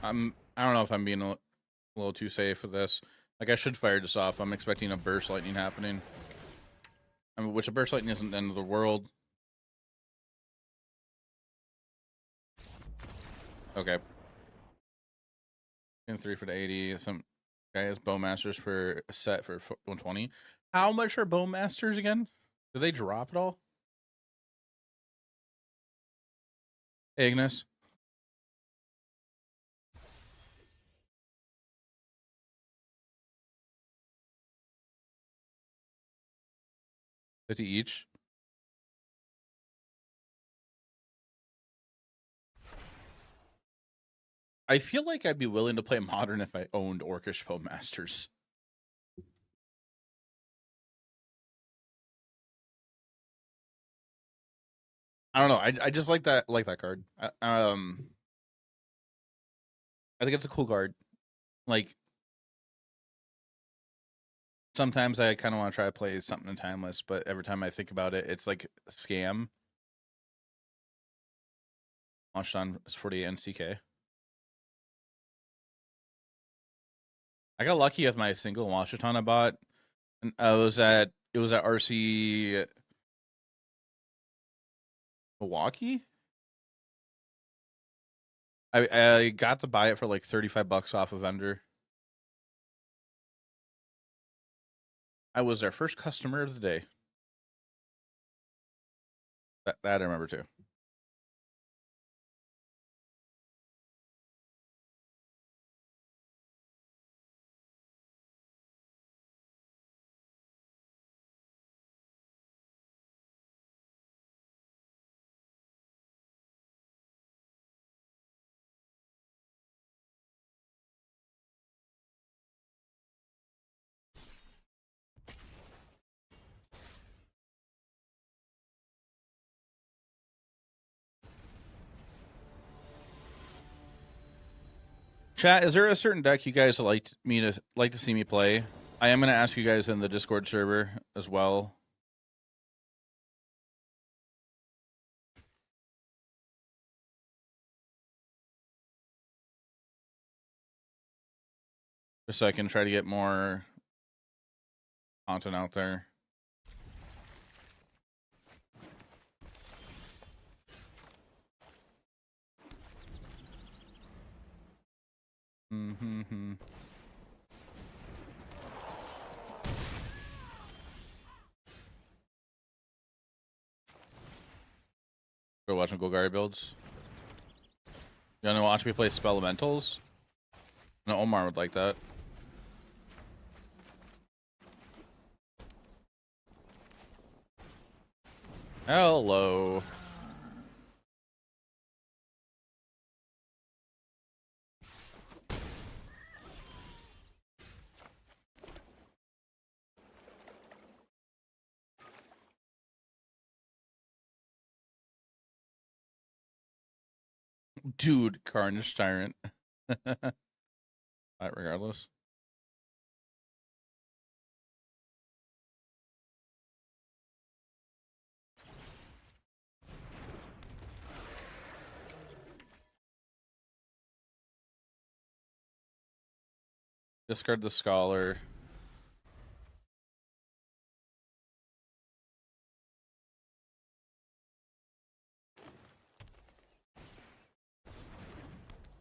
I don't know if I'm being a little too safe for this. Like, I should fire this off. I'm expecting a burst lightning happening. I mean, which a burst lightning isn't the end of the world. Okay. And 3 for the 80. Some guy has Bowmasters for a set for 120. How much are Bowmasters again? Do they drop at all? Hey, Ignis. 50 each. I feel like I'd be willing to play Modern if I owned Orcish Bowmasters. I don't know. I just like that card. I think it's a cool card. Like, sometimes I kind of want to try to play something in Timeless, but every time I think about it, it's like a scam. Launched on 48 NCK. I got lucky with my single Washington I bought. And it was at RC Milwaukee. I got to buy it for like $35 off a vendor. I was their first customer of the day. That I remember too. Chat, is there a certain deck you guys like to see me play? I am going to ask you guys in the Discord server as well. Just so I can try to get more content out there. Mm-hmm. Go watch some Golgari builds. You want to watch me play Spelementals? No, Omar would like that. Hello. Dude, Carnage Tyrant. Regardless. Discard the Scholar.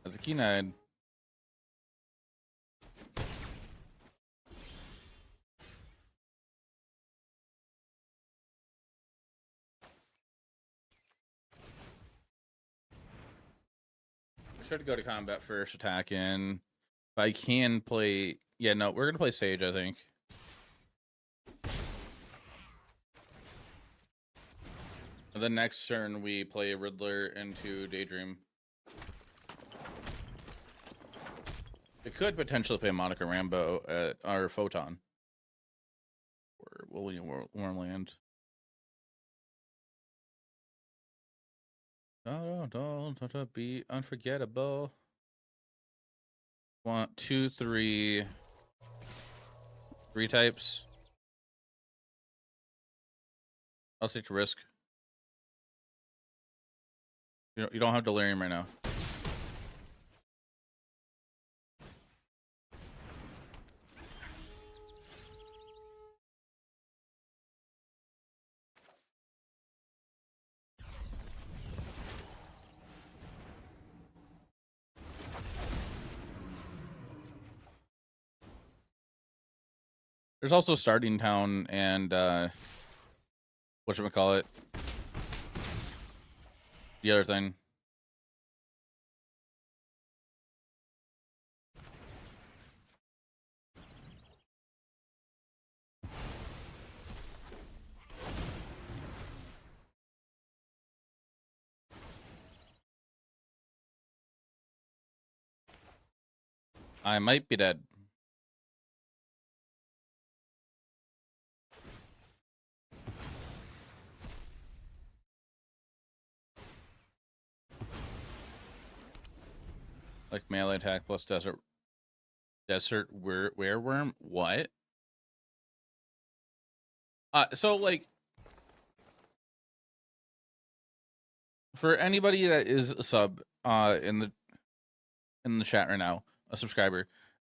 As a Key-9. Should go to combat first, attack in. If I can play... Yeah, no, we're going to play Sage, I think. The next turn we play Riddler into Daydream. It could potentially play Monica Rambo at our Photon. Or William Wormland. Don't be unforgettable. 1, 2, 3. 3 types. I'll take the risk. You don't have Delirium right now. There's also Starting Town and whatchamacallit? The other thing. I might be dead. Like melee attack plus desert wereworm. What? So like for anybody that is a sub in the chat right now, a subscriber,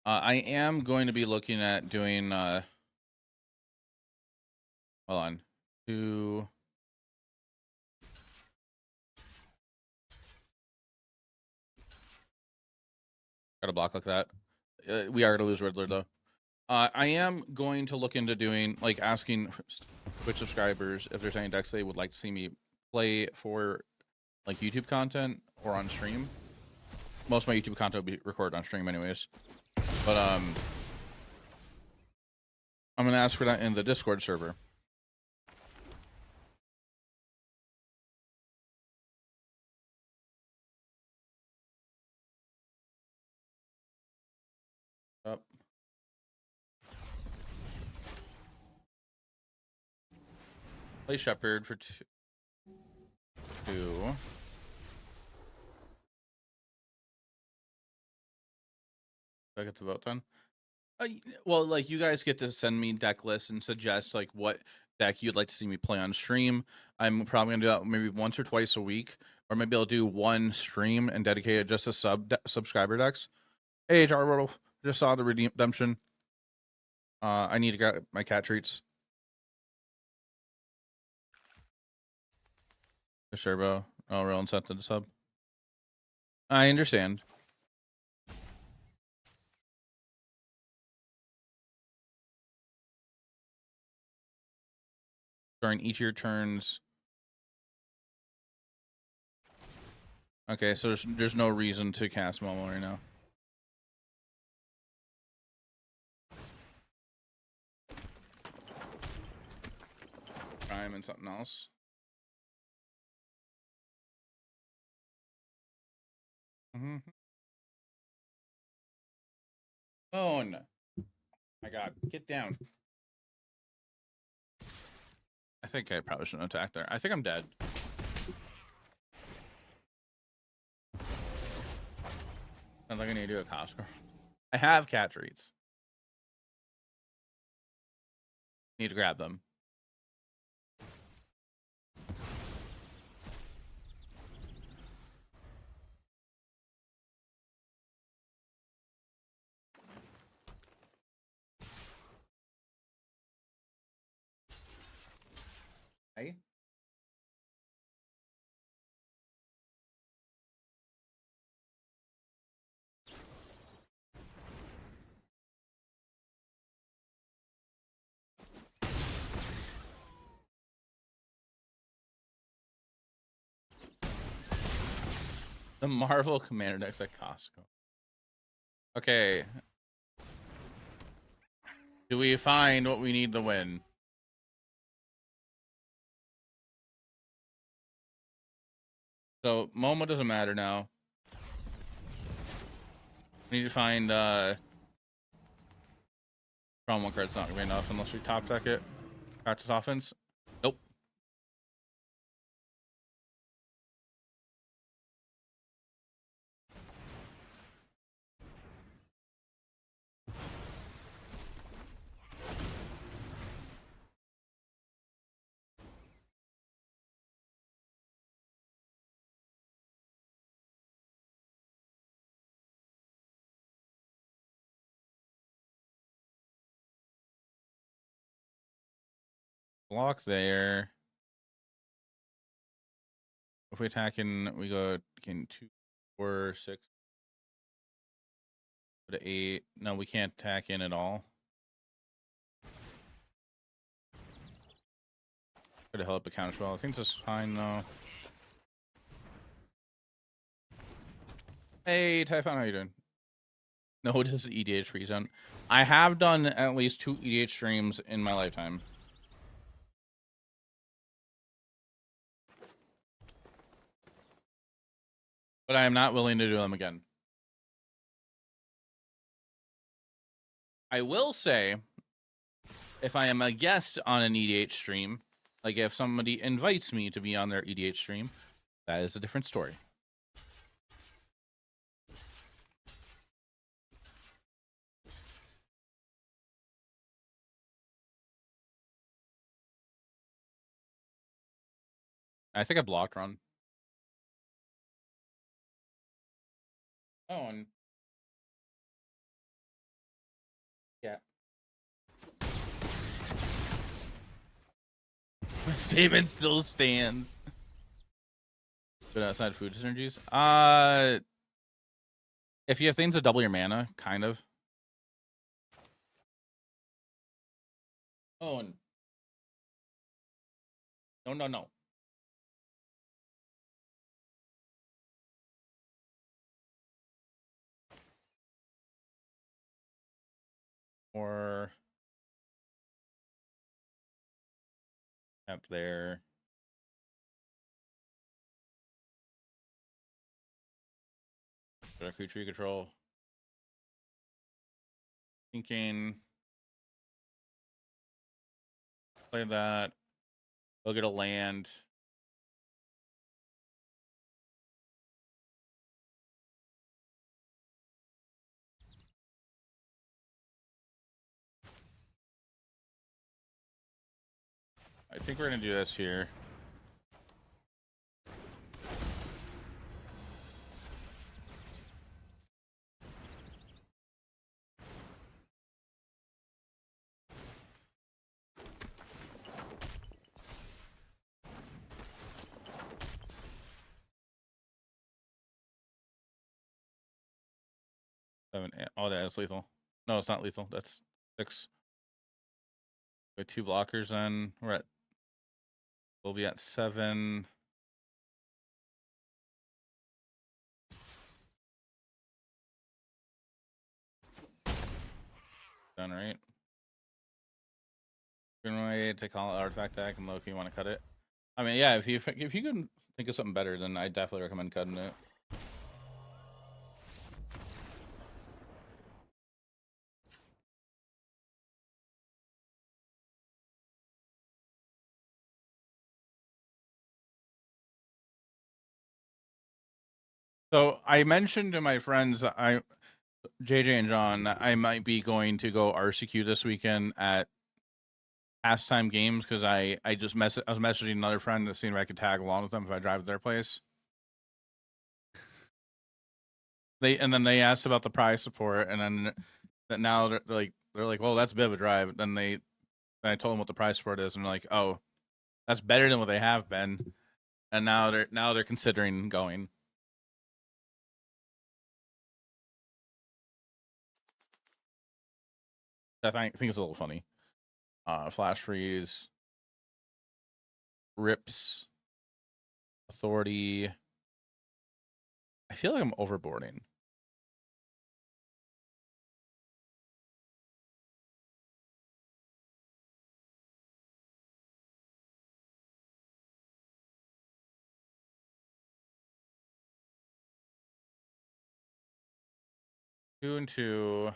I am going to be looking at doing hold on. Got a block like that. We are gonna lose Riddler though. I am going to look into doing like asking Twitch subscribers if there's any decks they would like to see me play for like YouTube content or on stream. Most of my YouTube content will be recorded on stream anyways. But I'm gonna ask for that in the Discord server. Up. Play Shepherd for 2. I get the vote done. Well, like you guys get to send me deck lists and suggest like what deck you'd like to see me play on stream. I'm probably gonna do that maybe once or twice a week, or maybe I'll do one stream and dedicate it just to subscriber decks. Hey, Jarwell, just saw the redemption. I need to get my cat treats. The Sherbo. Oh, real incentive to sub. I understand. During each of your turns. Okay, so there's no reason to cast Momo right now. Prime and something else. Oh no. My god, get down. I think I probably shouldn't attack there. I think I'm dead. Sounds like I need to do a Costco. I have cat treats. Need to grab them. Hey. The Marvel Commander decks at Costco. Okay. Do we find what we need to win? So Momo doesn't matter now. We need to find problem one card's not gonna be enough unless we top deck it. Practice offense. Nope. Block there. If we attack in, we go in 2, 4, 6, go to 8. No, we can't attack in at all. Could have held up a counter spell. I think this is fine though. Hey, Typhon, how you doing? No, it is EDH free zone. I have done at least 2 EDH streams in my lifetime. But I am not willing to do them again. I will say, if I am a guest on an EDH stream, like if somebody invites me to be on their EDH stream, that is a different story. I think I blocked Run. Oh, and yeah. My statement still stands. Good outside food synergies. If you have things that double your mana, kind of. Oh, and no. Or up there. Got a creature you control. Thinking. Play that. Go get a land. I think we're gonna do this here. Oh, that's lethal. No, it's not lethal. That's 6. We have 2 blockers then. We'll be at 7. Done, right? Good way to call it artifact deck and Loki want to cut it. I mean, yeah, if you can think of something better, then I definitely recommend cutting it. So I mentioned to my friends, JJ and John, I might be going to go RCQ this weekend at Pastime Games because I was messaging another friend to see if I could tag along with them if I drive to their place. Then they asked about the prize support, and then that now they're like, well, that's a bit of a drive. Then I told them what the prize support is, and they're like, oh, that's better than what they have been, and now they're considering going. I think it's a little funny. Flash freeze, rips, authority. I feel like I'm overboarding. 2 and 2.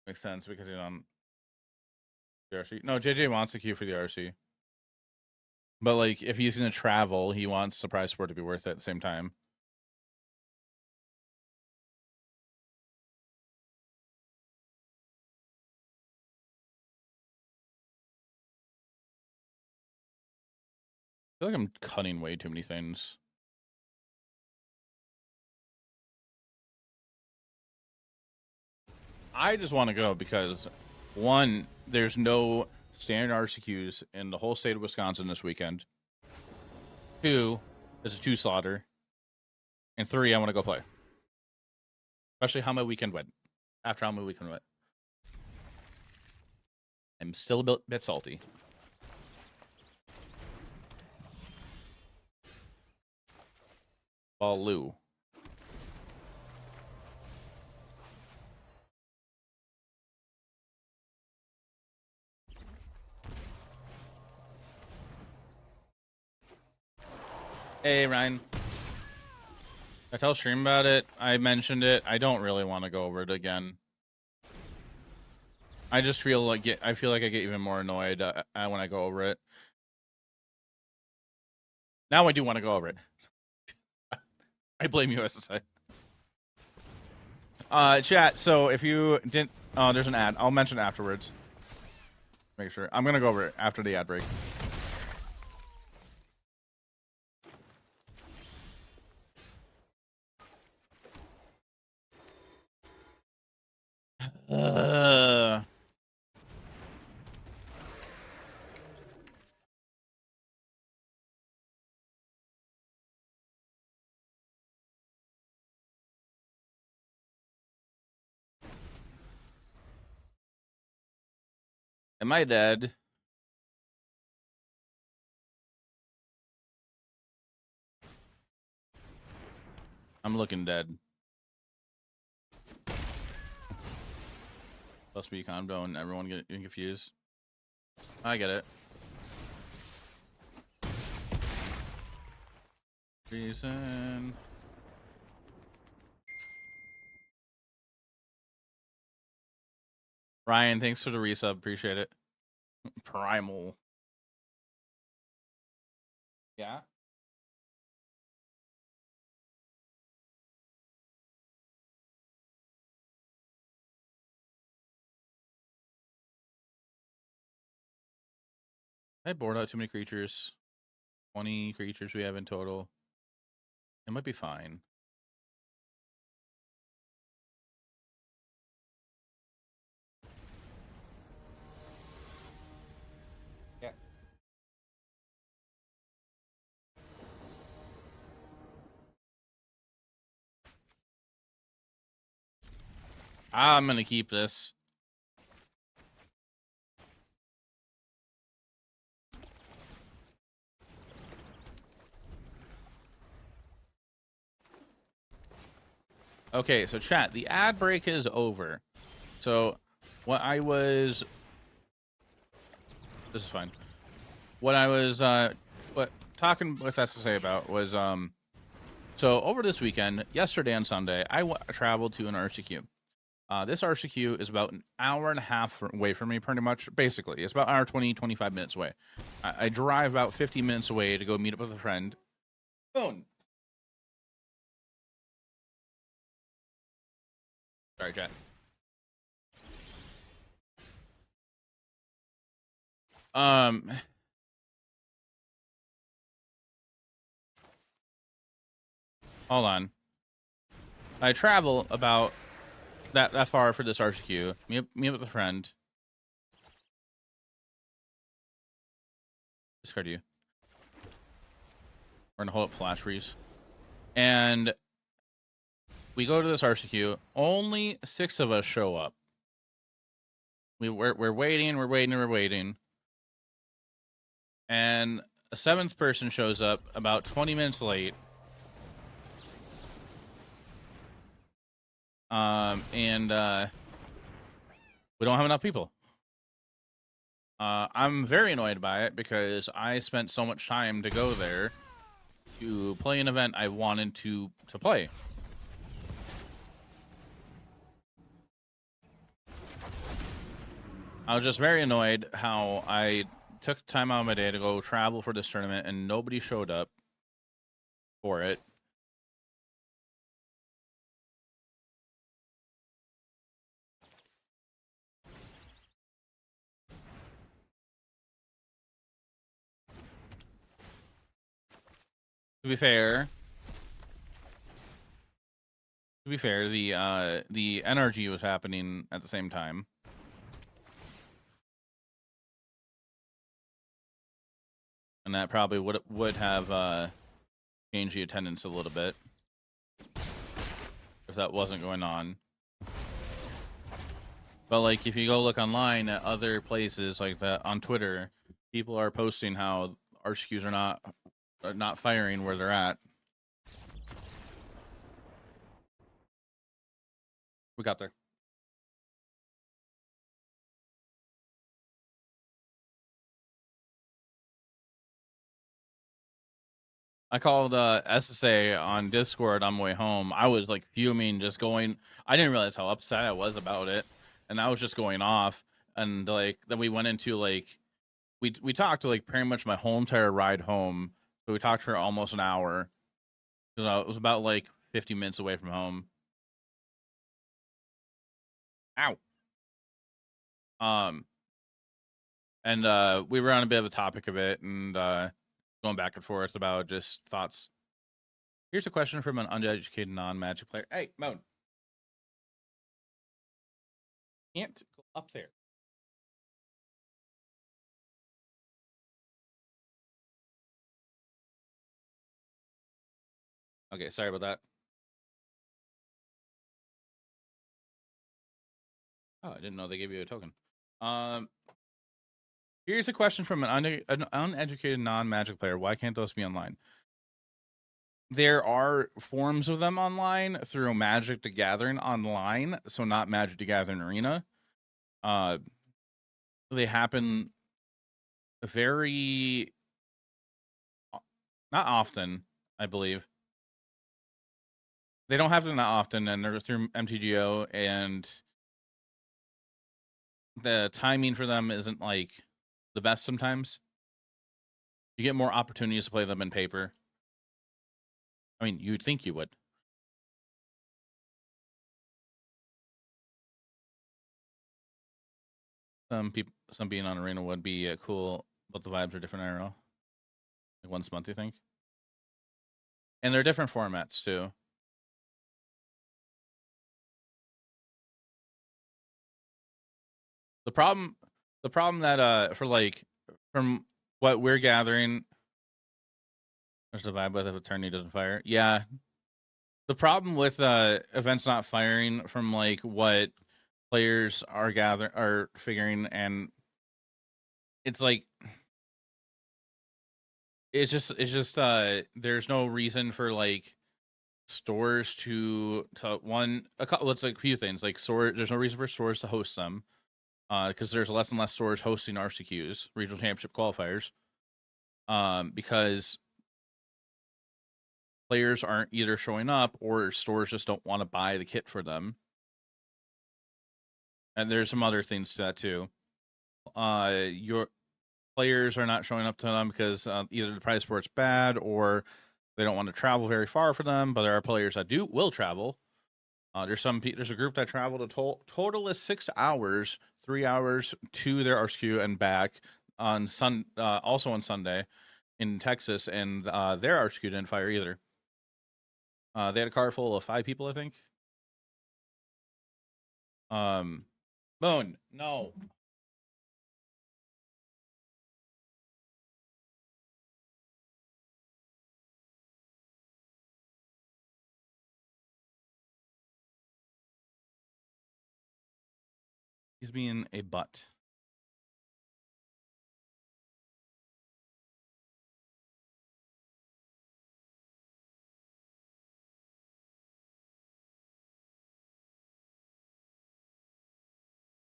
Makes sense because he's on the RC. No, JJ wants the queue for the RC. But like, if he's gonna travel, he wants the prize support to be worth it at the same time. I feel like I'm cutting way too many things. I just want to go because, one, there's no standard RCQs in the whole state of Wisconsin this weekend. 2, it's a 2 slaughter. And 3, I want to go play. Especially how my weekend went. After how my weekend went. I'm still a bit salty. Baloo. Hey, Ryan. I tell stream about it. I mentioned it. I don't really want to go over it again. I just feel like I feel like I get even more annoyed when I go over it. Now I do want to go over it. I blame you, SSI. Chat. So if you didn't, there's an ad. I'll mention it afterwards. Make sure. I'm gonna go over it after the ad break. Am I dead? I'm looking dead. Plus be calm down. Everyone getting confused. I get it. Reason. Ryan, thanks for the resub. Appreciate it. Primal. Yeah. I bored out too many creatures. 20 creatures we have in total. It might be fine. Yeah. I'm gonna keep this. Okay, so chat, the ad break is over. So what I was this is fine. What I was talking with SSA about was so over this weekend, yesterday and Sunday, I traveled to an RCQ. This RCQ is about an hour and a half away from me, pretty much. Basically, it's about an hour 20, 25 minutes away. I drive about 50 minutes away to go meet up with a friend. Phone. Sorry, chat. Hold on. I travel about that far for this RCQ. Meet up with a friend. Discard you. We're gonna hold up flash freeze. And we go to this RCQ. Only 6 of us show up. We're waiting. And a 7th person shows up about 20 minutes late. And we don't have enough people. I'm very annoyed by it because I spent so much time to go there to play an event I wanted to play. I was just very annoyed how I took time out of my day to go travel for this tournament and nobody showed up for it. To be fair, the NRG was happening at the same time. And that probably would have changed the attendance a little bit if that wasn't going on. But like, if you go look online at other places like that on Twitter, people are posting how RCQs are not firing where they're at. We got there. I called SSA on Discord on my way home. I was like fuming, just going. I didn't realize how upset I was about it, and I was just going off. And like, then we went into like, we talked to like pretty much my whole entire ride home. So we talked for almost an hour because it was about like 50 minutes away from home. Ow. And we were on a bit of a topic of it and going back and forth about just thoughts. Here's a question from an uneducated non-Magic player. Hey, Moan. Can't go up there. Okay, sorry about that. Oh, I didn't know they gave you a token. Here's a question from an uneducated non-Magic player. Why can't those be online? There are forms of them online through Magic the Gathering online, so not Magic the Gathering Arena. They happen very not often, I believe. They don't happen that often, and they're through MTGO, and the timing for them isn't like the best sometimes. You get more opportunities to play them in paper. I mean, you'd think you would. Some being on Arena would be cool, but the vibes are different. I don't know. Like once a month, you think? And they're different formats too. The problem that for like from what we're gathering, there's the vibe with if attorney doesn't fire. Yeah, the problem with events not firing from like what players are figuring, and it's like it's just there's no reason for like stores to let's like a few things like there's no reason for stores to host them because there's less and less stores hosting RCQs, regional championship qualifiers, because players aren't either showing up or stores just don't want to buy the kit for them. And there's some other things to that too. Your players are not showing up to them because either the prize sport's bad or they don't want to travel very far for them. But there are players that will travel. There's a group that traveled a total of 6 hours, 3 hours to their RSQ and back on also on Sunday in Texas, and their RSQ didn't fire either. They had a car full of 5 people, I think. Moon, no. He's being a butt.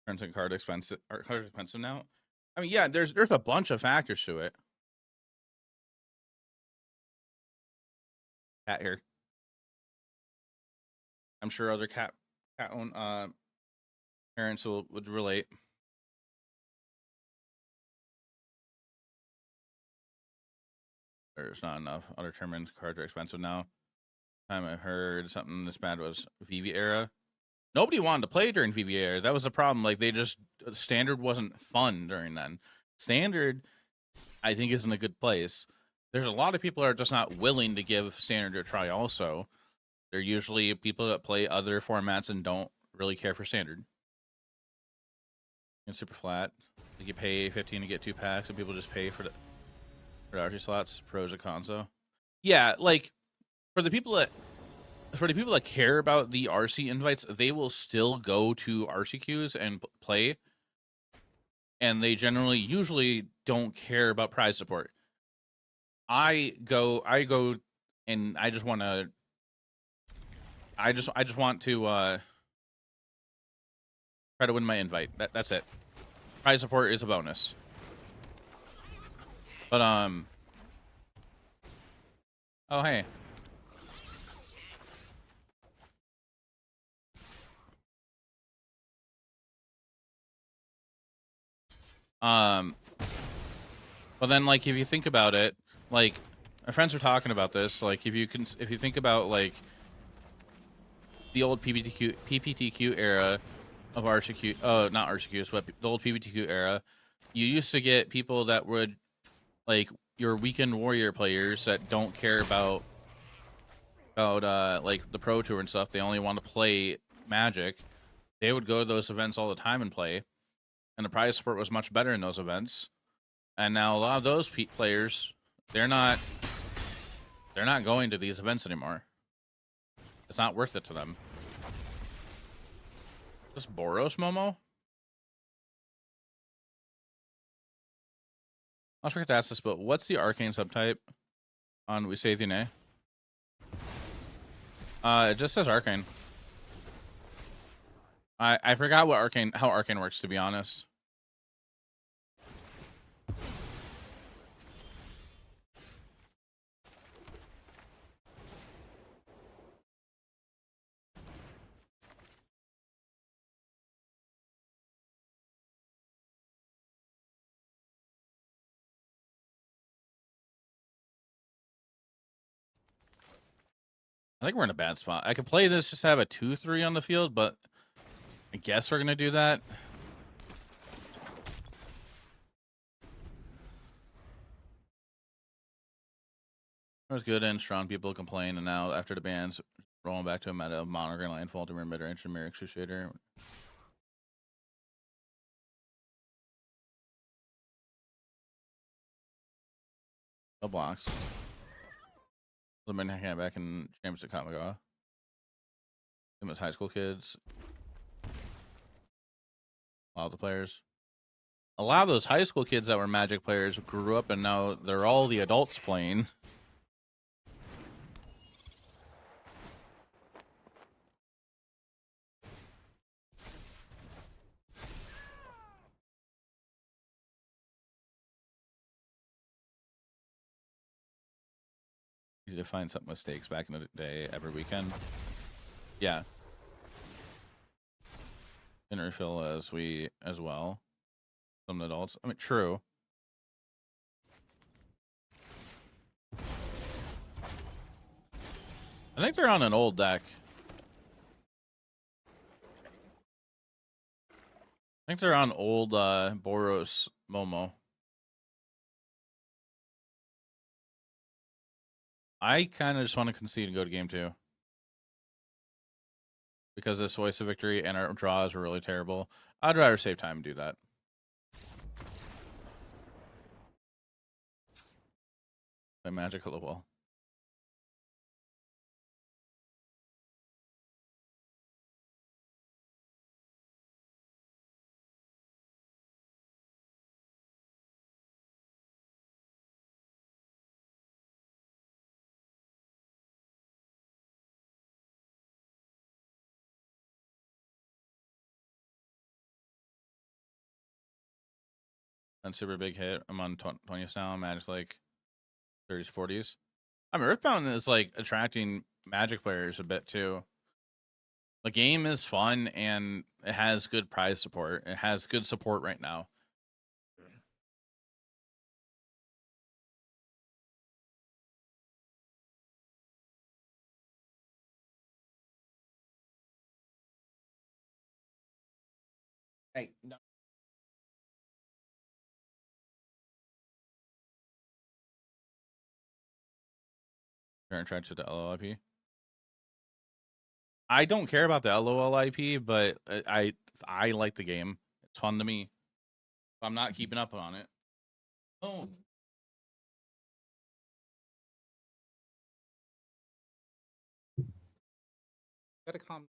Turns card expensive now. I mean, yeah, there's a bunch of factors to it. Cat here. I'm sure other cat own parents would relate. There's not enough. Other tournaments cards are expensive now. Time I heard something this bad was VV era. Nobody wanted to play during VV era. That was the problem. Like they just standard wasn't fun during then. Standard, I think, is in a good place. There's a lot of people that are just not willing to give standard a try. Also, they're usually people that play other formats and don't really care for standard. And super flat. Like you pay 15 to get 2 packs, and people just pay for the RC slots. Pros and cons though. Yeah, like for the people that care about the RC invites, they will still go to RCQs and play, and they usually don't care about prize support. I go, and I just want to, I just want to try to win my invite. That's it. Prize support is a bonus. But oh hey. But then like if you think about it, like my friends are talking about this, like if you think about like the old PPTQ era of RCQ, not RCQs, but the old PPTQ era, you used to get people that would like your weekend warrior players that don't care about like the pro tour and stuff. They only want to play Magic. They would go to those events all the time and play, and the prize support was much better in those events. And now a lot of those players, they're not going to these events anymore. It's not worth it to them. This Boros Momo? I forgot to ask this, but what's the arcane subtype on We Say Dine? It just says arcane. I forgot how arcane works, to be honest. I think we're in a bad spot. I could play this, just have a 2-3 on the field, but I guess we're gonna do that. It was good and strong people complain, and now after the bans, rolling back to a meta of Monogreen Landfall to mid-range and Mirror Excruciator. No blocks. I've been hanging back in James at Kamigawa. Them as high school kids. A lot of the players. A lot of those high school kids that were Magic players grew up and now they're all the adults playing. Easy to find something with stakes back in the day every weekend. Yeah. And refill as well. Some adults. I mean, true. I think they're on an old deck. I think they're on old Boros Momo. I kind of just want to concede and go to game 2. Because this voice of victory and our draws were really terrible. I'd rather save time and do that. Play Magic a little. And super big hit. I'm on 20s now. Magic's like 30s, 40s. I mean, Earthbound is like attracting Magic players a bit too. The game is fun and it has good prize support. It has good support right now. Hey, no. Turn track to the LOIP. I don't care about the LOLIP, but I like the game. It's fun to me. I'm not keeping up on it. Oh. Gotta calm.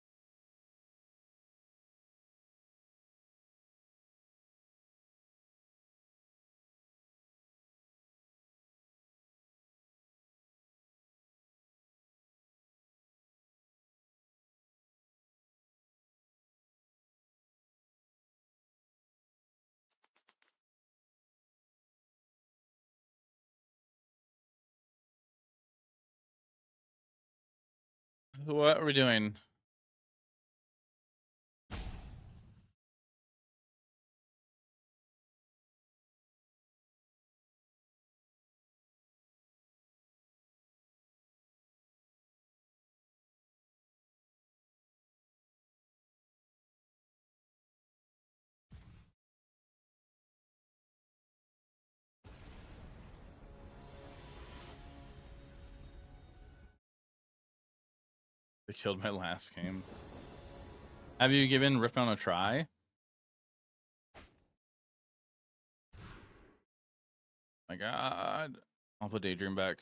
What are we doing? They killed my last game. Have you given Riftbound a try? My God. I'll put Daydream back.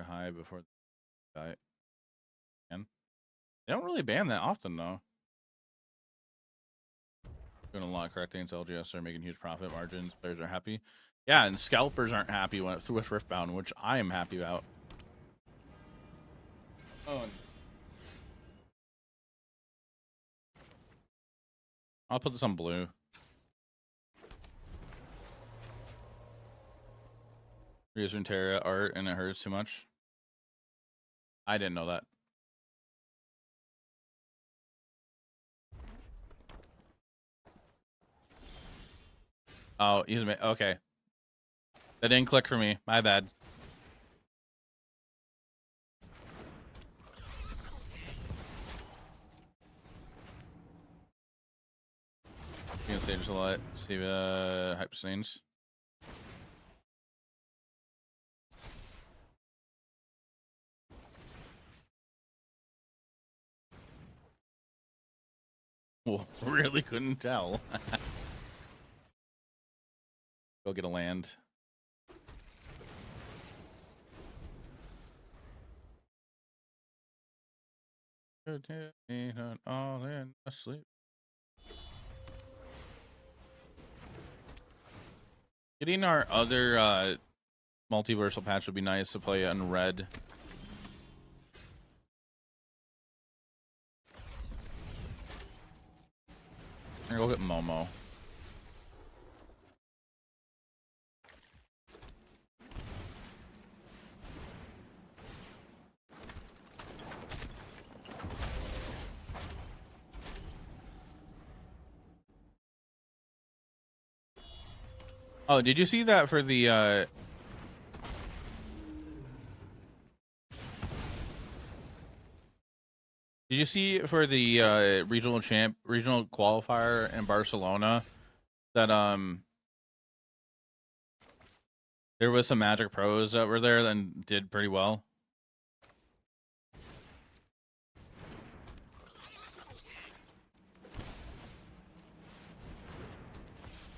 High before they die. Again. They don't really ban that often though. Doing a lot of correct things. LGS are making huge profit margins. Players are happy. Yeah, and scalpers aren't happy when it's with Riftbound, which I am happy about. Oh, I'll put this on blue. Use Runeterra art and it hurts too much. I didn't know that. Oh, okay. That didn't click for me. My bad. You can save us a lot. Save hyperscenes. Well, really couldn't tell. Go get a land. All in asleep. Getting our other multiversal patch would be nice to play on red. I'm gonna go get Momo. Oh, did you see that for the did you see for the regional qualifier in Barcelona that there was some Magic pros that were there and did pretty well?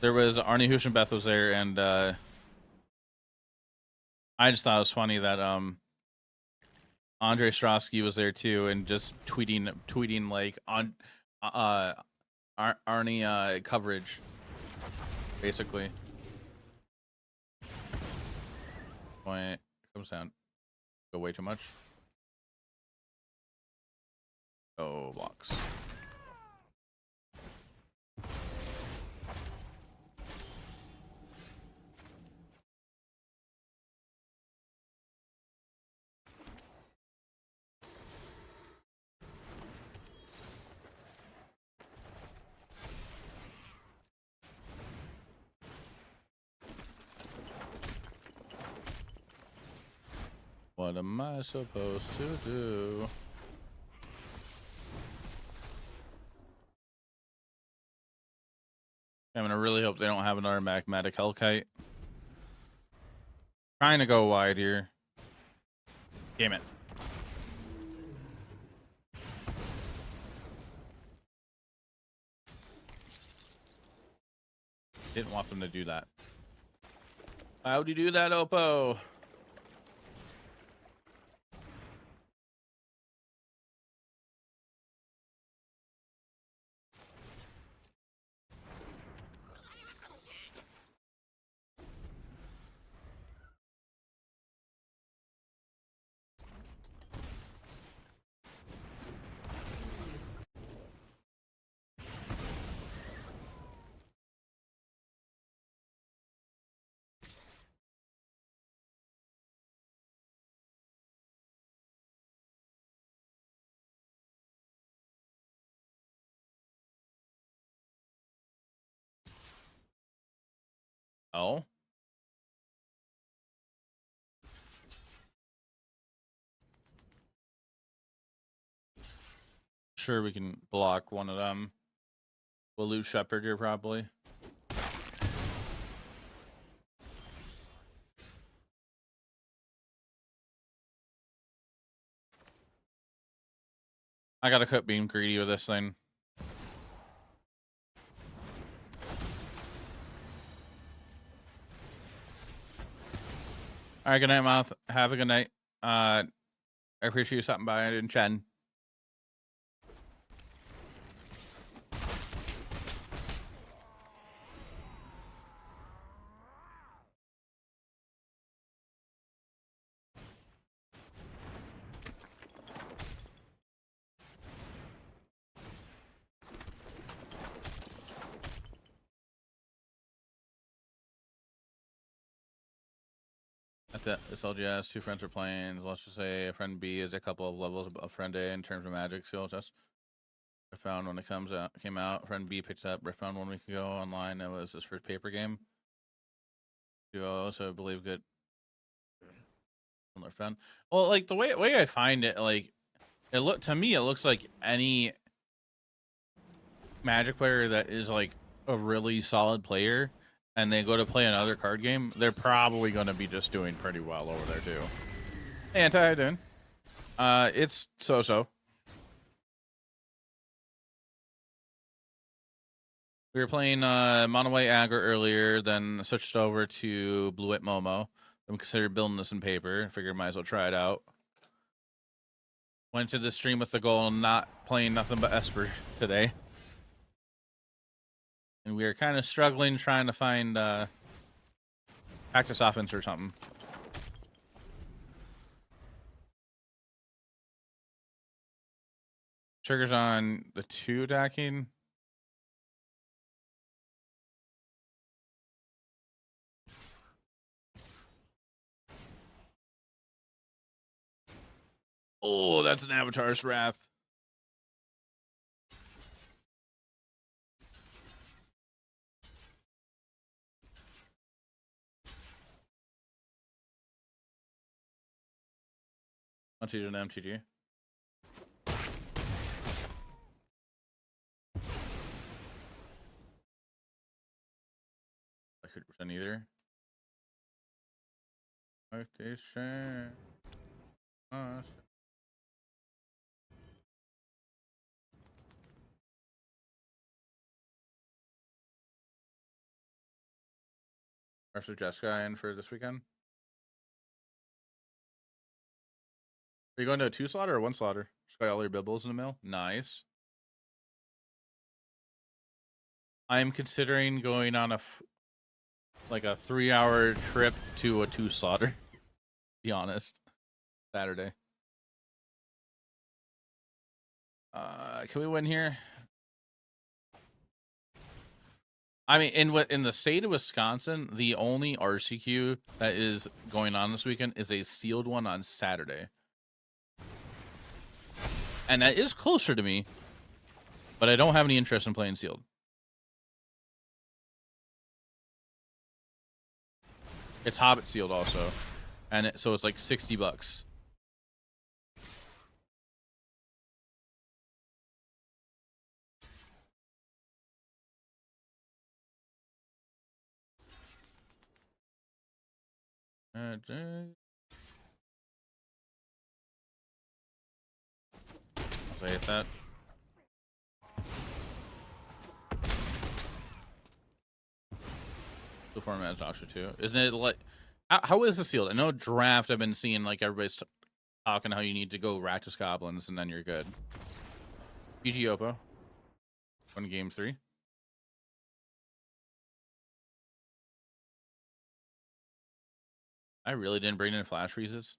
There was Arnie Huschenbeth was there, and I just thought it was funny that Andre Strosky was there too, and just tweeting like on Arnie coverage, basically. Point comes down. Go way too much. Oh, blocks. What am I supposed to do? I'm gonna really hope they don't have another magmatic Hellkite. Trying to go wide here. Damn it. Didn't want them to do that. How'd you do that, Oppo? Oh? Sure, we can block one of them. We'll lose Shepherd here, probably. I gotta quit being greedy with this thing. All right, good night, Mouth. Have a good night. I appreciate you stopping by and chatting. That's it. This LGS. Two friends are playing. Let's just say a friend B is a couple of levels above friend A in terms of magic skills. That's I found when it came out. Friend B picked up. I found 1 week ago online. It was his first paper game. You also believe good. Found. Well, like the way I find it, like it looks like any Magic player that is like a really solid player and they go to play another card game, they're probably going to be just doing pretty well over there too. Hey, Anti, how you doing? It's so-so. We were playing Mono White Aggro earlier, then switched over to Blue White Momo. Then we considered building this in paper. Figured might as well try it out. Went to the stream with the goal of not playing nothing but Esper today. And we are kind of struggling trying to find practice offense or something. Triggers on the 2 attacking. Oh, that's an Avatar's Wrath. Much easier than MTG. Like 50% either. PlayStation. Versus Jessica in for this weekend. Are you going to a 2 slaughter or 1 slaughter? Just got all your bibbles in the mail. Nice. I am considering going on a 3-hour trip to a 2 slaughter. Be honest. Saturday. Can we win here? I mean, in the state of Wisconsin, the only RCQ that is going on this weekend is a sealed one on Saturday. And that is closer to me, but I don't have any interest in playing sealed. It's Hobbit sealed also. And so it's like $60. I'll say that. The format is option too. Isn't it like how is the sealed? I know draft I've been seeing like everybody's talking how you need to go Rakdos Goblins and then you're good. GG Oppo. Won game 3. I really didn't bring in flash freezes.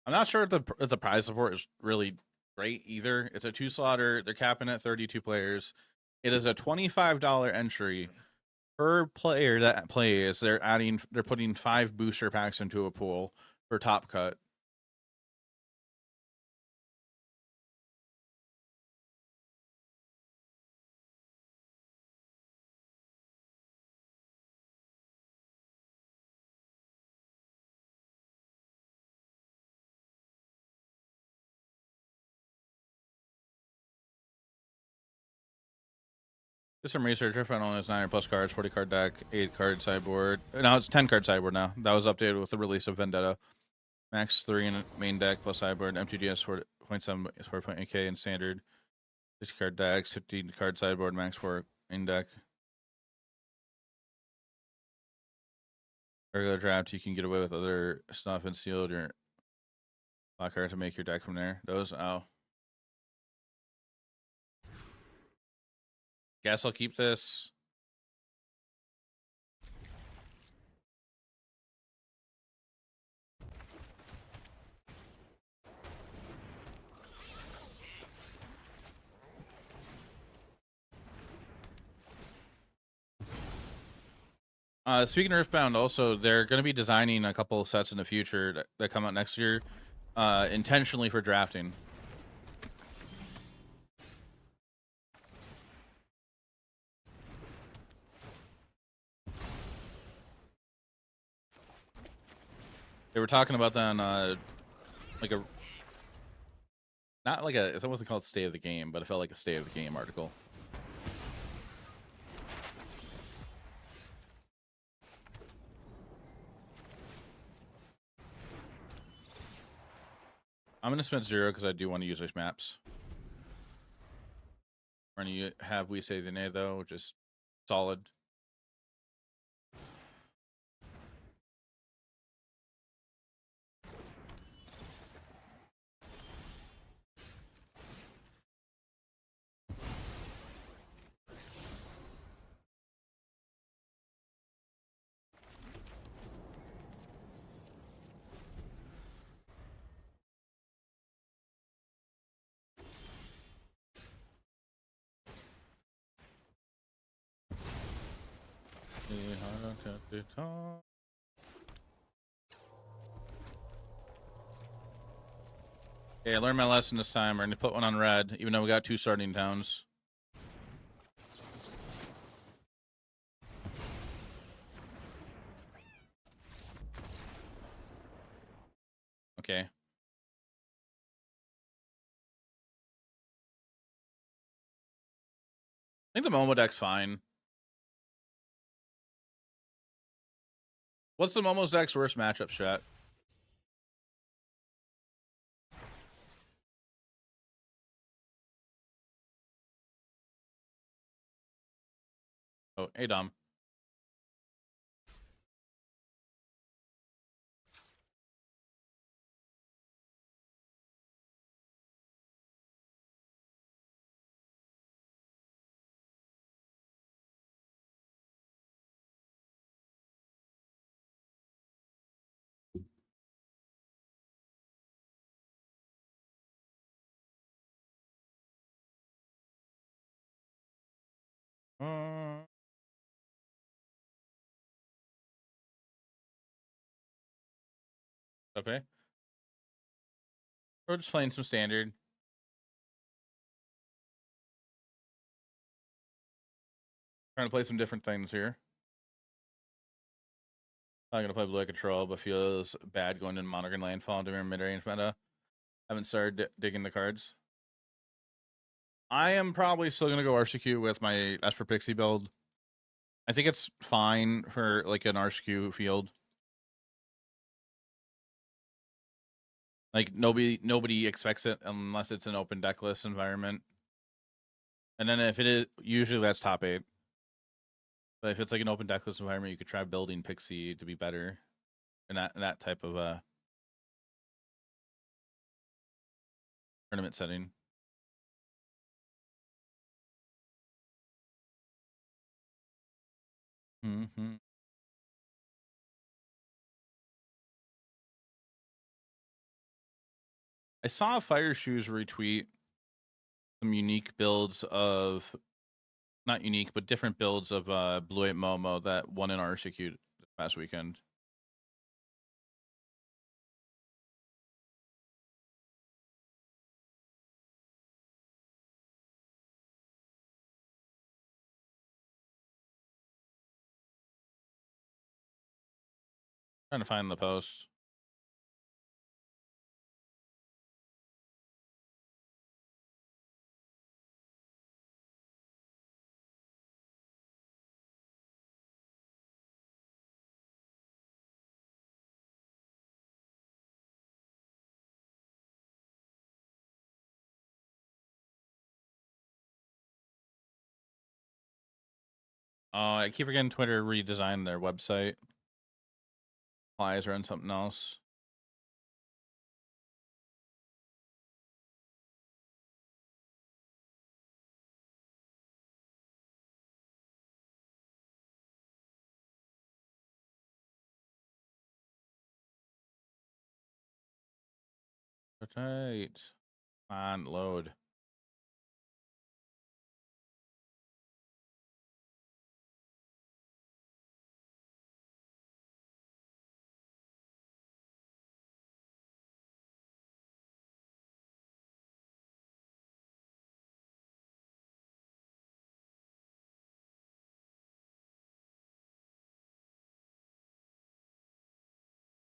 I'm not sure if the prize support is really great either. It's a 2-slotter. They're capping at 32 players. It is a $25 entry per player that plays. They're putting 5 booster packs into a pool for top cut. Did some research. I found only has 9 plus cards, 40 card deck, 8 card sideboard. Now it's 10 card sideboard now. That was updated with the release of Vendetta. Max 3 in main deck plus sideboard. MTGA is 4.7 is 4.8k in standard. 60 card decks, 15 card sideboard, max 4 main deck. Regular draft, you can get away with other stuff and sealed your black card to make your deck from there. Those, oh. Guess I'll keep this. Speaking of Earthbound, also they're going to be designing a couple of sets in the future that come out next year, intentionally for drafting. They were talking about that on like a not like a it wasn't called State of the Game, but it felt like a State of the Game article. I'm gonna spend 0 because I do want to use those maps. We're gonna have We Say the Nay though, which is solid. Okay, I learned my lesson this time. We're gonna put one on red, even though we got 2 starting towns. Okay. I think the Momo deck's fine. What's the Momo's deck's worst matchup, chat? Oh, hey, Dom. Okay. We're just playing some standard. Trying to play some different things here. I'm gonna play Blue Control, but feels bad going into Monarch and Landfall into mid-range meta. Haven't started digging the cards. I am probably still gonna go RCQ with my Esper Pixie build. I think it's fine for like an RCQ field. Like nobody expects it unless it's an open decklist environment. And then if it is, usually that's top 8. But if it's like an open decklist environment, you could try building Pixie to be better in that type of tournament setting. Mm-hmm. I saw Fire Shoes retweet some unique builds of, not unique, but different builds of Blue 8 Momo that won an RCQ this past weekend. Trying to find the post. Oh, I keep forgetting Twitter redesigned their website. Flies are on something else. Right. On load.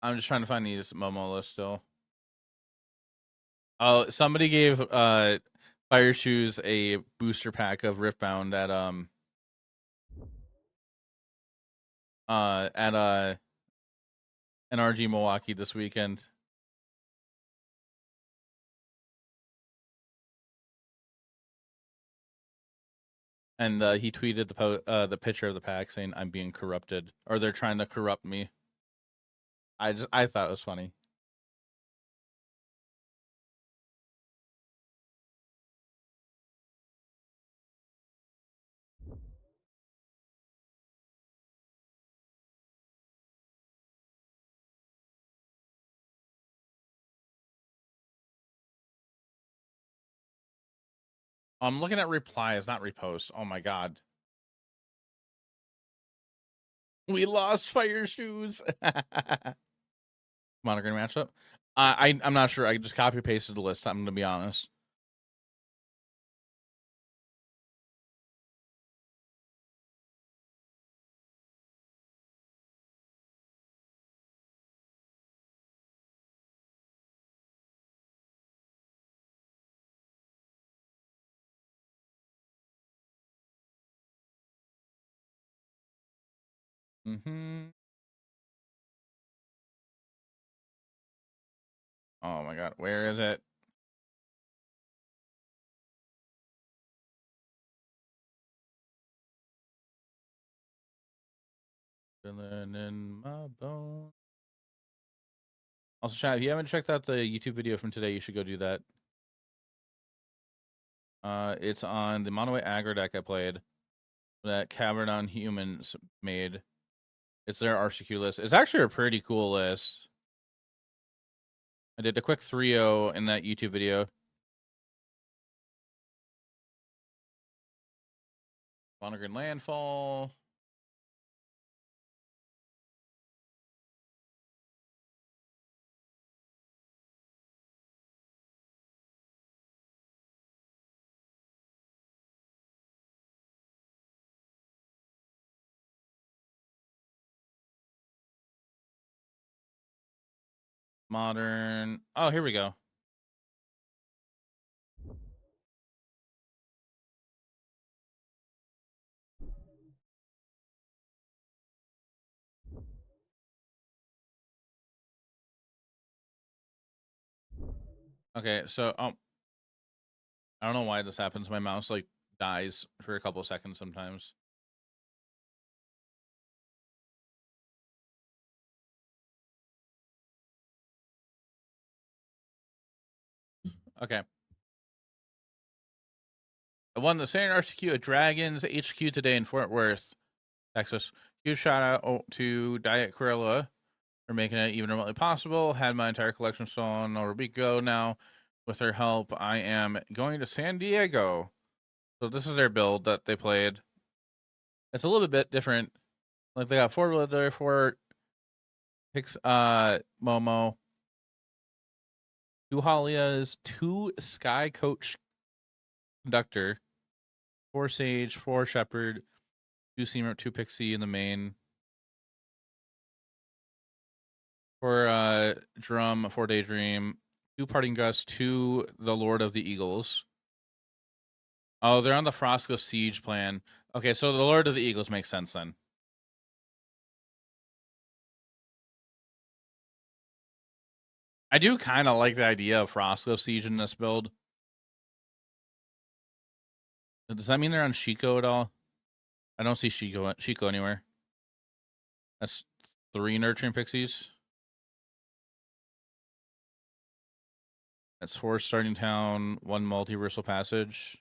I'm just trying to find these Momo lists still. Oh, somebody gave Fire Shoes a booster pack of Riftbound at NRG Milwaukee this weekend. And he tweeted the picture of the pack saying I'm being corrupted, or they're trying to corrupt me. I thought it was funny. I'm looking at replies, not reposts. Oh my god. We lost Fire Shoes. Monogram matchup. I'm not sure. I just copy pasted the list. I'm gonna be honest. Mm-hmm. Oh my god, where is it? Feeling in my bone. Also, chat, if you haven't checked out the YouTube video from today, you should go do that. It's on the Monoway aggro deck I played that Cavern Humans made. It's their RCQ list. It's actually a pretty cool list. I did a quick 3-0 in that YouTube video. Monogran Landfall. Modern. Oh, here we go. Okay, so I don't know why this happens. My mouse like dies for a couple of seconds sometimes. Okay. I won the Sand RCQ at Dragons HQ today in Fort Worth, Texas. Huge shout out to Diet Corella for making it even remotely possible. Had my entire collection stolen over a week ago now. With her help, I am going to San Diego. So this is their build that they played. It's a little bit different. Like they got 4 Wither, 4 Pix Momo, 2 Halias, 2 Sky Coach Conductor, 4 Sage, 4 Shepherd, 2 Seamer, 2 Pixie in the main. 4 Drum, 4 Daydream, 2 Parting Gust, 2 The Lord of the Eagles. Oh, they're on the Frosco Siege plan. Okay, so the Lord of the Eagles makes sense then. I do kind of like the idea of Frosco Siege in this build. Does that mean they're on Shiko at all? I don't see Shiko anywhere. That's 3 Nurturing Pixies. That's 4 Starting Town, 1 Multiversal Passage.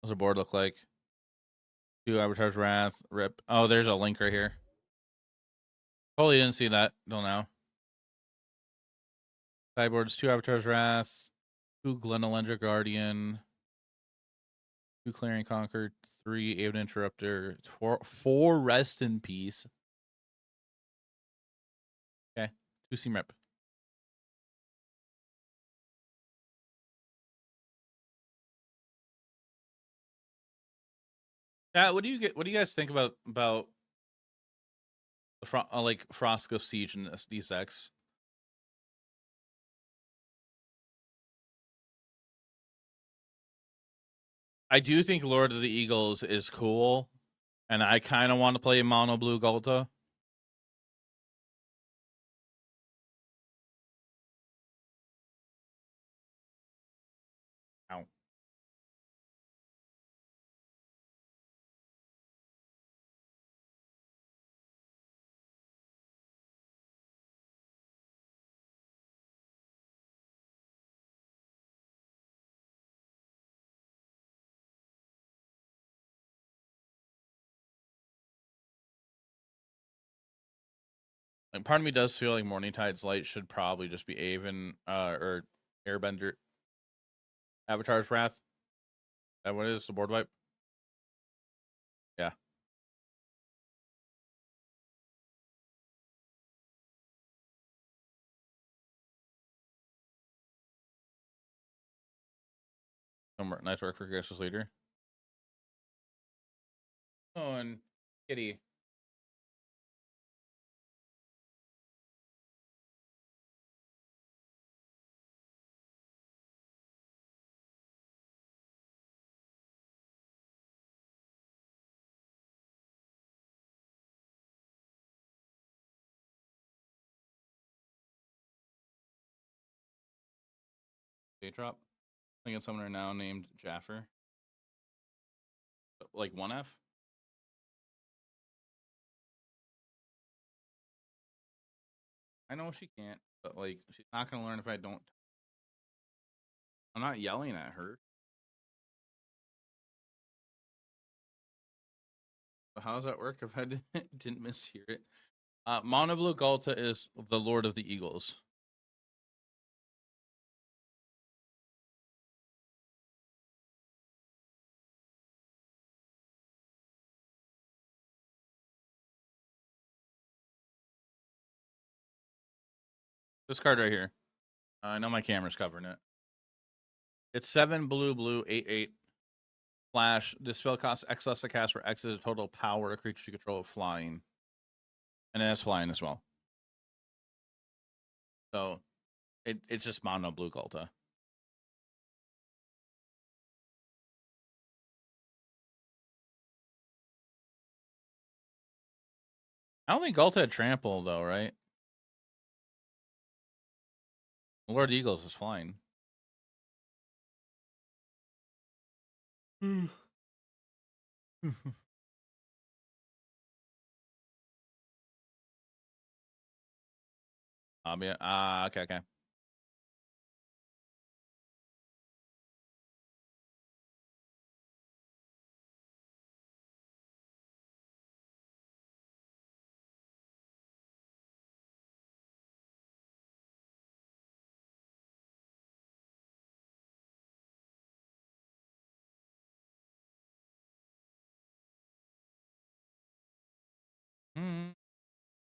What's the board look like? 2 Arbitrage Wrath, Rip. Oh, there's a link right here. Totally didn't see that till now. Sideboards, 2 Arbitrage Wrath, 2 Glenalendra Guardian, 2 Clarion Conquer, 3 Aven Interrupter, 4 Rest in Peace. Okay, 2 Seam Rep. Yeah, what do you guys think about the like Frosco Siege and these decks? I do think Lord of the Eagles is cool, and I kind of want to play Mono Blue Gulta. Ow. And part of me does feel like Morning Tide's Light should probably just be Aven or Airbender. Avatar's Wrath. Is that what it is? The board wipe? Yeah. Nice work for Gracious Leader. Oh, and Kitty. Day drop. I think it's someone now named Jaffer. Like 1F? I know she can't, but like she's not gonna learn if I don't. I'm not yelling at her. So how does that work if I didn't mishear it? Mono Blue Galta is the Lord of the Eagles. This card right here. I know my camera's covering it. It's 7 blue, 8/8. Flash. This spell costs X less to cast for X is the total power a creature you control of flying. And it has flying as well. So it's just mono blue Ghalta. I don't think Ghalta had trample though, right? Lord Eagles is flying. Hobbit. Okay, okay.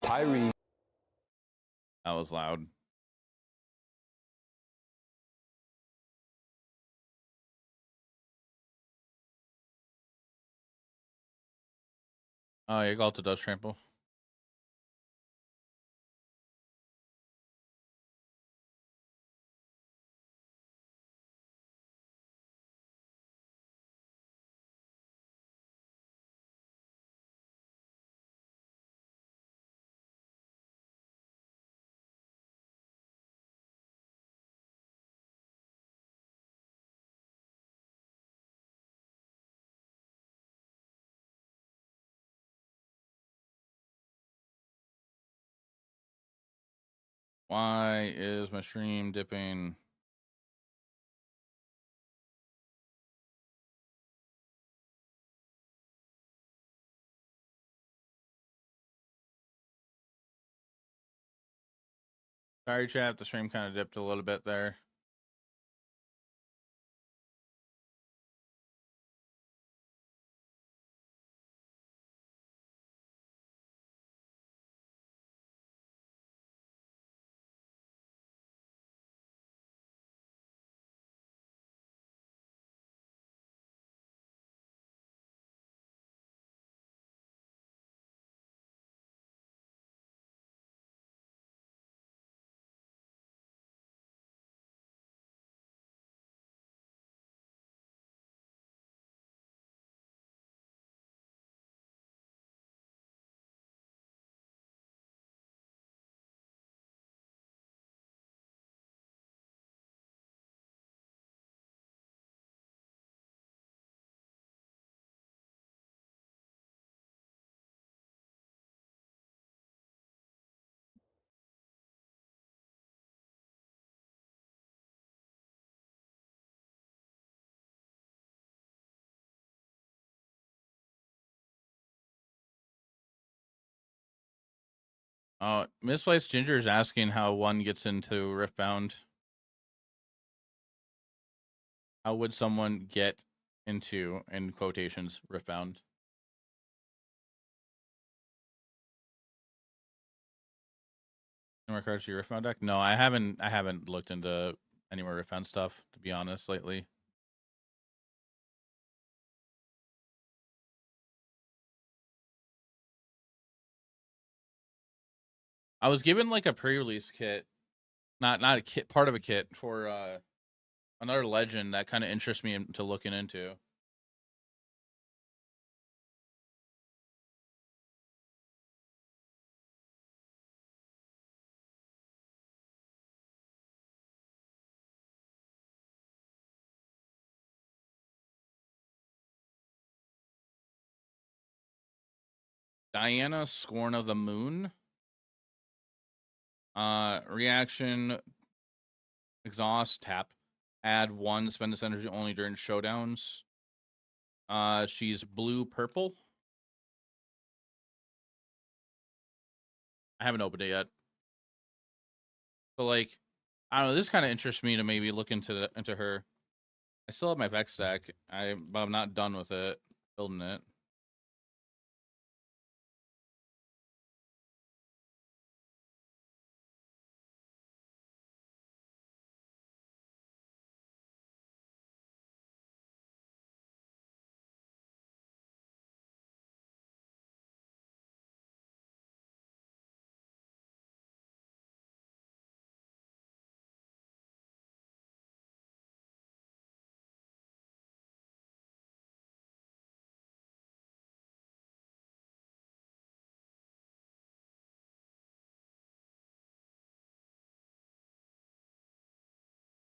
Tyree. That was loud. Oh, yeah, Ghalta does trample. Why is my stream dipping? Sorry, chat. The stream kind of dipped a little bit there. Misplaced Ginger is asking how one gets into Riftbound. How would someone get into, in quotations, Riftbound? More cards to your Riftbound deck? No, I haven't looked into any more Riftbound stuff, to be honest, lately. I was given like a pre-release kit, not a kit, part of a kit for another legend that kind of interests me into looking into. Diana, Scorn of the Moon. Reaction, exhaust, tap. Add 1, spend this energy only during showdowns. She's blue-purple. I haven't opened it yet. So like, I don't know, this kind of interests me to maybe look into her. I still have my Vex deck. But I'm not done with it, building it.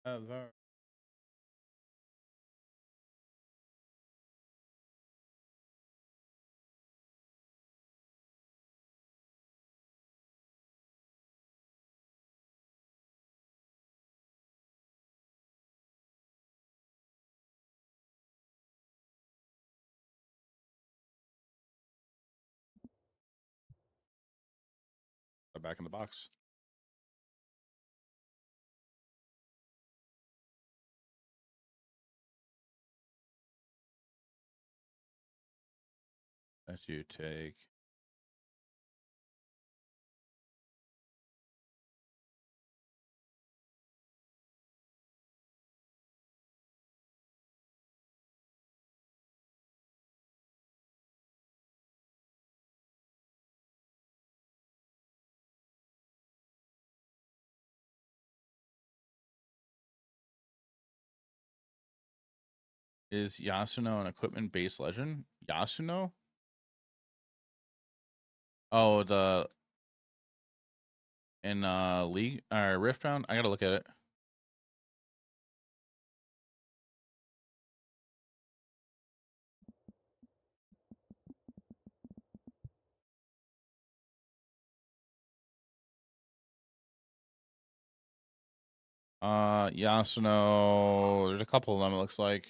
Ever. Back in the box. That you take. Is Yasuno an equipment-based legend? Yasuno? Oh, the in League or Rift round? I gotta look at it. Yasuno. There's a couple of them, it looks like.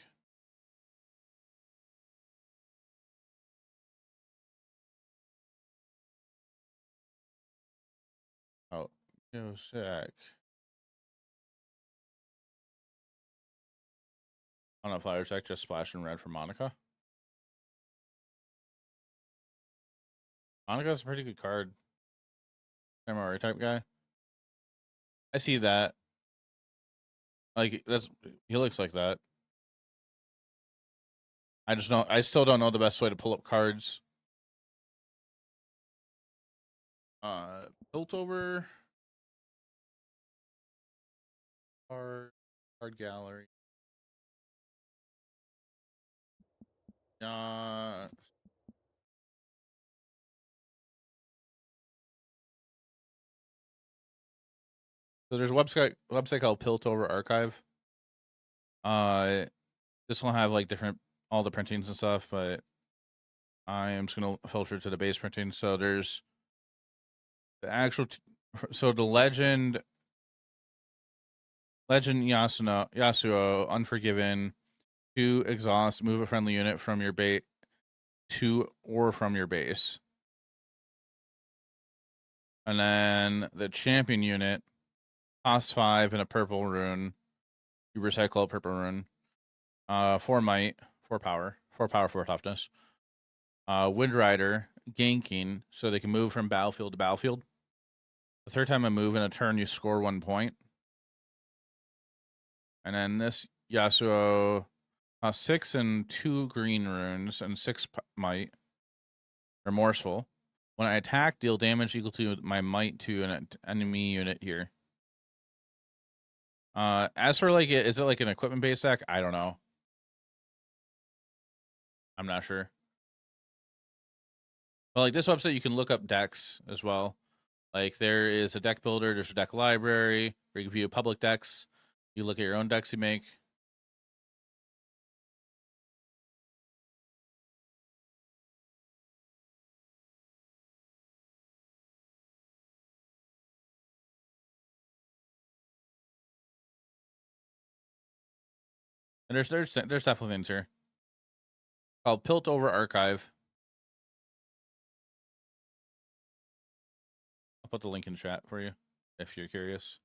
Oh, no sec. I don't know, Fire Tech just splash in red for Monica. Monica's a pretty good card. MRA type guy. I see that. Like that's he looks like that. I still don't know the best way to pull up cards. Built over card gallery. Uh so there's a website called Piltover Archive. This will have like all the printings and stuff, but I am just gonna filter to the base printing. So there's the actual so the legend Yasuo Unforgiven, 2 exhaust, move a friendly unit from your base to or from your base. And then the champion unit, cost 5 and a purple rune. You recycle a purple rune. 4 might, 4 power, 4 power, 4 toughness. Wind Rider, ganking, so they can move from battlefield to battlefield. The third time I move in a turn, you score 1 point. And then this Yasuo, 6 and 2 green runes and 6 might. Remorseful. When I attack, deal damage equal to my might to an enemy unit here. As for like, is it like an equipment based deck? I don't know. I'm not sure. But like this website, you can look up decks as well. Like there is a deck builder, there's a deck library where you can view public decks. You look at your own decks you make. And there's definitely things here. Called Piltover Archive. I'll put the link in chat for you if you're curious.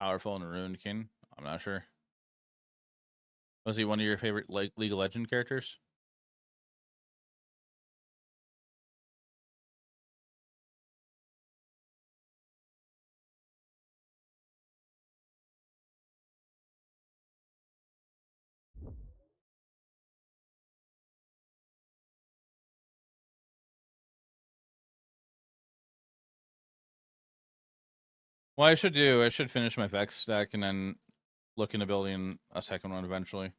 Powerful and Rune King. I'm not sure. Was he one of your favorite League of Legends characters? Well, I should finish my Vex stack and then look into building a second one eventually.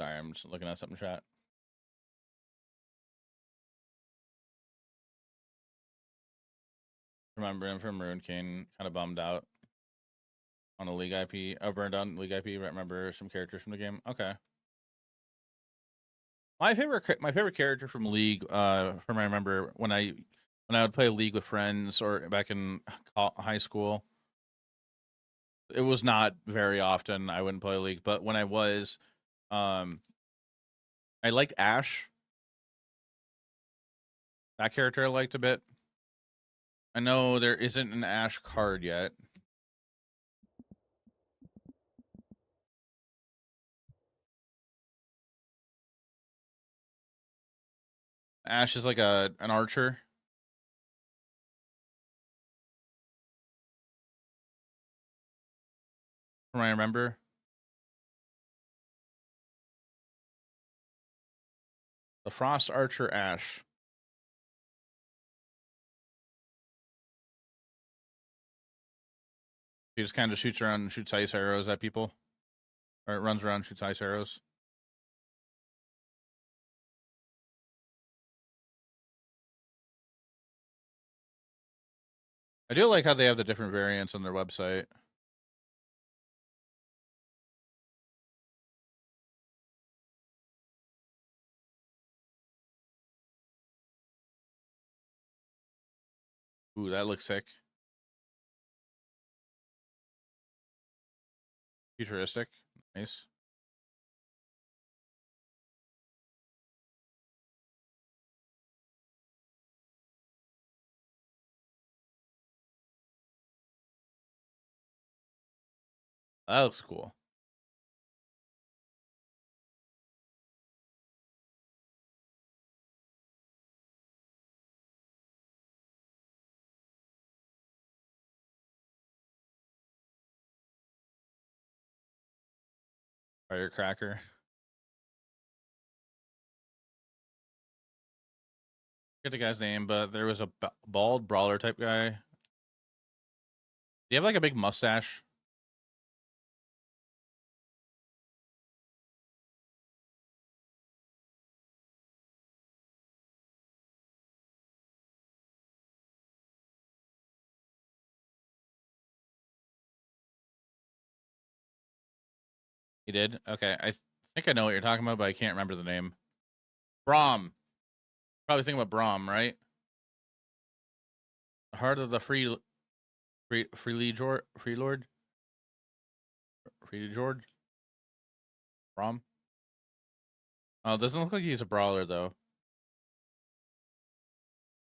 Sorry, I'm just looking at something chat. Remember him from Ruined King, kind of bummed out on a League IP. Oh, burned on League IP. Remember some characters from the game. Okay. My favorite character from League, from I remember when I would play League with friends or back in high school. It was not very often I wouldn't play League, but when I was, um, I liked Ash. That character I liked a bit. I know there isn't an Ash card yet. Ash is like an archer. From what I remember. The Frost Archer Ash. He just kind of shoots around and shoots ice arrows at people. Or it runs around and shoots ice arrows. I do like how they have the different variants on their website. Ooh, that looks sick. Futuristic. Nice. That looks cool. Firecracker. Get the guy's name, but there was a bald brawler type guy. Do you have like a big mustache? He did? Okay. I think I know what you're talking about, but I can't remember the name. Braum. Probably thinking about Braum, right? The Heart of the Free Lord? Free George? Braum? Oh, it doesn't look like he's a brawler, though.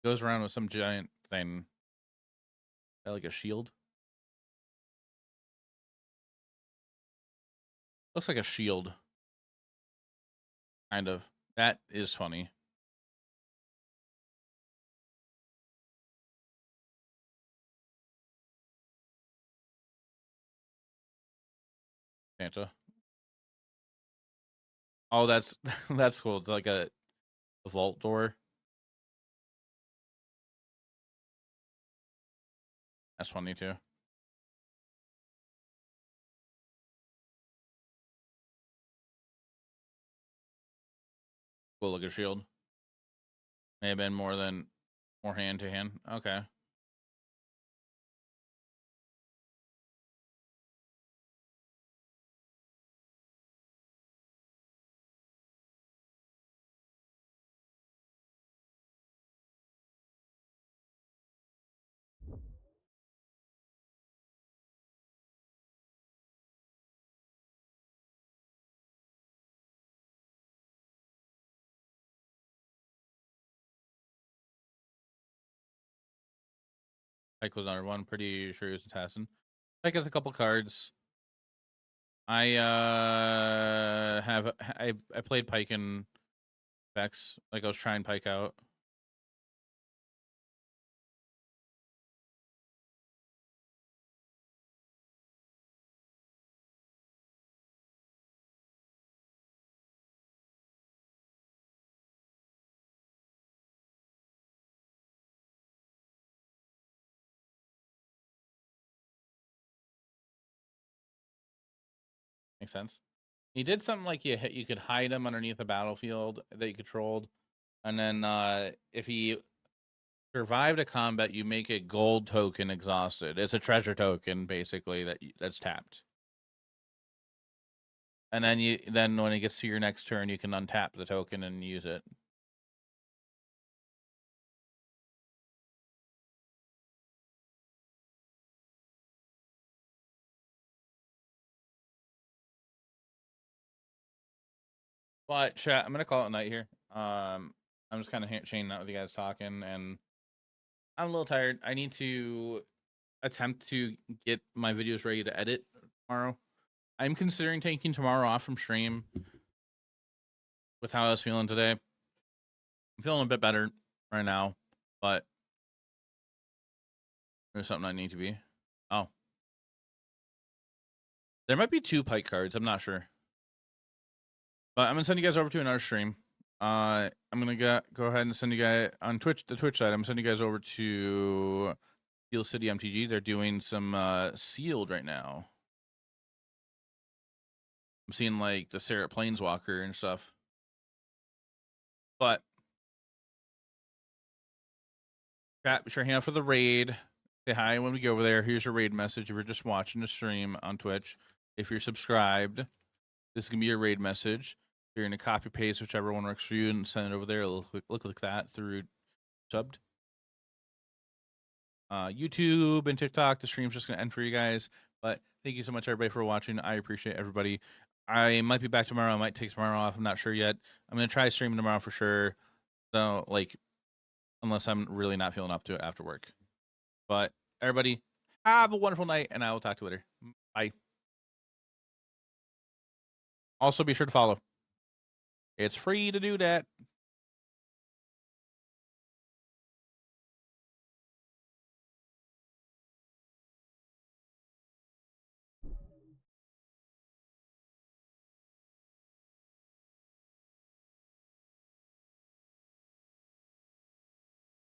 Goes around with some giant thing. Like a shield? Looks like a shield. Kind of. That is funny. Santa. Oh, that's that's cool. It's like a vault door. That's funny too. Cool looking shield. May have been more hand to hand. Okay. Pike was another one. Pretty sure he was assassin. Pike has a couple cards. I I played Pike in Vex. Like I was trying Pike out. Makes sense. He did something like you could hide him underneath a battlefield that you controlled, and then if he survived a combat, you make a gold token exhausted. It's a treasure token basically that's tapped. And then when it gets to your next turn, you can untap the token and use it. But chat, I'm gonna call it a night here. I'm just kind of chaining out with you guys talking, and I'm a little tired. I need to attempt to get my videos ready to edit tomorrow. I'm considering taking tomorrow off from stream with how I was feeling today. I'm feeling a bit better right now, but there's something I need to be. Oh. There might be 2 Pike cards. I'm not sure. But I'm going to send you guys over to another stream. I'm going to go ahead and send you guys on Twitch, the Twitch side. I'm sending you guys over to Steel City MTG. They're doing some sealed right now. I'm seeing like the Sarah Planeswalker and stuff. But chat, be sure to hang out for the raid. Say hi when we go over there. Here's your raid message. If you're just watching the stream on Twitch, if you're subscribed, this is gonna be your raid message. You're gonna copy paste whichever one works for you and send it over there. It'll look like that through subbed. YouTube and TikTok. The stream's just gonna end for you guys. But thank you so much, everybody, for watching. I appreciate everybody. I might be back tomorrow. I might take tomorrow off. I'm not sure yet. I'm gonna try streaming tomorrow for sure. So like, unless I'm really not feeling up to it after work. But everybody, have a wonderful night, and I will talk to you later. Bye. Also, be sure to follow. It's free to do that.